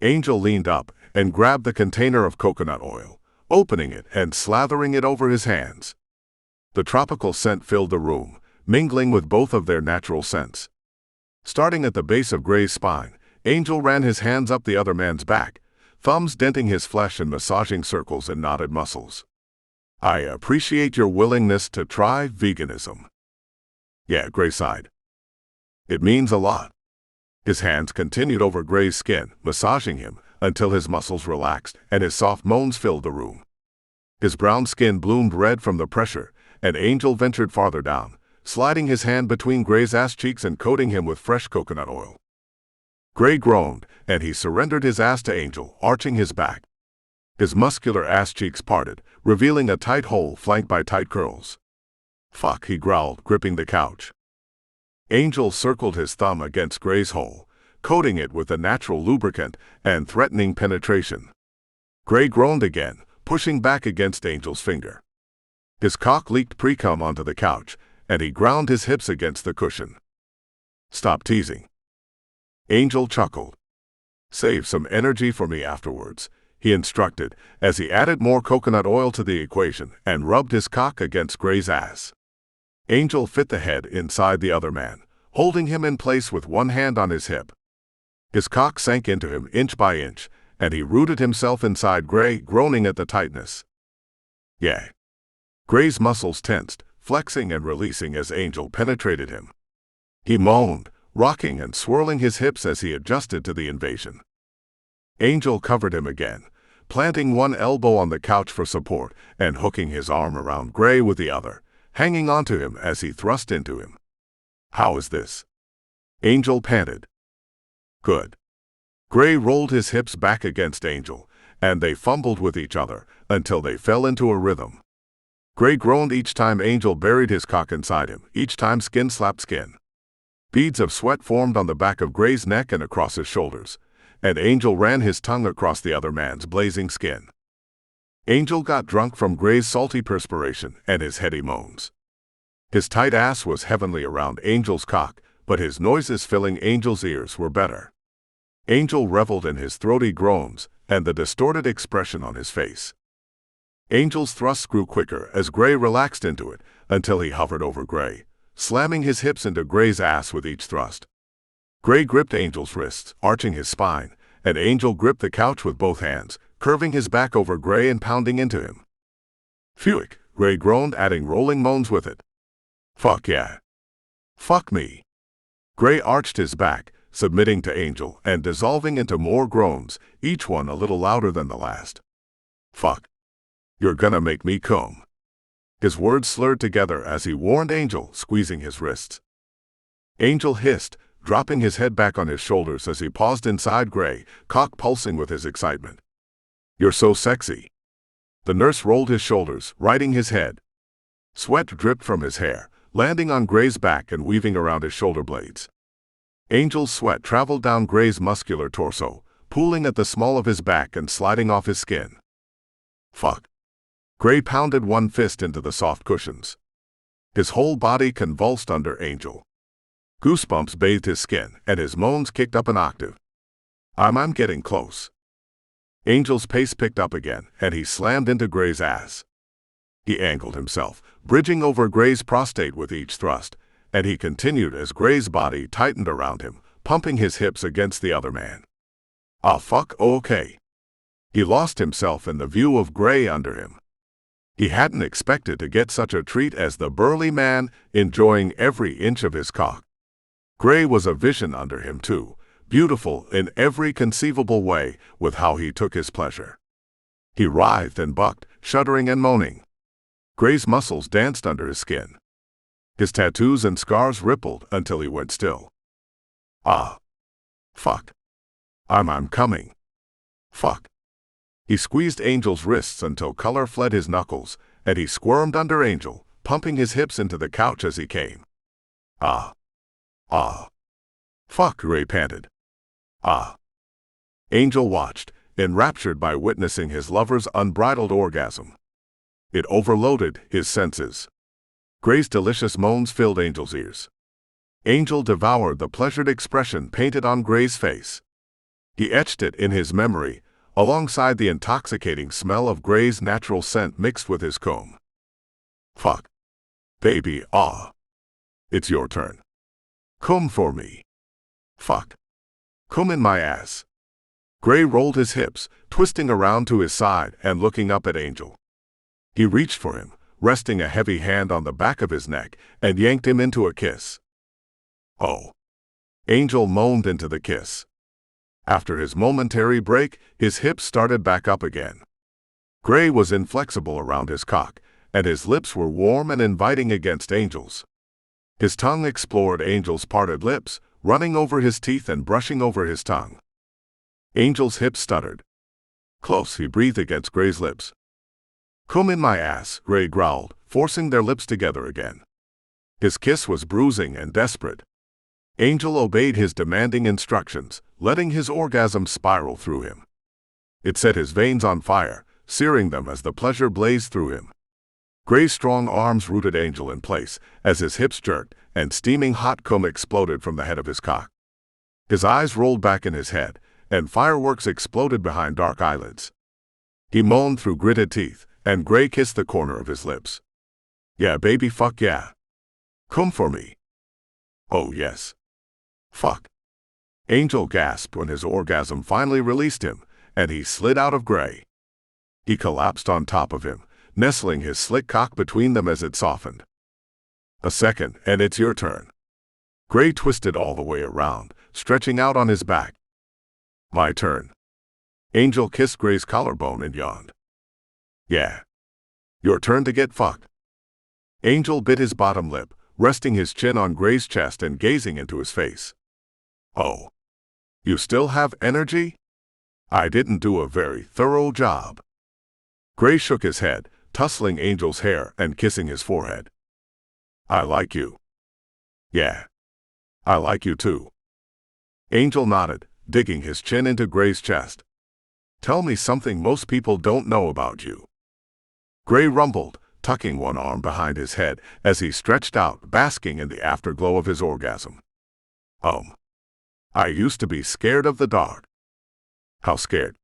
Angel leaned up and grabbed the container of coconut oil, opening it and slathering it over his hands. The tropical scent filled the room, mingling with both of their natural scents. Starting at the base of Gray's spine, Angel ran his hands up the other man's back, thumbs denting his flesh and massaging circles in knotted muscles. I appreciate your willingness to try veganism. Yeah, Gray sighed. It means a lot. His hands continued over Gray's skin, massaging him until his muscles relaxed and his soft moans filled the room. His brown skin bloomed red from the pressure, and Angel ventured farther down, sliding his hand between Gray's ass cheeks and coating him with fresh coconut oil. Gray groaned, and he surrendered his ass to Angel, arching his back. His muscular ass cheeks parted, revealing a tight hole flanked by tight curls. Fuck, he growled, gripping the couch. Angel circled his thumb against Gray's hole, coating it with a natural lubricant and threatening penetration. Gray groaned again, pushing back against Angel's finger. His cock leaked pre-cum onto the couch, and he ground his hips against the cushion. Stop teasing. Angel chuckled. Save some energy for me afterwards, he instructed, as he added more coconut oil to the equation and rubbed his cock against Gray's ass. Angel fit the head inside the other man, holding him in place with one hand on his hip. His cock sank into him inch by inch, and he rooted himself inside Gray, groaning at the tightness. Yeah. Gray's muscles tensed, flexing and releasing as Angel penetrated him. He moaned, rocking and swirling his hips as he adjusted to the invasion. Angel covered him again, planting one elbow on the couch for support and hooking his arm around Gray with the other, hanging onto him as he thrust into him. How is this? Angel panted. Good. Gray rolled his hips back against Angel, and they fumbled with each other until they fell into a rhythm. Gray groaned each time Angel buried his cock inside him, each time skin slapped skin. Beads of sweat formed on the back of Gray's neck and across his shoulders, and Angel ran his tongue across the other man's blazing skin. Angel got drunk from Gray's salty perspiration and his heady moans. His tight ass was heavenly around Angel's cock, but his noises filling Angel's ears were better. Angel reveled in his throaty groans and the distorted expression on his face. Angel's thrusts grew quicker as Gray relaxed into it until he hovered over Gray, slamming his hips into Gray's ass with each thrust. Gray gripped Angel's wrists, arching his spine, and Angel gripped the couch with both hands, curving his back over Gray and pounding into him. Phewick, Gray groaned, adding rolling moans with it. Fuck yeah. Fuck me. Gray arched his back, submitting to Angel and dissolving into more groans, each one a little louder than the last. Fuck. You're gonna make me come. His words slurred together as he warned Angel, squeezing his wrists. Angel hissed, dropping his head back on his shoulders as he paused inside Gray, cock pulsing with his excitement. You're so sexy. The nurse rolled his shoulders, righting his head. Sweat dripped from his hair, landing on Gray's back and weaving around his shoulder blades. Angel's sweat traveled down Gray's muscular torso, pooling at the small of his back and sliding off his skin. Fuck. Gray pounded one fist into the soft cushions. His whole body convulsed under Angel. Goosebumps bathed his skin, and his moans kicked up an octave. I'm getting close. Angel's pace picked up again, and he slammed into Gray's ass. He angled himself, bridging over Gray's prostate with each thrust, and he continued as Gray's body tightened around him, pumping his hips against the other man. Ah fuck, okay. He lost himself in the view of Gray under him. He hadn't expected to get such a treat as the burly man, enjoying every inch of his cock. Gray was a vision under him too, beautiful in every conceivable way with how he took his pleasure. He writhed and bucked, shuddering and moaning. Gray's muscles danced under his skin. His tattoos and scars rippled until he went still. Ah. Fuck. I'm coming. Fuck. He squeezed Angel's wrists until color fled his knuckles, and he squirmed under Angel, pumping his hips into the couch as he came. Ah. Ah. Fuck, Gray panted. Ah. Angel watched, enraptured by witnessing his lover's unbridled orgasm. It overloaded his senses. Gray's delicious moans filled Angel's ears. Angel devoured the pleasured expression painted on Gray's face. He etched it in his memory, alongside the intoxicating smell of Gray's natural scent mixed with his comb. Fuck. Baby, ah. It's your turn. Come for me. Fuck. Come in my ass. Gray rolled his hips, twisting around to his side and looking up at Angel. He reached for him, resting a heavy hand on the back of his neck, and yanked him into a kiss. "Oh." Angel moaned into the kiss. After his momentary break, his hips started back up again. Gray was inflexible around his cock, and his lips were warm and inviting against Angel's. His tongue explored Angel's parted lips, running over his teeth and brushing over his tongue. Angel's hips stuttered. "Close," he breathed against Gray's lips. "Come in my ass," Gray growled, forcing their lips together again. His kiss was bruising and desperate. Angel obeyed his demanding instructions, letting his orgasm spiral through him. It set his veins on fire, searing them as the pleasure blazed through him. Gray's strong arms rooted Angel in place as his hips jerked and steaming hot cum exploded from the head of his cock. His eyes rolled back in his head, and fireworks exploded behind dark eyelids. He moaned through gritted teeth, and Gray kissed the corner of his lips. "Yeah, baby, fuck yeah. Come for me." "Oh, yes. Fuck." Angel gasped when his orgasm finally released him, and he slid out of Gray. He collapsed on top of him, nestling his slick cock between them as it softened. "A second, and it's your turn." Gray twisted all the way around, stretching out on his back. "My turn." Angel kissed Gray's collarbone and yawned. "Yeah. Your turn to get fucked." Angel bit his bottom lip, resting his chin on Gray's chest and gazing into his face. "Oh. You still have energy? I didn't do a very thorough job." Gray shook his head, tussling Angel's hair and kissing his forehead. "I like you." "Yeah. I like you too." Angel nodded, digging his chin into Gray's chest. "Tell me something most people don't know about you." Gray rumbled, tucking one arm behind his head as he stretched out, basking in the afterglow of his orgasm. I used to be scared of the dark." "How scared?"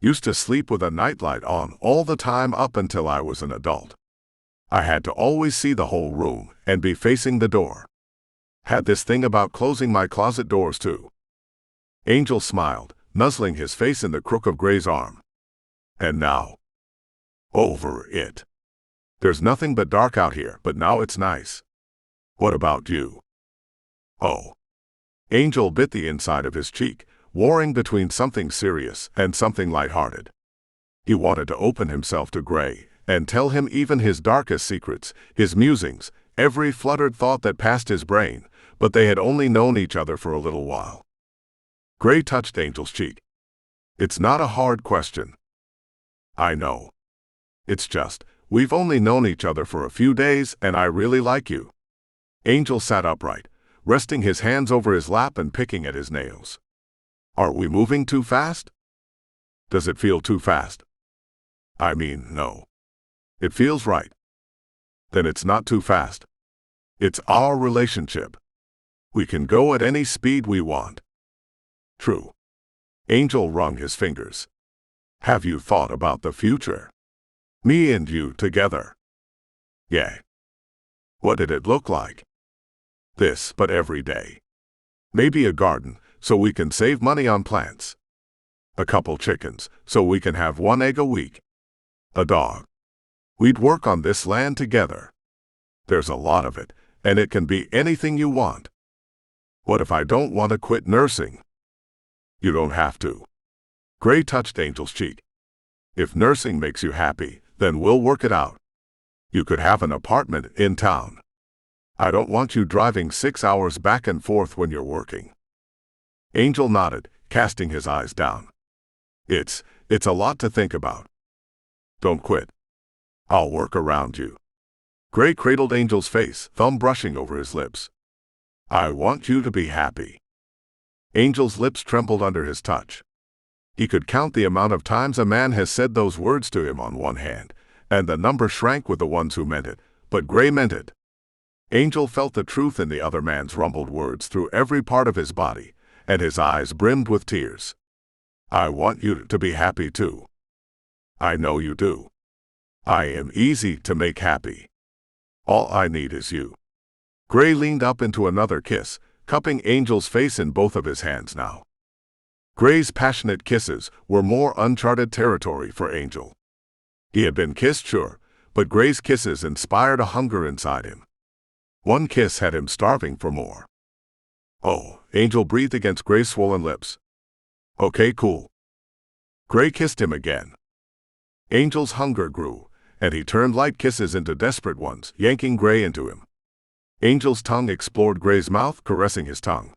"Used to sleep with a nightlight on all the time up until I was an adult. I had to always see the whole room and be facing the door. Had this thing about closing my closet doors too." Angel smiled, nuzzling his face in the crook of Gray's arm. "And now?" "Over it. There's nothing but dark out here, but now it's nice. What about you?" "Oh." Angel bit the inside of his cheek, warring between something serious and something lighthearted. He wanted to open himself to Gray and tell him even his darkest secrets, his musings, every fluttered thought that passed his brain, but they had only known each other for a little while. Gray touched Angel's cheek. "It's not a hard question." "I know. It's just, we've only known each other for a few days and I really like you." Angel sat upright, resting his hands over his lap and picking at his nails. "Are we moving too fast?" "Does it feel too fast?" "I mean, no. It feels right." "Then it's not too fast. It's our relationship. We can go at any speed we want." "True." Angel wrung his fingers. "Have you thought about the future? Me and you together?" "Yeah." "What did it look like?" "This, but every day. Maybe a garden, so we can save money on plants. A couple chickens, so we can have 1 egg a week. A dog. We'd work on this land together. There's a lot of it, and it can be anything you want." "What if I don't want to quit nursing?" "You don't have to." Gray touched Angel's cheek. "If nursing makes you happy, then we'll work it out. You could have an apartment in town. I don't want you driving 6 hours back and forth when you're working." Angel nodded, casting his eyes down. It's a lot to think about." "Don't quit. I'll work around you." Gray cradled Angel's face, thumb brushing over his lips. "I want you to be happy." Angel's lips trembled under his touch. He could count the amount of times a man has said those words to him on one hand, and the number shrank with the ones who meant it, but Gray meant it. Angel felt the truth in the other man's rumbled words through every part of his body, and his eyes brimmed with tears. "I want you to be happy too." "I know you do. I am easy to make happy. All I need is you." Gray leaned up into another kiss, cupping Angel's face in both of his hands now. Gray's passionate kisses were more uncharted territory for Angel. He had been kissed, sure, but Gray's kisses inspired a hunger inside him. One kiss had him starving for more. "Oh," Angel breathed against Gray's swollen lips. "Okay, cool." Gray kissed him again. Angel's hunger grew, and he turned light kisses into desperate ones, yanking Gray into him. Angel's tongue explored Gray's mouth, caressing his tongue.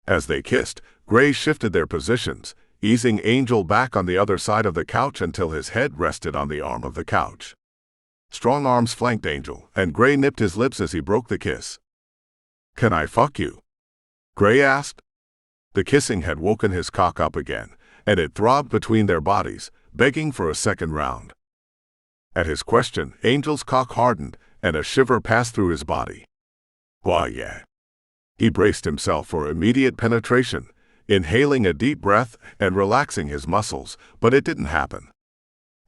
As they kissed, Gray shifted their positions, easing Angel back on the other side of the couch until his head rested on the arm of the couch. Strong arms flanked Angel, and Gray nipped his lips as he broke the kiss. "Can I fuck you?" Gray asked. The kissing had woken his cock up again, and it throbbed between their bodies, begging for a second round. At his question, Angel's cock hardened, and a shiver passed through his body. "Why, yeah." He braced himself for immediate penetration, inhaling a deep breath and relaxing his muscles, but it didn't happen.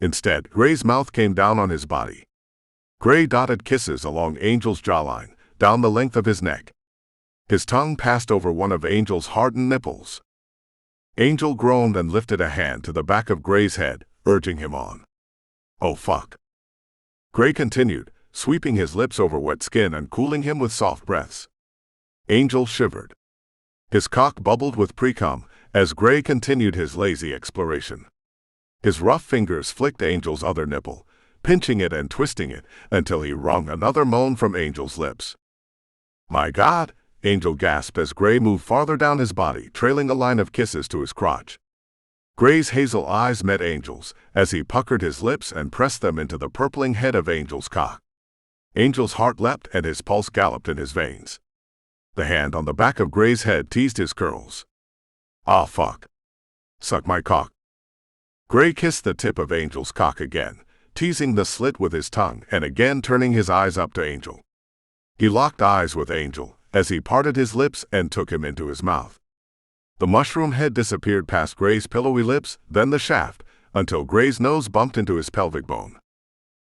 Instead, Gray's mouth came down on his body. Gray dotted kisses along Angel's jawline, down the length of his neck. His tongue passed over one of Angel's hardened nipples. Angel groaned and lifted a hand to the back of Gray's head, urging him on. "Oh fuck." Gray continued, sweeping his lips over wet skin and cooling him with soft breaths. Angel shivered. His cock bubbled with pre-cum as Gray continued his lazy exploration. His rough fingers flicked Angel's other nipple, pinching it and twisting it until he wrung another moan from Angel's lips. "My God," Angel gasped as Gray moved farther down his body, trailing a line of kisses to his crotch. Gray's hazel eyes met Angel's as he puckered his lips and pressed them into the purpling head of Angel's cock. Angel's heart leapt and his pulse galloped in his veins. The hand on the back of Gray's head teased his curls. "Ah, fuck. Suck my cock." Gray kissed the tip of Angel's cock again, teasing the slit with his tongue and again turning his eyes up to Angel. He locked eyes with Angel as he parted his lips and took him into his mouth. The mushroom head disappeared past Gray's pillowy lips, then the shaft, until Gray's nose bumped into his pelvic bone.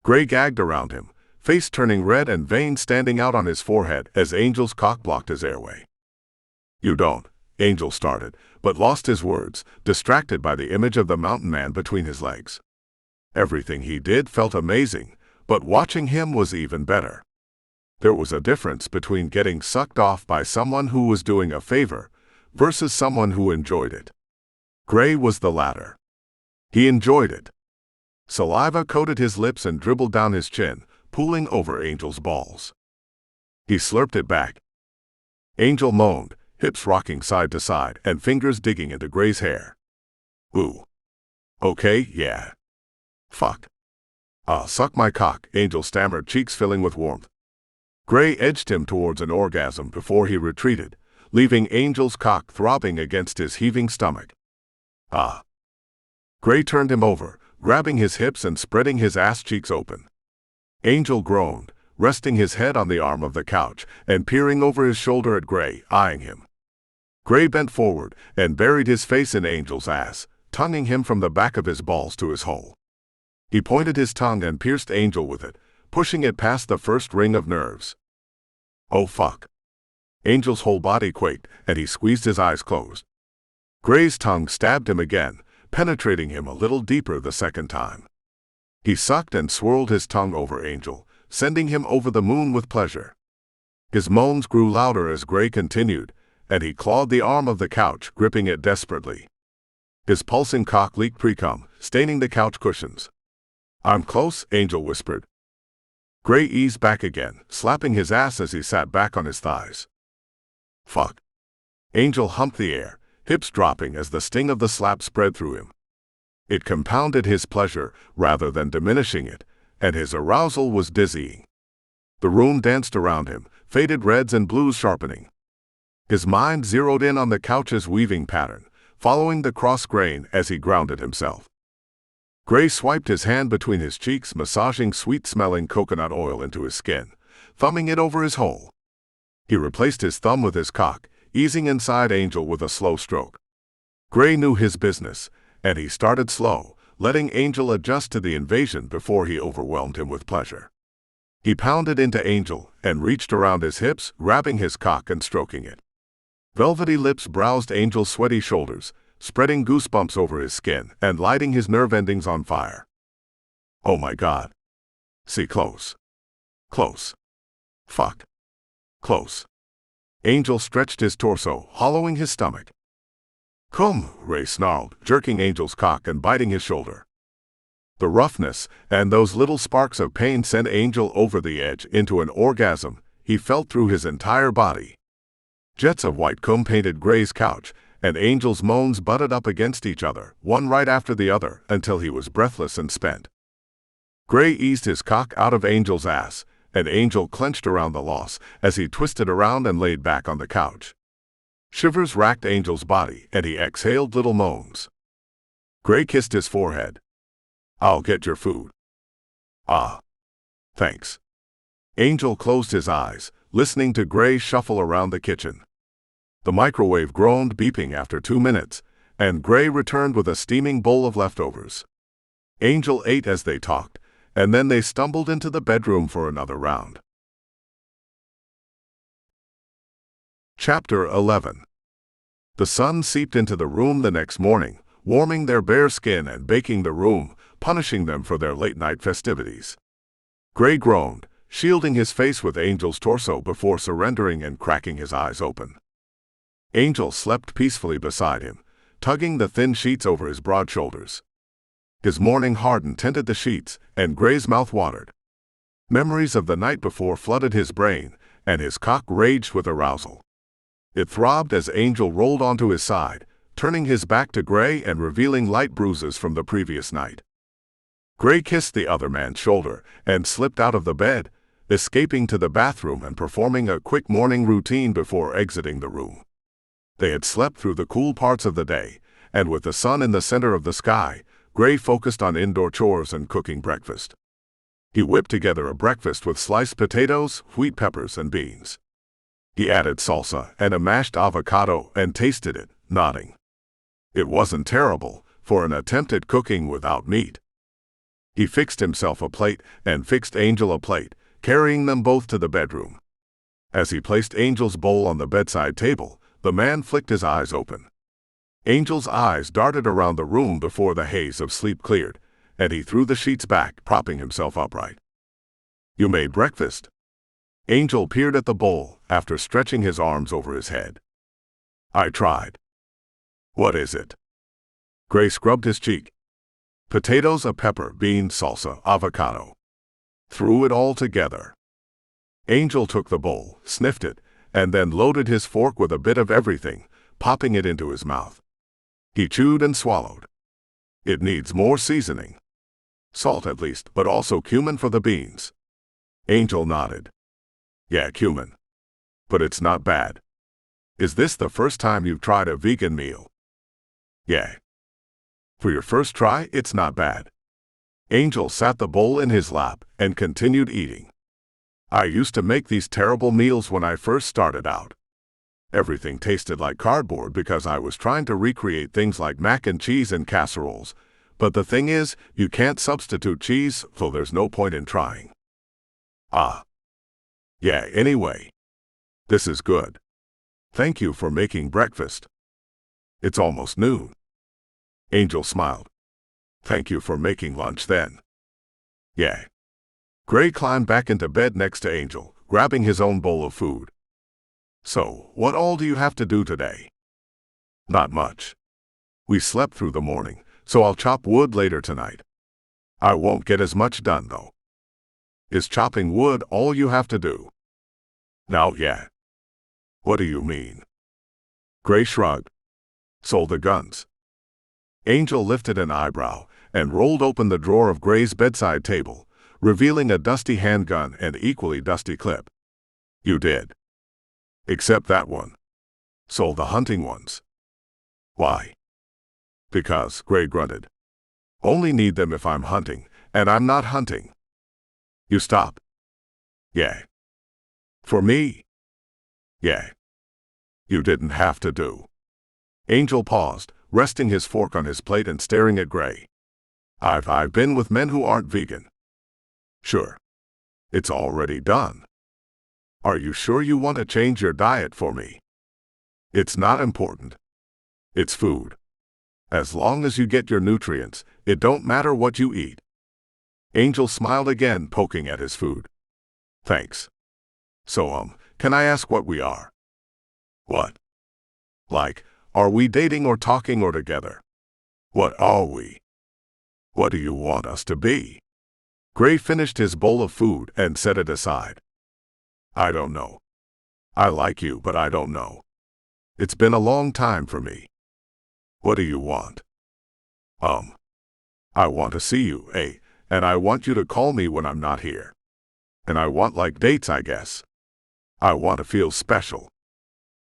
Gray gagged around him, face turning red and veins standing out on his forehead as Angel's cock blocked his airway. "You don't," Angel started, but lost his words, distracted by the image of the mountain man between his legs. Everything he did felt amazing, but watching him was even better. There was a difference between getting sucked off by someone who was doing a favor versus someone who enjoyed it. Gray was the latter. He enjoyed it. Saliva coated his lips and dribbled down his chin, pooling over Angel's balls. He slurped it back. Angel moaned, hips rocking side to side and fingers digging into Gray's hair. "Ooh. Okay, yeah. Fuck. Suck my cock," Angel stammered, cheeks filling with warmth. Gray edged him towards an orgasm before he retreated, leaving Angel's cock throbbing against his heaving stomach. "Ah." Gray turned him over, grabbing his hips and spreading his ass cheeks open. Angel groaned, resting his head on the arm of the couch and peering over his shoulder at Gray, eyeing him. Gray bent forward and buried his face in Angel's ass, tonguing him from the back of his balls to his hole. He pointed his tongue and pierced Angel with it, pushing it past the first ring of nerves. "Oh fuck." Angel's whole body quaked, and he squeezed his eyes closed. Gray's tongue stabbed him again, penetrating him a little deeper the second time. He sucked and swirled his tongue over Angel, sending him over the moon with pleasure. His moans grew louder as Gray continued, and he clawed the arm of the couch, gripping it desperately. His pulsing cock leaked pre-cum, staining the couch cushions. "I'm close," Angel whispered. Gray eased back again, slapping his ass as he sat back on his thighs. "Fuck." Angel humped the air, hips dropping as the sting of the slap spread through him. It compounded his pleasure rather than diminishing it, and his arousal was dizzying. The room danced around him, faded reds and blues sharpening. His mind zeroed in on the couch's weaving pattern, following the cross grain as he grounded himself. Gray swiped his hand between his cheeks, massaging sweet-smelling coconut oil into his skin, thumbing it over his hole. He replaced his thumb with his cock, easing inside Angel with a slow stroke. Gray knew his business, and he started slow, letting Angel adjust to the invasion before he overwhelmed him with pleasure. He pounded into Angel and reached around his hips, grabbing his cock and stroking it. Velvety lips browsed Angel's sweaty shoulders, spreading goosebumps over his skin and lighting his nerve endings on fire. "Oh my God." See close. Close. Fuck. Close. Angel stretched his torso, hollowing his stomach. Come, Ray snarled, jerking Angel's cock and biting his shoulder. The roughness and those little sparks of pain sent Angel over the edge into an orgasm he felt through his entire body. Jets of white cum painted Gray's couch, and Angel's moans butted up against each other, one right after the other, until he was breathless and spent. Gray eased his cock out of Angel's ass, and Angel clenched around the loss as he twisted around and laid back on the couch. Shivers racked Angel's body, and he exhaled little moans. Gray kissed his forehead. I'll get your food. Ah. Thanks. Angel closed his eyes, listening to Gray shuffle around the kitchen. The microwave groaned, beeping after 2 minutes, and Gray returned with a steaming bowl of leftovers. Angel ate as they talked, and then they stumbled into the bedroom for another round. Chapter 11. The sun seeped into the room the next morning, warming their bare skin and baking the room, punishing them for their late-night festivities. Gray groaned, shielding his face with Angel's torso before surrendering and cracking his eyes open. Angel slept peacefully beside him, tugging the thin sheets over his broad shoulders. His morning harden tinted the sheets, and Gray's mouth watered. Memories of the night before flooded his brain, and his cock raged with arousal. It throbbed as Angel rolled onto his side, turning his back to Gray and revealing light bruises from the previous night. Gray kissed the other man's shoulder and slipped out of the bed, escaping to the bathroom and performing a quick morning routine before exiting the room. They had slept through the cool parts of the day, and with the sun in the center of the sky, Gray focused on indoor chores and cooking breakfast. He whipped together a breakfast with sliced potatoes, wheat peppers, and beans. He added salsa and a mashed avocado and tasted it, nodding. It wasn't terrible for an attempt at cooking without meat. He fixed himself a plate and fixed Angel a plate, carrying them both to the bedroom. As he placed Angel's bowl on the bedside table, the man flicked his eyes open. Angel's eyes darted around the room before the haze of sleep cleared, and he threw the sheets back, propping himself upright. You made breakfast? Angel peered at the bowl after stretching his arms over his head. I tried. What is it? Gray scrubbed his cheek. Potatoes, a pepper, beans, salsa, avocado. Threw it all together. Angel took the bowl, sniffed it, and then loaded his fork with a bit of everything, popping it into his mouth. He chewed and swallowed. It needs more seasoning. Salt at least, but also cumin for the beans. Angel nodded. Yeah, cumin. But it's not bad. Is this the first time you've tried a vegan meal? Yeah. For your first try, it's not bad. Angel sat the bowl in his lap and continued eating. I used to make these terrible meals when I first started out. Everything tasted like cardboard because I was trying to recreate things like mac and cheese and casseroles, but the thing is, you can't substitute cheese, so there's no point in trying. Ah. Yeah, anyway. This is good. Thank you for making breakfast. It's almost noon. Angel smiled. Thank you for making lunch then. Yeah. Gray climbed back into bed next to Angel, grabbing his own bowl of food. So, what all do you have to do today? Not much. We slept through the morning, so I'll chop wood later tonight. I won't get as much done, though. Is chopping wood all you have to do? Now, yeah. What do you mean? Gray shrugged. Sold the guns. Angel lifted an eyebrow and rolled open the drawer of Gray's bedside table, revealing a dusty handgun and equally dusty clip. You did. Except that one. Sold the hunting ones. Why? Because, Gray grunted. Only need them if I'm hunting, and I'm not hunting. You stop. Yeah. For me? Yeah. You didn't have to do. Angel paused, resting his fork on his plate and staring at Gray. I've been with men who aren't vegan. Sure. It's already done. Are you sure you want to change your diet for me? It's not important. It's food. As long as you get your nutrients, it don't matter what you eat. Angel smiled again, poking at his food. Thanks. So, can I ask what we are? What? Like, are we dating or talking or together? What are we? What do you want us to be? Gray finished his bowl of food and set it aside. I don't know. I like you, but I don't know. It's been a long time for me. What do you want? I want to see you, and I want you to call me when I'm not here. And I want like dates, I guess. I want to feel special.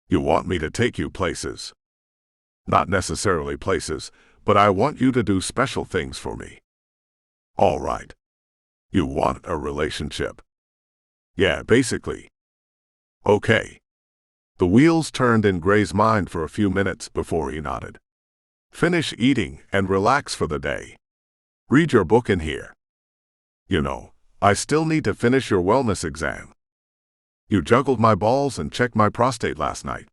You want me to take you places. Not necessarily places, but I want you to do special things for me. All right. You want a relationship. Yeah, basically. Okay. The wheels turned in Gray's mind for a few minutes before he nodded. Finish eating and relax for the day. Read your book in here. You know, I still need to finish your wellness exam. You juggled my balls and checked my prostate last night.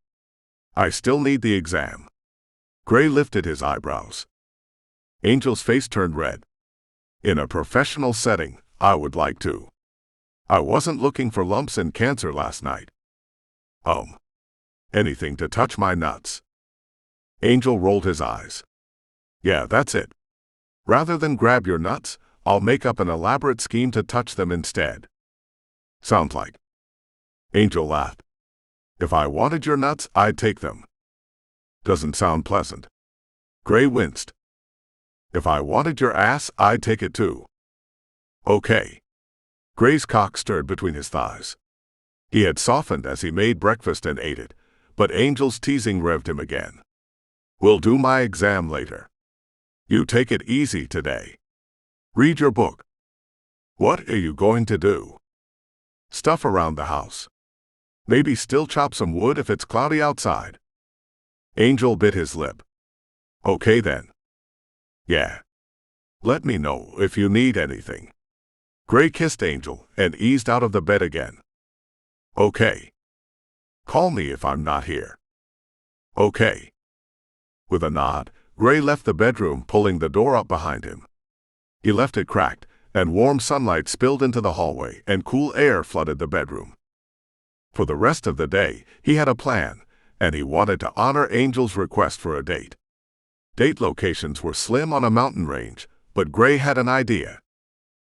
I still need the exam. Gray lifted his eyebrows. Angel's face turned red. In a professional setting, I would like to. I wasn't looking for lumps and cancer last night. Anything to touch my nuts. Angel rolled his eyes. Yeah, that's it. Rather than grab your nuts, I'll make up an elaborate scheme to touch them instead. Sounds like. Angel laughed. If I wanted your nuts, I'd take them. Doesn't sound pleasant. Gray winced. If I wanted your ass, I'd take it too. Okay. Gray's cock stirred between his thighs. He had softened as he made breakfast and ate it, but Angel's teasing revved him again. We'll do my exam later. You take it easy today. Read your book. What are you going to do? Stuff around the house. Maybe still chop some wood if it's cloudy outside. Angel bit his lip. Okay then. Yeah. Let me know if you need anything. Gray kissed Angel and eased out of the bed again. Okay. Call me if I'm not here. Okay. With a nod, Gray left the bedroom, pulling the door up behind him. He left it cracked, and warm sunlight spilled into the hallway and cool air flooded the bedroom. For the rest of the day, he had a plan, and he wanted to honor Angel's request for a date. Date locations were slim on a mountain range, but Gray had an idea.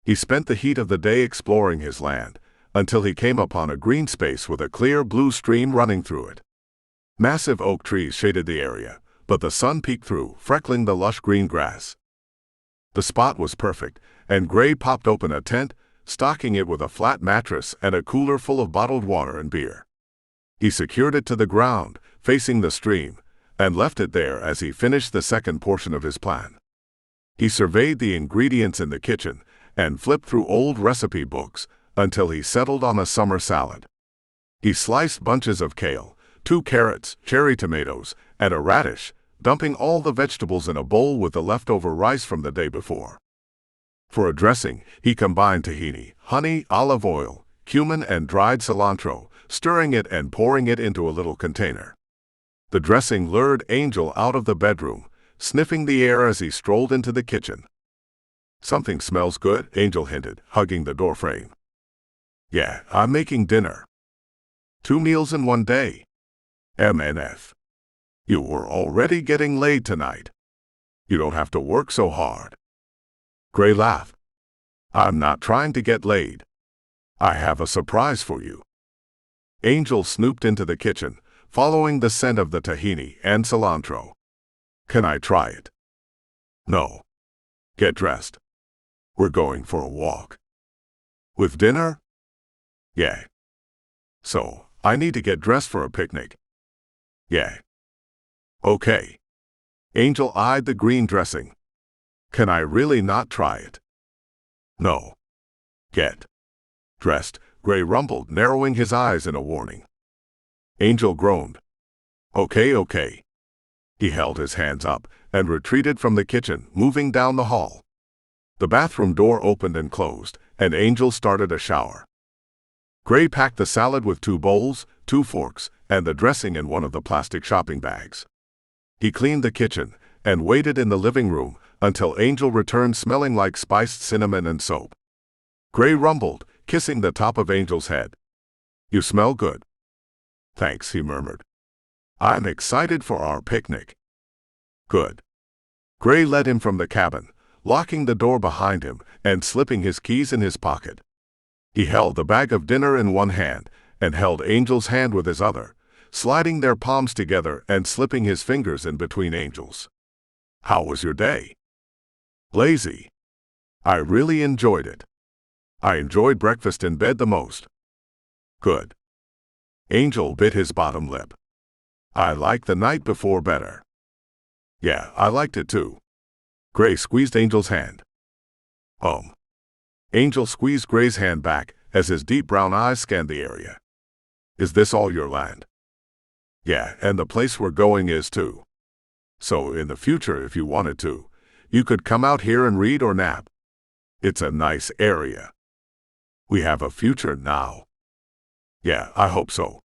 He spent the heat of the day exploring his land, until he came upon a green space with a clear blue stream running through it. Massive oak trees shaded the area, but the sun peeked through, freckling the lush green grass. The spot was perfect, and Gray popped open a tent, stocking it with a flat mattress and a cooler full of bottled water and beer. He secured it to the ground, facing the stream, and left it there as he finished the second portion of his plan. He surveyed the ingredients in the kitchen and flipped through old recipe books until he settled on a summer salad. He sliced bunches of kale, 2 carrots, cherry tomatoes, and a radish, dumping all the vegetables in a bowl with the leftover rice from the day before. For a dressing, he combined tahini, honey, olive oil, cumin, and dried cilantro, stirring it and pouring it into a little container. The dressing lured Angel out of the bedroom, sniffing the air as he strolled into the kitchen. Something smells good, Angel hinted, hugging the doorframe. Yeah, I'm making dinner. 2 meals in one day. MNF. You were already getting laid tonight. You don't have to work so hard. Gray laughed. I'm not trying to get laid. I have a surprise for you. Angel snooped into the kitchen, following the scent of the tahini and cilantro. Can I try it? No. Get dressed. We're going for a walk. With dinner? Yeah. So, I need to get dressed for a picnic. Yeah. Okay. Angel eyed the green dressing. Can I really not try it? No. Get dressed, Gray rumbled, narrowing his eyes in a warning. Angel groaned. Okay. He held his hands up and retreated from the kitchen, moving down the hall. The bathroom door opened and closed, and Angel started a shower. Gray packed the salad with 2 bowls, 2 forks, and the dressing in one of the plastic shopping bags. He cleaned the kitchen and waited in the living room until Angel returned smelling like spiced cinnamon and soap. Gray rumbled, kissing the top of Angel's head. "You smell good." "Thanks," he murmured. "I'm excited for our picnic." "Good." Gray led him from the cabin, locking the door behind him and slipping his keys in his pocket. He held the bag of dinner in one hand and held Angel's hand with his other, sliding their palms together and slipping his fingers in between Angel's. "How was your day?" "Lazy. I really enjoyed it. I enjoyed breakfast in bed the most." "Good." Angel bit his bottom lip. "I liked the night before better." "Yeah, I liked it too." Gray squeezed Angel's hand. Angel squeezed Gray's hand back as his deep brown eyes scanned the area. "Is this all your land?" "Yeah, and the place we're going is too. So in the future, if you wanted to, you could come out here and read or nap. It's a nice area." "We have a future now." "Yeah, I hope so."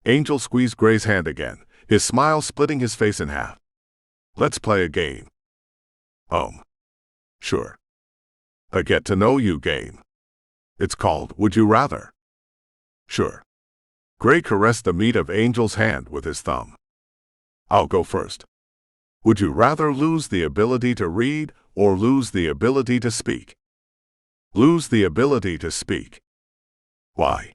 Angel squeezed Gray's hand again, his smile splitting his face in half. "Let's play a game." Sure. A get-to-know-you game. It's called Would You Rather." "Sure." Gray caressed the meat of Angel's hand with his thumb. "I'll go first. Would you rather lose the ability to read or lose the ability to speak?" "Lose the ability to speak." "Why?"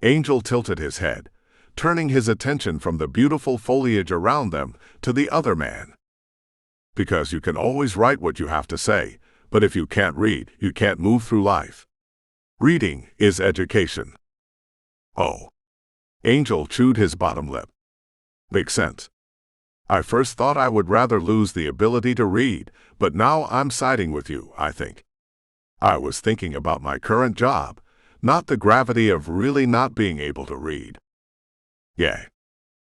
Angel tilted his head, turning his attention from the beautiful foliage around them to the other man. "Because you can always write what you have to say, but if you can't read, you can't move through life. Reading is education." "Oh." Angel chewed his bottom lip. "Makes sense. I first thought I would rather lose the ability to read, but now I'm siding with you, I think. I was thinking about my current job, not the gravity of really not being able to read." "Yeah."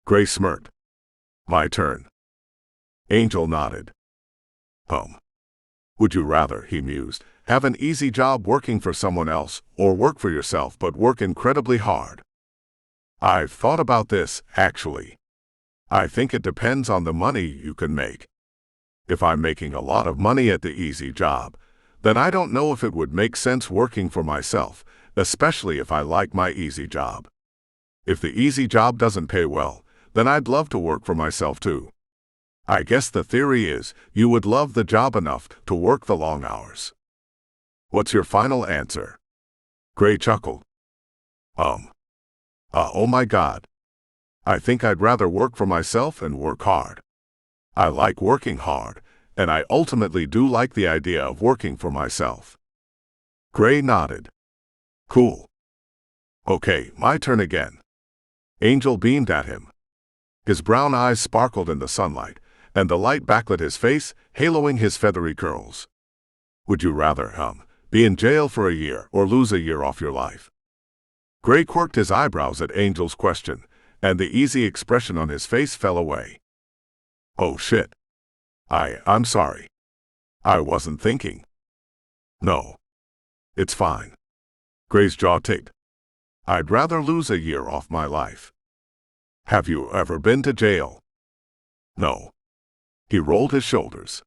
Gray smirked. "My turn." Angel nodded. Would you rather," he mused, "have an easy job working for someone else or work for yourself but work incredibly hard?" "I've thought about this, actually. I think it depends on the money you can make. If I'm making a lot of money at the easy job, then I don't know if it would make sense working for myself, especially if I like my easy job. If the easy job doesn't pay well, then I'd love to work for myself too. I guess the theory is you would love the job enough to work the long hours." "What's your final answer?" Gray chuckled. Oh my God. I think I'd rather work for myself and work hard. I like working hard, and I ultimately do like the idea of working for myself." Gray nodded. "Cool. Okay, my turn again." Angel beamed at him. His brown eyes sparkled in the sunlight, and the light backlit his face, haloing his feathery curls. "Would you rather, be in jail for a year or lose a year off your life?" Gray quirked his eyebrows at Angel's question, and the easy expression on his face fell away. "Oh shit. I'm sorry. I wasn't thinking." "No. It's fine." Gray's jaw ticked. "I'd rather lose a year off my life." "Have you ever been to jail?" "No." He rolled his shoulders.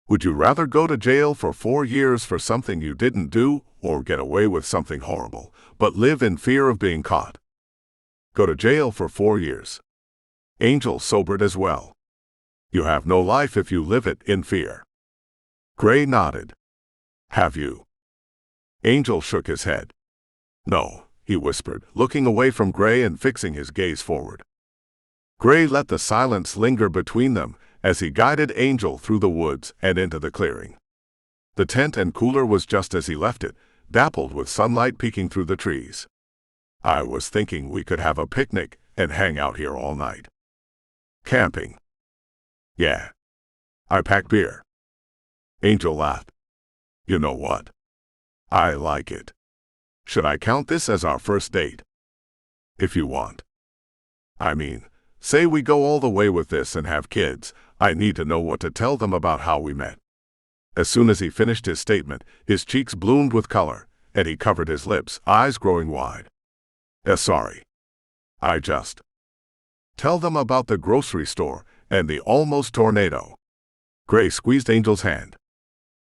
"Would you rather go to jail for 4 years for something you didn't do or get away with something horrible, but live in fear of being caught?" "Go to jail for 4 years." Angel sobered as well. "You have no life if you live it in fear." Gray nodded. "Have you?" Angel shook his head. "No," he whispered, looking away from Gray and fixing his gaze forward. Gray let the silence linger between them as he guided Angel through the woods and into the clearing. The tent and cooler was just as he left it, dappled with sunlight peeking through the trees. "I was thinking we could have a picnic and hang out here all night." "Camping?" "Yeah. I packed beer." Angel laughed. "You know what? I like it. Should I count this as our first date?" "If you want. I mean, say we go all the way with this and have kids, I need to know what to tell them about how we met." As soon as he finished his statement, his cheeks bloomed with color, and he covered his lips, eyes growing wide. Sorry. I just..." "Tell them about the grocery store and the almost tornado." Gray squeezed Angel's hand.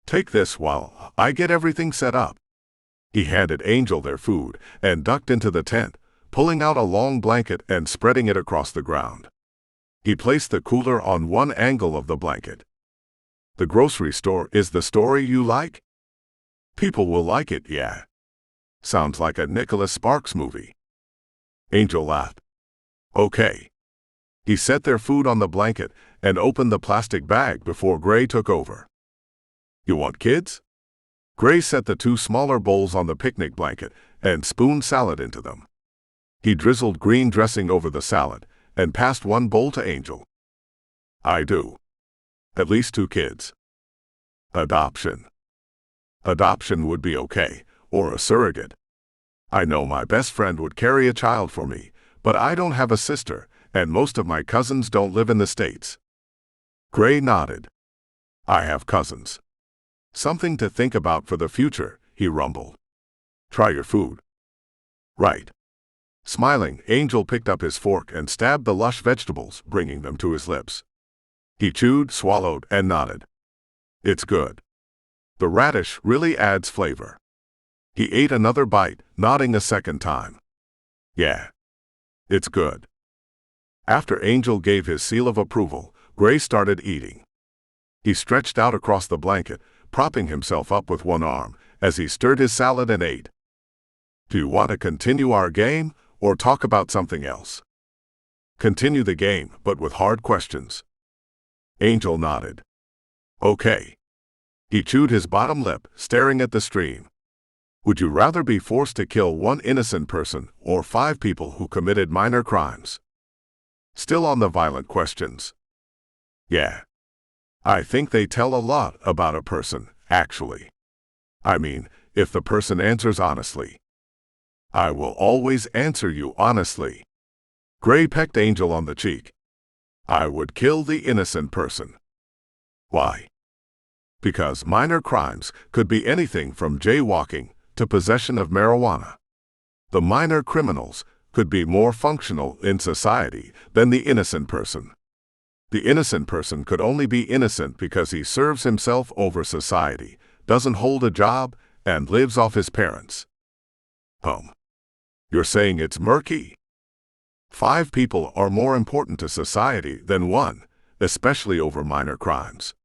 "Take this while I get everything set up." He handed Angel their food and ducked into the tent, pulling out a long blanket and spreading it across the ground. He placed the cooler on one angle of the blanket. "The grocery store is the story you like? People will like it, yeah. Sounds like a Nicholas Sparks movie." Angel laughed. "Okay." He set their food on the blanket and opened the plastic bag before Gray took over. "You want kids?" Gray set the two smaller bowls on the picnic blanket and spooned salad into them. He drizzled green dressing over the salad and passed one bowl to Angel. "I do. At least 2 kids. Adoption. Adoption would be okay, or a surrogate. I know my best friend would carry a child for me, but I don't have a sister, and most of my cousins don't live in the States." Gray nodded. "I have cousins. Something to think about for the future," he rumbled. "Try your food." "Right." Smiling, Angel picked up his fork and stabbed the lush vegetables, bringing them to his lips. He chewed, swallowed, and nodded. "It's good. The radish really adds flavor." He ate another bite, nodding a second time. "Yeah. It's good." After Angel gave his seal of approval, Gray started eating. He stretched out across the blanket, propping himself up with one arm, as he stirred his salad and ate. "Do you want to continue our game, or talk about something else?" "Continue the game, but with hard questions." Angel nodded. "Okay." He chewed his bottom lip, staring at the stream. "Would you rather be forced to kill 1 innocent person or 5 people who committed minor crimes?" Still on the violent questions. "Yeah. I think they tell a lot about a person, actually. I mean, if the person answers honestly." "I will always answer you honestly." Gray pecked Angel on the cheek. "I would kill the innocent person." "Why?" "Because minor crimes could be anything from jaywalking to possession of marijuana. The minor criminals could be more functional in society than the innocent person. The innocent person could only be innocent because he serves himself over society, doesn't hold a job, and lives off his parents." You're saying it's murky? 5 people are more important to society than 1, especially over minor crimes.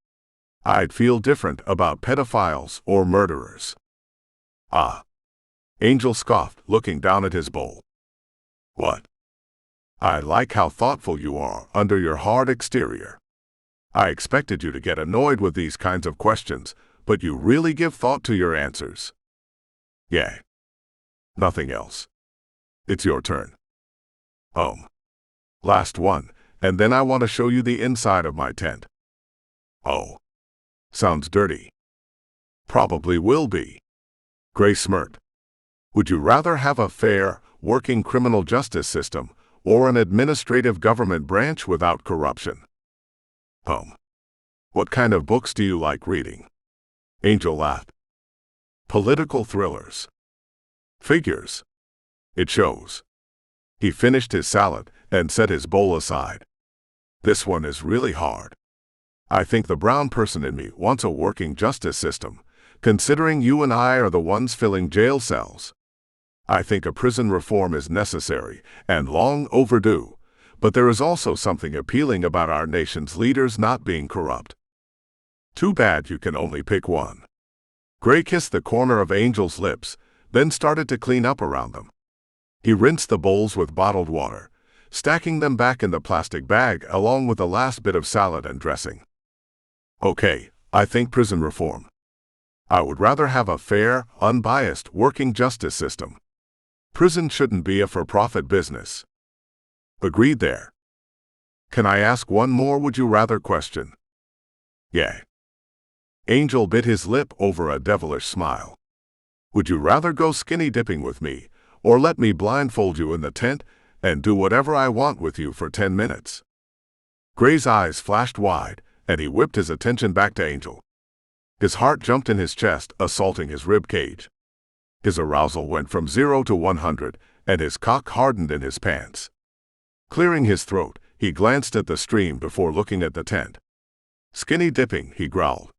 I'd feel different about pedophiles or murderers. "Ah." Angel scoffed, looking down at his bowl. "What?" "I like how thoughtful you are under your hard exterior. I expected you to get annoyed with these kinds of questions, but you really give thought to your answers." "Yeah. Nothing else. It's your turn." Last one, and then I want to show you the inside of my tent." "Oh. Sounds dirty." "Probably will be." Gray smirked. "Would you rather have a fair, working criminal justice system or an administrative government branch without corruption?" What kind of books do you like reading?" Angel laughed. "Political thrillers." "Figures. It shows." He finished his salad and set his bowl aside. "This one is really hard. I think the brown person in me wants a working justice system, considering you and I are the ones filling jail cells. I think a prison reform is necessary and long overdue, but there is also something appealing about our nation's leaders not being corrupt." "Too bad you can only pick one." Gray kissed the corner of Angel's lips, then started to clean up around them. He rinsed the bowls with bottled water, stacking them back in the plastic bag along with the last bit of salad and dressing. "Okay, I think prison reform. I would rather have a fair, unbiased, working justice system. Prison shouldn't be a for-profit business." "Agreed there." "Can I ask one more would-you-rather question?" "Yeah." Angel bit his lip over a devilish smile. "Would you rather go skinny dipping with me, or let me blindfold you in the tent and do whatever I want with you for 10 minutes?" Gray's eyes flashed wide, and he whipped his attention back to Angel. His heart jumped in his chest, assaulting his rib cage. His arousal went from 0 to 100, and his cock hardened in his pants. Clearing his throat, he glanced at the stream before looking at the tent. Skinny dipping, he growled.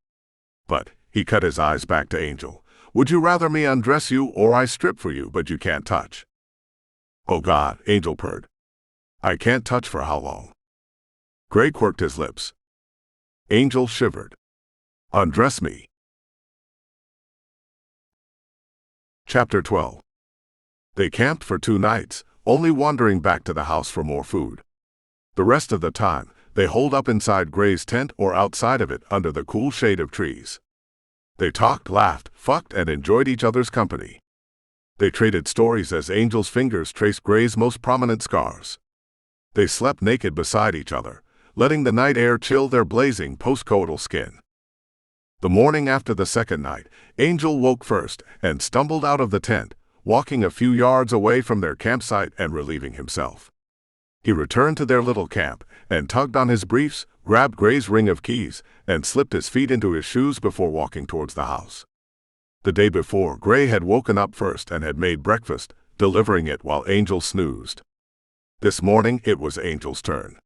But, he cut his eyes back to Angel. Would you rather me undress you or I strip for you but you can't touch? Oh God, Angel purred. I can't touch for how long? Gray quirked his lips. Angel shivered. Undress me. Chapter 12. They camped for 2 nights, only wandering back to the house for more food. The rest of the time, they holed up inside Gray's tent or outside of it under the cool shade of trees. They talked, laughed, fucked, and enjoyed each other's company. They traded stories as Angel's fingers traced Gray's most prominent scars. They slept naked beside each other, letting the night air chill their blazing post-coital skin. The morning after the second night, Angel woke first and stumbled out of the tent, walking a few yards away from their campsite and relieving himself. He returned to their little camp and tugged on his briefs, grabbed Gray's ring of keys, and slipped his feet into his shoes before walking towards the house. The day before, Gray had woken up first and had made breakfast, delivering it while Angel snoozed. This morning, it was Angel's turn.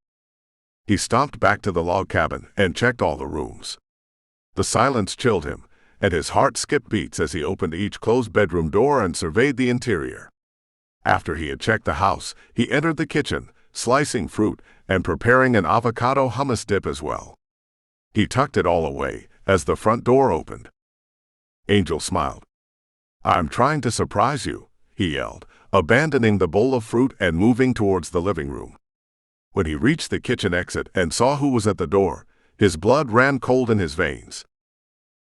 He stomped back to the log cabin and checked all the rooms. The silence chilled him, and his heart skipped beats as he opened each closed bedroom door and surveyed the interior. After he had checked the house, he entered the kitchen, slicing fruit and preparing an avocado hummus dip as well. He tucked it all away as the front door opened. Angel smiled. I'm trying to surprise you, he yelled, abandoning the bowl of fruit and moving towards the living room. When he reached the kitchen exit and saw who was at the door, his blood ran cold in his veins.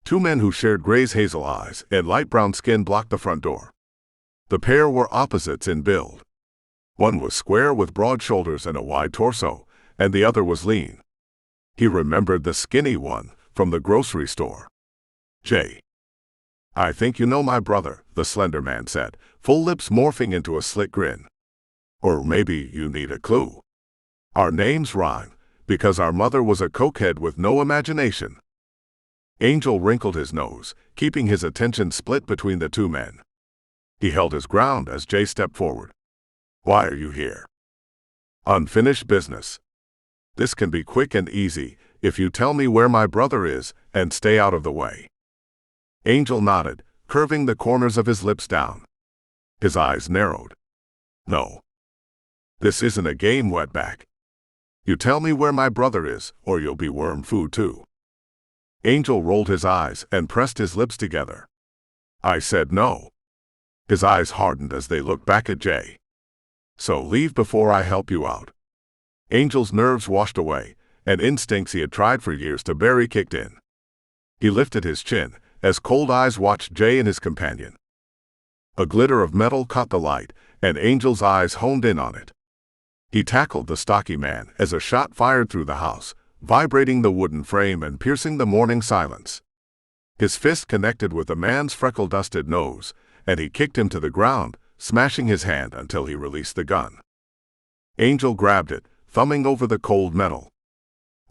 2 men who shared Gray's hazel eyes and light brown skin blocked the front door. The pair were opposites in build. One was square with broad shoulders and a wide torso, and the other was lean. He remembered the skinny one from the grocery store. Jay. I think you know my brother, the slender man said, full lips morphing into a slick grin. Or maybe you need a clue. Our names rhyme, because our mother was a cokehead with no imagination. Angel wrinkled his nose, keeping his attention split between the 2 men. He held his ground as Jay stepped forward. Why are you here? Unfinished business. This can be quick and easy if you tell me where my brother is and stay out of the way. Angel nodded, curving the corners of his lips down. His eyes narrowed. No. This isn't a game, wetback. You tell me where my brother is, or you'll be worm food too. Angel rolled his eyes and pressed his lips together. I said no. His eyes hardened as they looked back at Jay. So leave before I help you out. Angel's nerves washed away, and instincts he had tried for years to bury kicked in. He lifted his chin as cold eyes watched Jay and his companion. A glitter of metal caught the light, and Angel's eyes honed in on it. He tackled the stocky man as a shot fired through the house, vibrating the wooden frame and piercing the morning silence. His fist connected with the man's freckle-dusted nose, and he kicked him to the ground, smashing his hand until he released the gun. Angel grabbed it, thumbing over the cold metal.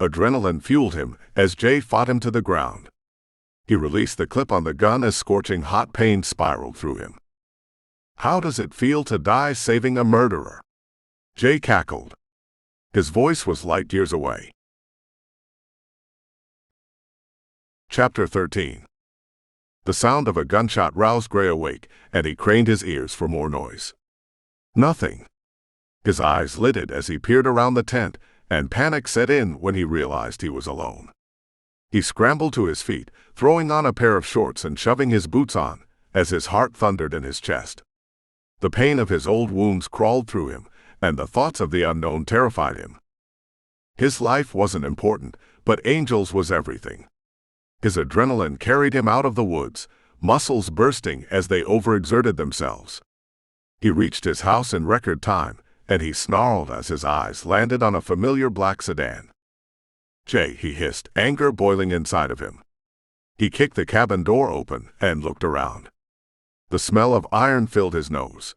Adrenaline fueled him as Jay fought him to the ground. He released the clip on the gun as scorching hot pain spiraled through him. How does it feel to die saving a murderer? Jay cackled. His voice was light years away. Chapter 13. The sound of a gunshot roused Gray awake, and he craned his ears for more noise. Nothing. His eyes lidded as he peered around the tent, and panic set in when he realized he was alone. He scrambled to his feet, throwing on a pair of shorts and shoving his boots on, as his heart thundered in his chest. The pain of his old wounds crawled through him, and the thoughts of the unknown terrified him. His life wasn't important, but Angel's was everything. His adrenaline carried him out of the woods, muscles bursting as they overexerted themselves. He reached his house in record time, and he snarled as his eyes landed on a familiar black sedan. Jay, he hissed, anger boiling inside of him. He kicked the cabin door open and looked around. The smell of iron filled his nose.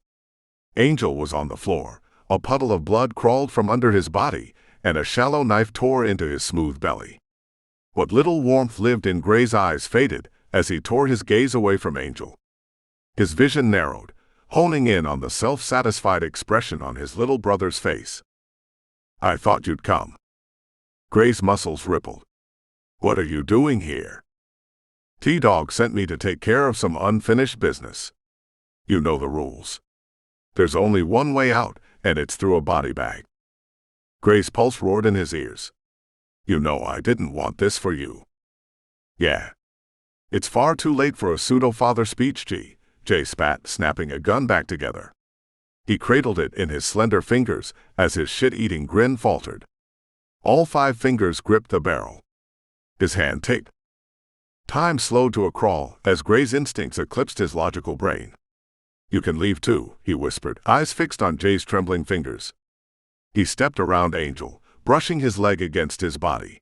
Angel was on the floor. A puddle of blood crawled from under his body, and a shallow knife tore into his smooth belly. What little warmth lived in Gray's eyes faded as he tore his gaze away from Angel. His vision narrowed, honing in on the self-satisfied expression on his little brother's face. I thought you'd come. Gray's muscles rippled. What are you doing here? T-Dog sent me to take care of some unfinished business. You know the rules. There's only one way out, and it's through a body bag. Gray's pulse roared in his ears. You know I didn't want this for you. Yeah. It's far too late for a pseudo-father speech, Jay spat, snapping a gun back together. He cradled it in his slender fingers as his shit-eating grin faltered. All 5 fingers gripped the barrel. His hand ticked. Time slowed to a crawl as Gray's instincts eclipsed his logical brain. You can leave too, he whispered, eyes fixed on Jay's trembling fingers. He stepped around Angel, brushing his leg against his body.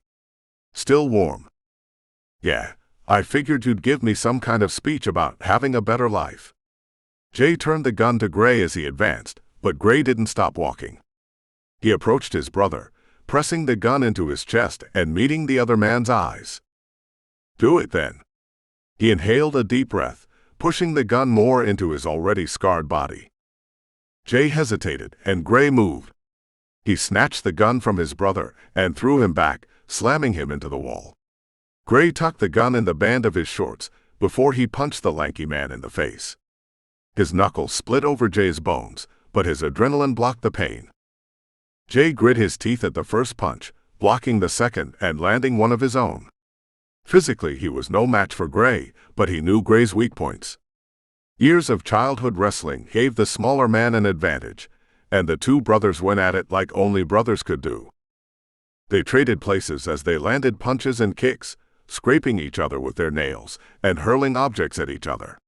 Still warm. Yeah, I figured you'd give me some kind of speech about having a better life. Jay turned the gun to Gray as he advanced, but Gray didn't stop walking. He approached his brother, pressing the gun into his chest and meeting the other man's eyes. Do it then. He inhaled a deep breath, pushing the gun more into his already scarred body. Jay hesitated, and Gray moved. He snatched the gun from his brother and threw him back, slamming him into the wall. Gray tucked the gun in the band of his shorts before he punched the lanky man in the face. His knuckles split over Jay's bones, but his adrenaline blocked the pain. Jay grit his teeth at the first punch, blocking the second and landing one of his own. Physically, he was no match for Gray, but he knew Gray's weak points. Years of childhood wrestling gave the smaller man an advantage, and the two brothers went at it like only brothers could do. They traded places as they landed punches and kicks, scraping each other with their nails and hurling objects at each other.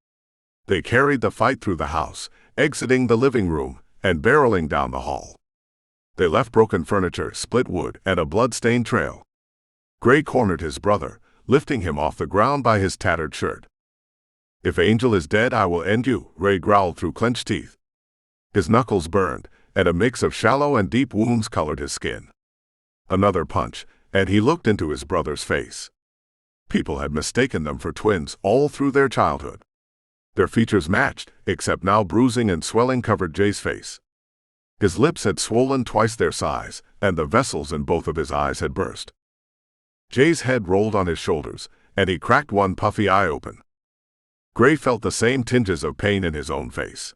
They carried the fight through the house, exiting the living room and barreling down the hall. They left broken furniture, split wood, and a blood-stained trail. Gray cornered his brother, lifting him off the ground by his tattered shirt. If Angel is dead, I will end you, Ray growled through clenched teeth. His knuckles burned, and a mix of shallow and deep wounds colored his skin. Another punch, and he looked into his brother's face. People had mistaken them for twins all through their childhood. Their features matched, except now bruising and swelling covered Jay's face. His lips had swollen twice their size, and the vessels in both of his eyes had burst. Jay's head rolled on his shoulders, and he cracked one puffy eye open. Gray felt the same tinges of pain in his own face.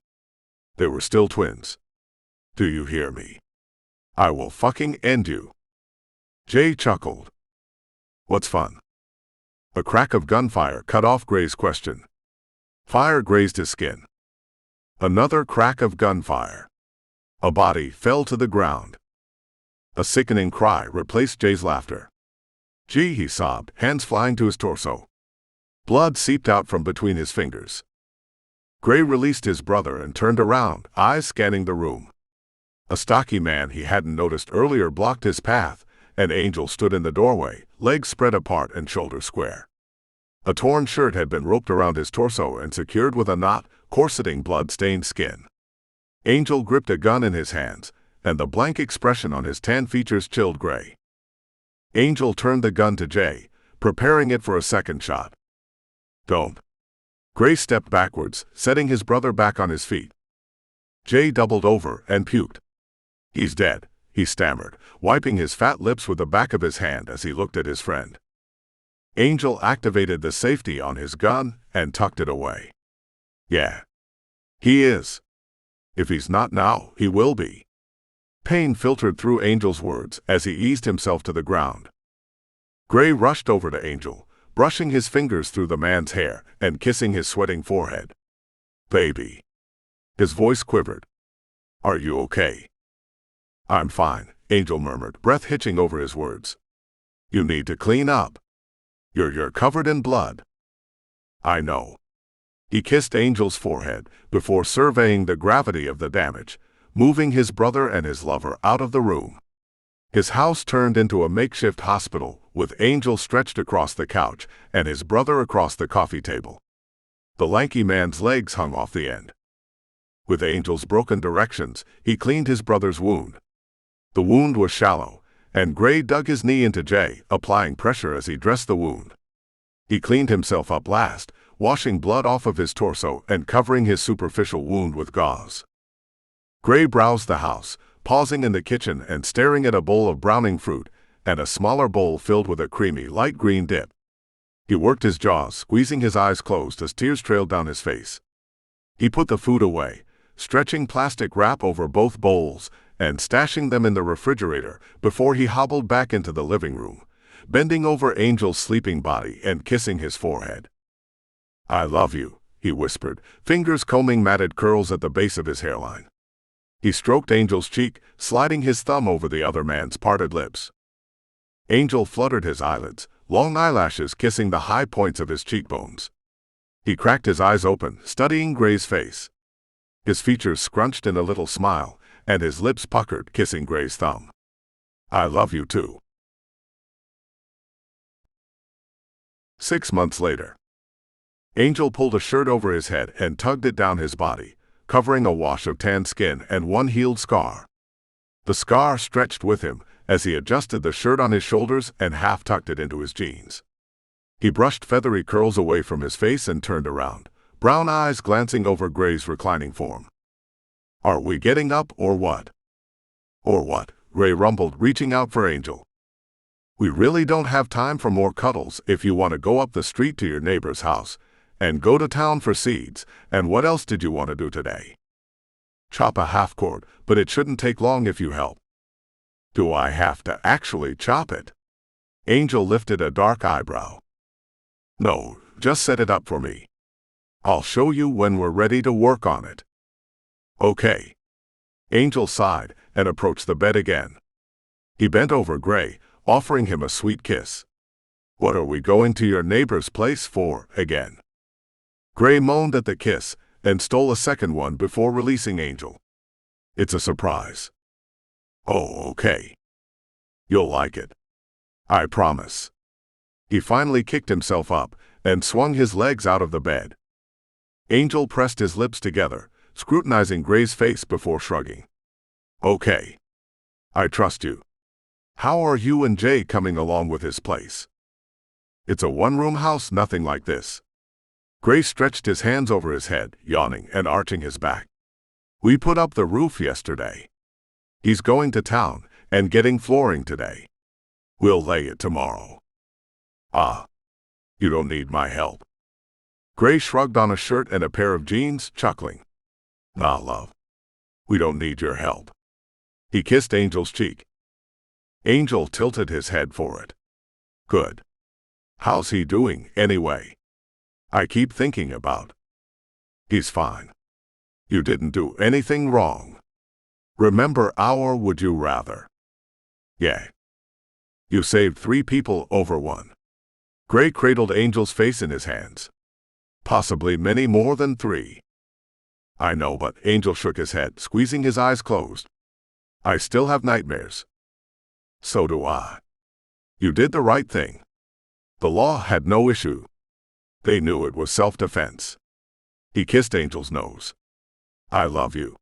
They were still twins. Do you hear me? I will fucking end you. Jay chuckled. What's fun? A crack of gunfire cut off Gray's question. Fire grazed his skin. Another crack of gunfire. A body fell to the ground. A sickening cry replaced Jay's laughter. Gee, he sobbed, hands flying to his torso. Blood seeped out from between his fingers. Gray released his brother and turned around, eyes scanning the room. A stocky man he hadn't noticed earlier blocked his path, and Angel stood in the doorway, legs spread apart and shoulders square. A torn shirt had been roped around his torso and secured with a knot, corseting blood-stained skin. Angel gripped a gun in his hands, and the blank expression on his tan features chilled Gray. Angel turned the gun to Jay, preparing it for a second shot. Don't. Gray stepped backwards, setting his brother back on his feet. Jay doubled over and puked. He's dead, he stammered, wiping his fat lips with the back of his hand as he looked at his friend. Angel activated the safety on his gun and tucked it away. Yeah. He is. If he's not now, he will be. Pain filtered through Angel's words as he eased himself to the ground. Gray rushed over to Angel, brushing his fingers through the man's hair and kissing his sweating forehead. Baby. His voice quivered. Are you okay? I'm fine, Angel murmured, breath hitching over his words. You need to clean up. You're covered in blood. I know. He kissed Angel's forehead before surveying the gravity of the damage, moving his brother and his lover out of the room. His house turned into a makeshift hospital, with Angel stretched across the couch and his brother across the coffee table. The lanky man's legs hung off the end. With Angel's broken directions, he cleaned his brother's wound. The wound was shallow, and Gray dug his knee into Jay, applying pressure as he dressed the wound. He cleaned himself up last, washing blood off of his torso and covering his superficial wound with gauze. Gray browsed the house, pausing in the kitchen and staring at a bowl of browning fruit, and a smaller bowl filled with a creamy, light green dip. He worked his jaws, squeezing his eyes closed as tears trailed down his face. He put the food away, stretching plastic wrap over both bowls and stashing them in the refrigerator before he hobbled back into the living room, bending over Angel's sleeping body and kissing his forehead. "I love you," he whispered, fingers combing matted curls at the base of his hairline. He stroked Angel's cheek, sliding his thumb over the other man's parted lips. Angel fluttered his eyelids, long eyelashes kissing the high points of his cheekbones. He cracked his eyes open, studying Gray's face. His features scrunched in a little smile, and his lips puckered, kissing Gray's thumb. "I love you too." 6 months later. Angel pulled a shirt over his head and tugged it down his body, covering a wash of tanned skin and one healed scar. The scar stretched with him as he adjusted the shirt on his shoulders and half-tucked it into his jeans. He brushed feathery curls away from his face and turned around, brown eyes glancing over Gray's reclining form. "Are we getting up or what?" "Or what?" Gray rumbled, reaching out for Angel. "We really don't have time for more cuddles if you want to go up the street to your neighbor's house and go to town for seeds, and what else did you want to do today?" "Chop a half cord, but it shouldn't take long if you help." "Do I have to actually chop it?" Angel lifted a dark eyebrow. "No, just set it up for me. I'll show you when we're ready to work on it." "Okay." Angel sighed and approached the bed again. He bent over Gray, offering him a sweet kiss. "What are we going to your neighbor's place for again?" Gray moaned at the kiss and stole a second one before releasing Angel. "It's a surprise." "Oh, okay. You'll like it. I promise." He finally kicked himself up and swung his legs out of the bed. Angel pressed his lips together, scrutinizing Gray's face before shrugging. "Okay. I trust you. How are you and Jay coming along with his place?" "It's a one-room house, nothing like this." Gray stretched his hands over his head, yawning and arching his back. "We put up the roof yesterday. He's going to town and getting flooring today. We'll lay it tomorrow." "Ah, you don't need my help." Gray shrugged on a shirt and a pair of jeans, chuckling. "Nah, love. We don't need your help." He kissed Angel's cheek. Angel tilted his head for it. "Good. How's he doing, anyway? I keep thinking about." "He's fine. You didn't do anything wrong. Remember our would you rather?" "Yeah. You saved 3 people over one." Gray cradled Angel's face in his hands. "Possibly many more than 3. "I know, but," Angel shook his head, squeezing his eyes closed. "I still have nightmares." "So do I." "You did the right thing. The law had no issue. They knew it was self-defense." He kissed Angel's nose. "I love you."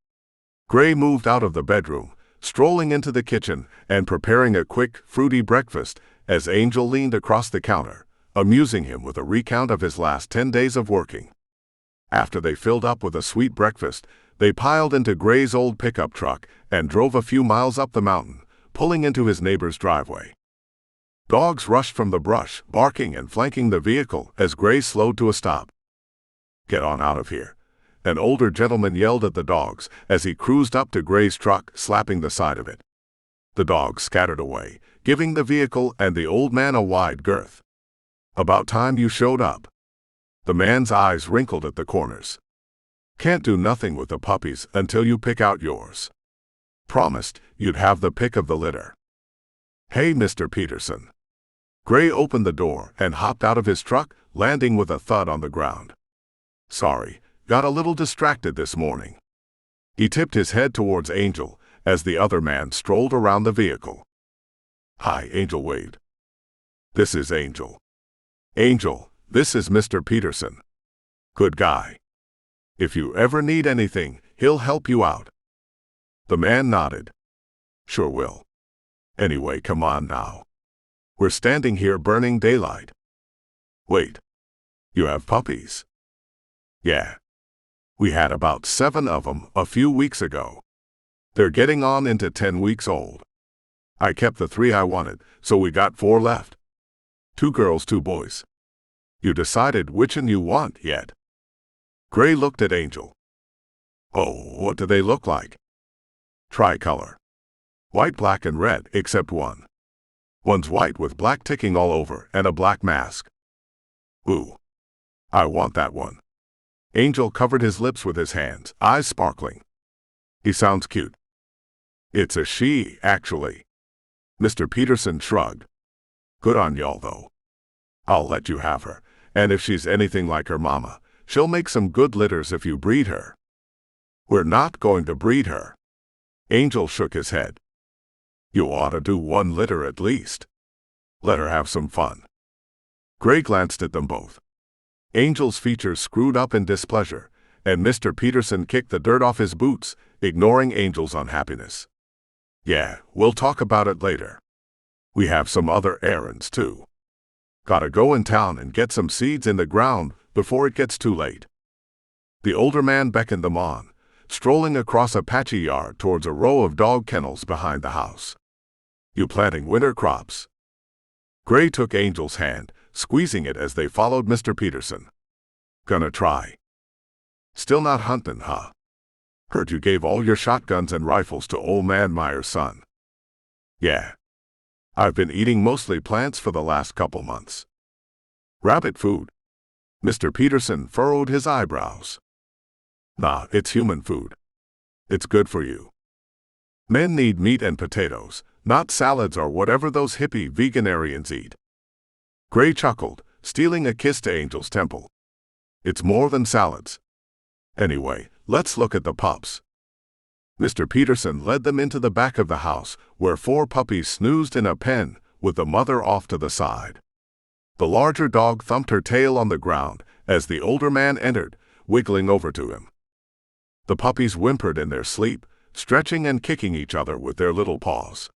Gray moved out of the bedroom, strolling into the kitchen and preparing a quick, fruity breakfast as Angel leaned across the counter, amusing him with a recount of his last 10 days of working. After they filled up with a sweet breakfast, they piled into Gray's old pickup truck and drove a few miles up the mountain, pulling into his neighbor's driveway. Dogs rushed from the brush, barking and flanking the vehicle as Gray slowed to a stop. "Get on out of here," an older gentleman yelled at the dogs as he cruised up to Gray's truck, slapping the side of it. The dogs scattered away, giving the vehicle and the old man a wide berth. "About time you showed up." The man's eyes wrinkled at the corners. "Can't do nothing with the puppies until you pick out yours. Promised you'd have the pick of the litter." "Hey, Mr. Peterson." Gray opened the door and hopped out of his truck, landing with a thud on the ground. "Sorry, got a little distracted this morning." He tipped his head towards Angel as the other man strolled around the vehicle. "Hi," Angel waved. "This is Angel." "Angel, this is Mr. Peterson. Good guy. If you ever need anything, he'll help you out." The man nodded. "Sure will. Anyway, come on now. We're standing here burning daylight." "Wait. You have puppies?" "Yeah. We had about 7 of them a few weeks ago. They're getting on into 10 weeks old." I kept the 3 I wanted, so we got 4 left. 2 girls, 2 boys. You decided which one you want yet? Gray looked at Angel. Oh, what do they look like? Tricolor. White, black, and red, except one. One's white with black ticking all over and a black mask. Ooh. I want that one. Angel covered his lips with his hands, eyes sparkling. He sounds cute. It's a she, actually. Mr. Peterson shrugged. Good on y'all, though. I'll let you have her, and if she's anything like her mama, she'll make some good litters if you breed her. We're not going to breed her. Angel shook his head. You ought to do 1 litter at least. Let her have some fun. Gray glanced at them both. Angel's features screwed up in displeasure, and Mr. Peterson kicked the dirt off his boots, ignoring Angel's unhappiness. Yeah, we'll talk about it later. We have some other errands, too. Gotta go in town and get some seeds in the ground before it gets too late. The older man beckoned them on, strolling across a patchy yard towards a row of dog kennels behind the house. You planting winter crops? Gray took Angel's hand, squeezing it as they followed Mr. Peterson. Gonna try. Still not hunting, huh? Heard you gave all your shotguns and rifles to old man Meyer's son. Yeah. I've been eating mostly plants for the last couple months. Rabbit food. Mr. Peterson furrowed his eyebrows. Nah, it's human food. It's good for you. Men need meat and potatoes, not salads or whatever those hippie veganarians eat. Gray chuckled, stealing a kiss to Angel's temple. It's more than salads. Anyway, let's look at the pups. Mr. Peterson led them into the back of the house, where 4 puppies snoozed in a pen, with the mother off to the side. The larger dog thumped her tail on the ground as the older man entered, wiggling over to him. The puppies whimpered in their sleep, stretching and kicking each other with their little paws.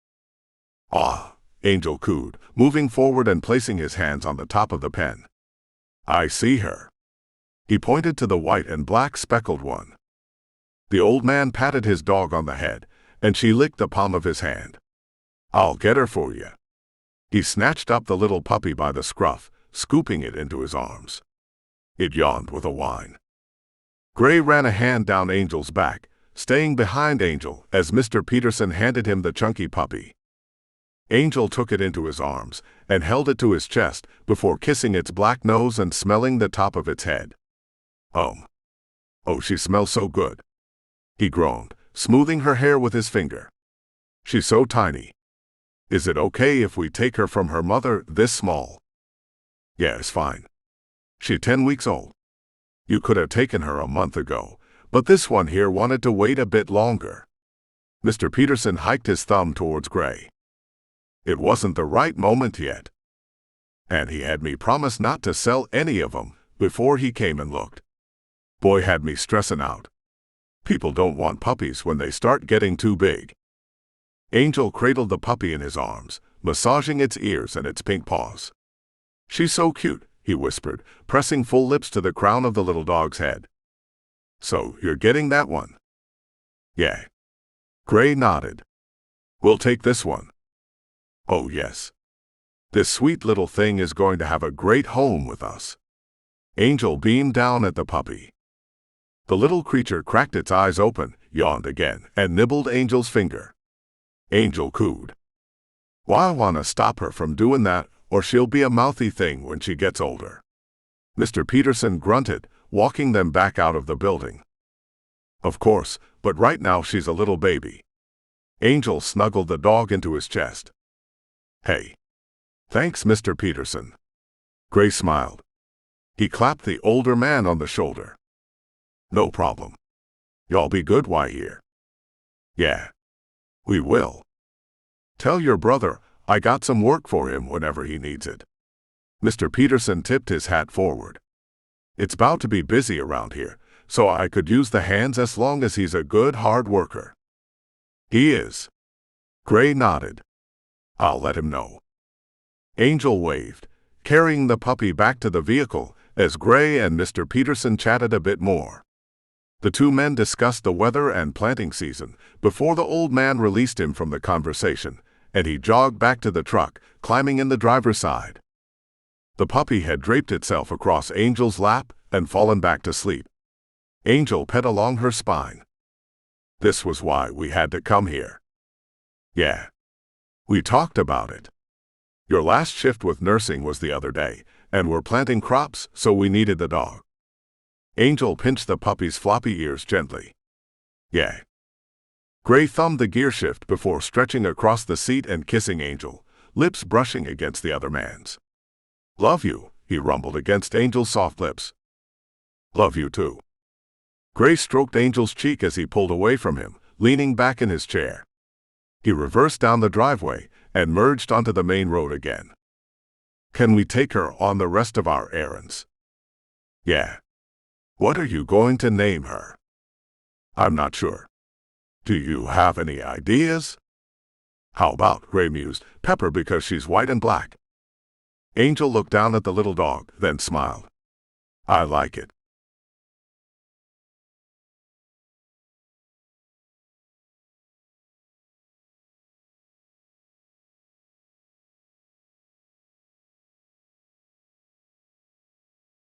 Ah, Angel cooed, moving forward and placing his hands on the top of the pen. I see her. He pointed to the white and black speckled one. The old man patted his dog on the head, and she licked the palm of his hand. I'll get her for you. He snatched up the little puppy by the scruff, scooping it into his arms. It yawned with a whine. Gray ran a hand down Angel's back, staying behind Angel as Mr. Peterson handed him the chunky puppy. Angel took it into his arms and held it to his chest before kissing its black nose and smelling the top of its head. Oh, she smells so good. He groaned, smoothing her hair with his finger. She's so tiny. Is it okay if we take her from her mother this small? Yeah, it's fine. She's 10 weeks old. You could have taken her a month ago, but this one here wanted to wait a bit longer. Mr. Peterson hiked his thumb towards Gray. It wasn't the right moment yet. And he had me promise not to sell any of them before he came and looked. Boy, had me stressing out. People don't want puppies when they start getting too big. Angel cradled the puppy in his arms, massaging its ears and its pink paws. She's so cute, he whispered, pressing full lips to the crown of the little dog's head. So, you're getting that one? Yeah. Gray nodded. We'll take this one. Oh yes. This sweet little thing is going to have a great home with us. Angel beamed down at the puppy. The little creature cracked its eyes open, yawned again, and nibbled Angel's finger. Angel cooed. Well, I want to stop her from doing that, or she'll be a mouthy thing when she gets older. Mr. Peterson grunted, walking them back out of the building. Of course, but right now she's a little baby. Angel snuggled the dog into his chest. Hey. Thanks, Mr. Peterson. Gray smiled. He clapped the older man on the shoulder. No problem. Y'all be good while here. Yeah. We will. Tell your brother I got some work for him whenever he needs it. Mr. Peterson tipped his hat forward. It's about to be busy around here, so I could use the hands as long as he's a good hard worker. He is. Gray nodded. I'll let him know. Angel waved, carrying the puppy back to the vehicle as Gray and Mr. Peterson chatted a bit more. The two men discussed the weather and planting season before the old man released him from the conversation and he jogged back to the truck, climbing in the driver's side. The puppy had draped itself across Angel's lap and fallen back to sleep. Angel pet along her spine. This was why we had to come here. Yeah. We talked about it. Your last shift with nursing was the other day, and we're planting crops, so we needed the dog. Angel pinched the puppy's floppy ears gently. Yeah. Gray thumbed the gear shift before stretching across the seat and kissing Angel, lips brushing against the other man's. Love you, he rumbled against Angel's soft lips. Love you too. Gray stroked Angel's cheek as he pulled away from him, leaning back in his chair. He reversed down the driveway and merged onto the main road again. Can we take her on the rest of our errands? Yeah. What are you going to name her? I'm not sure. Do you have any ideas? How about, Gray mused, Pepper because she's white and black. Angel looked down at the little dog, then smiled. I like it.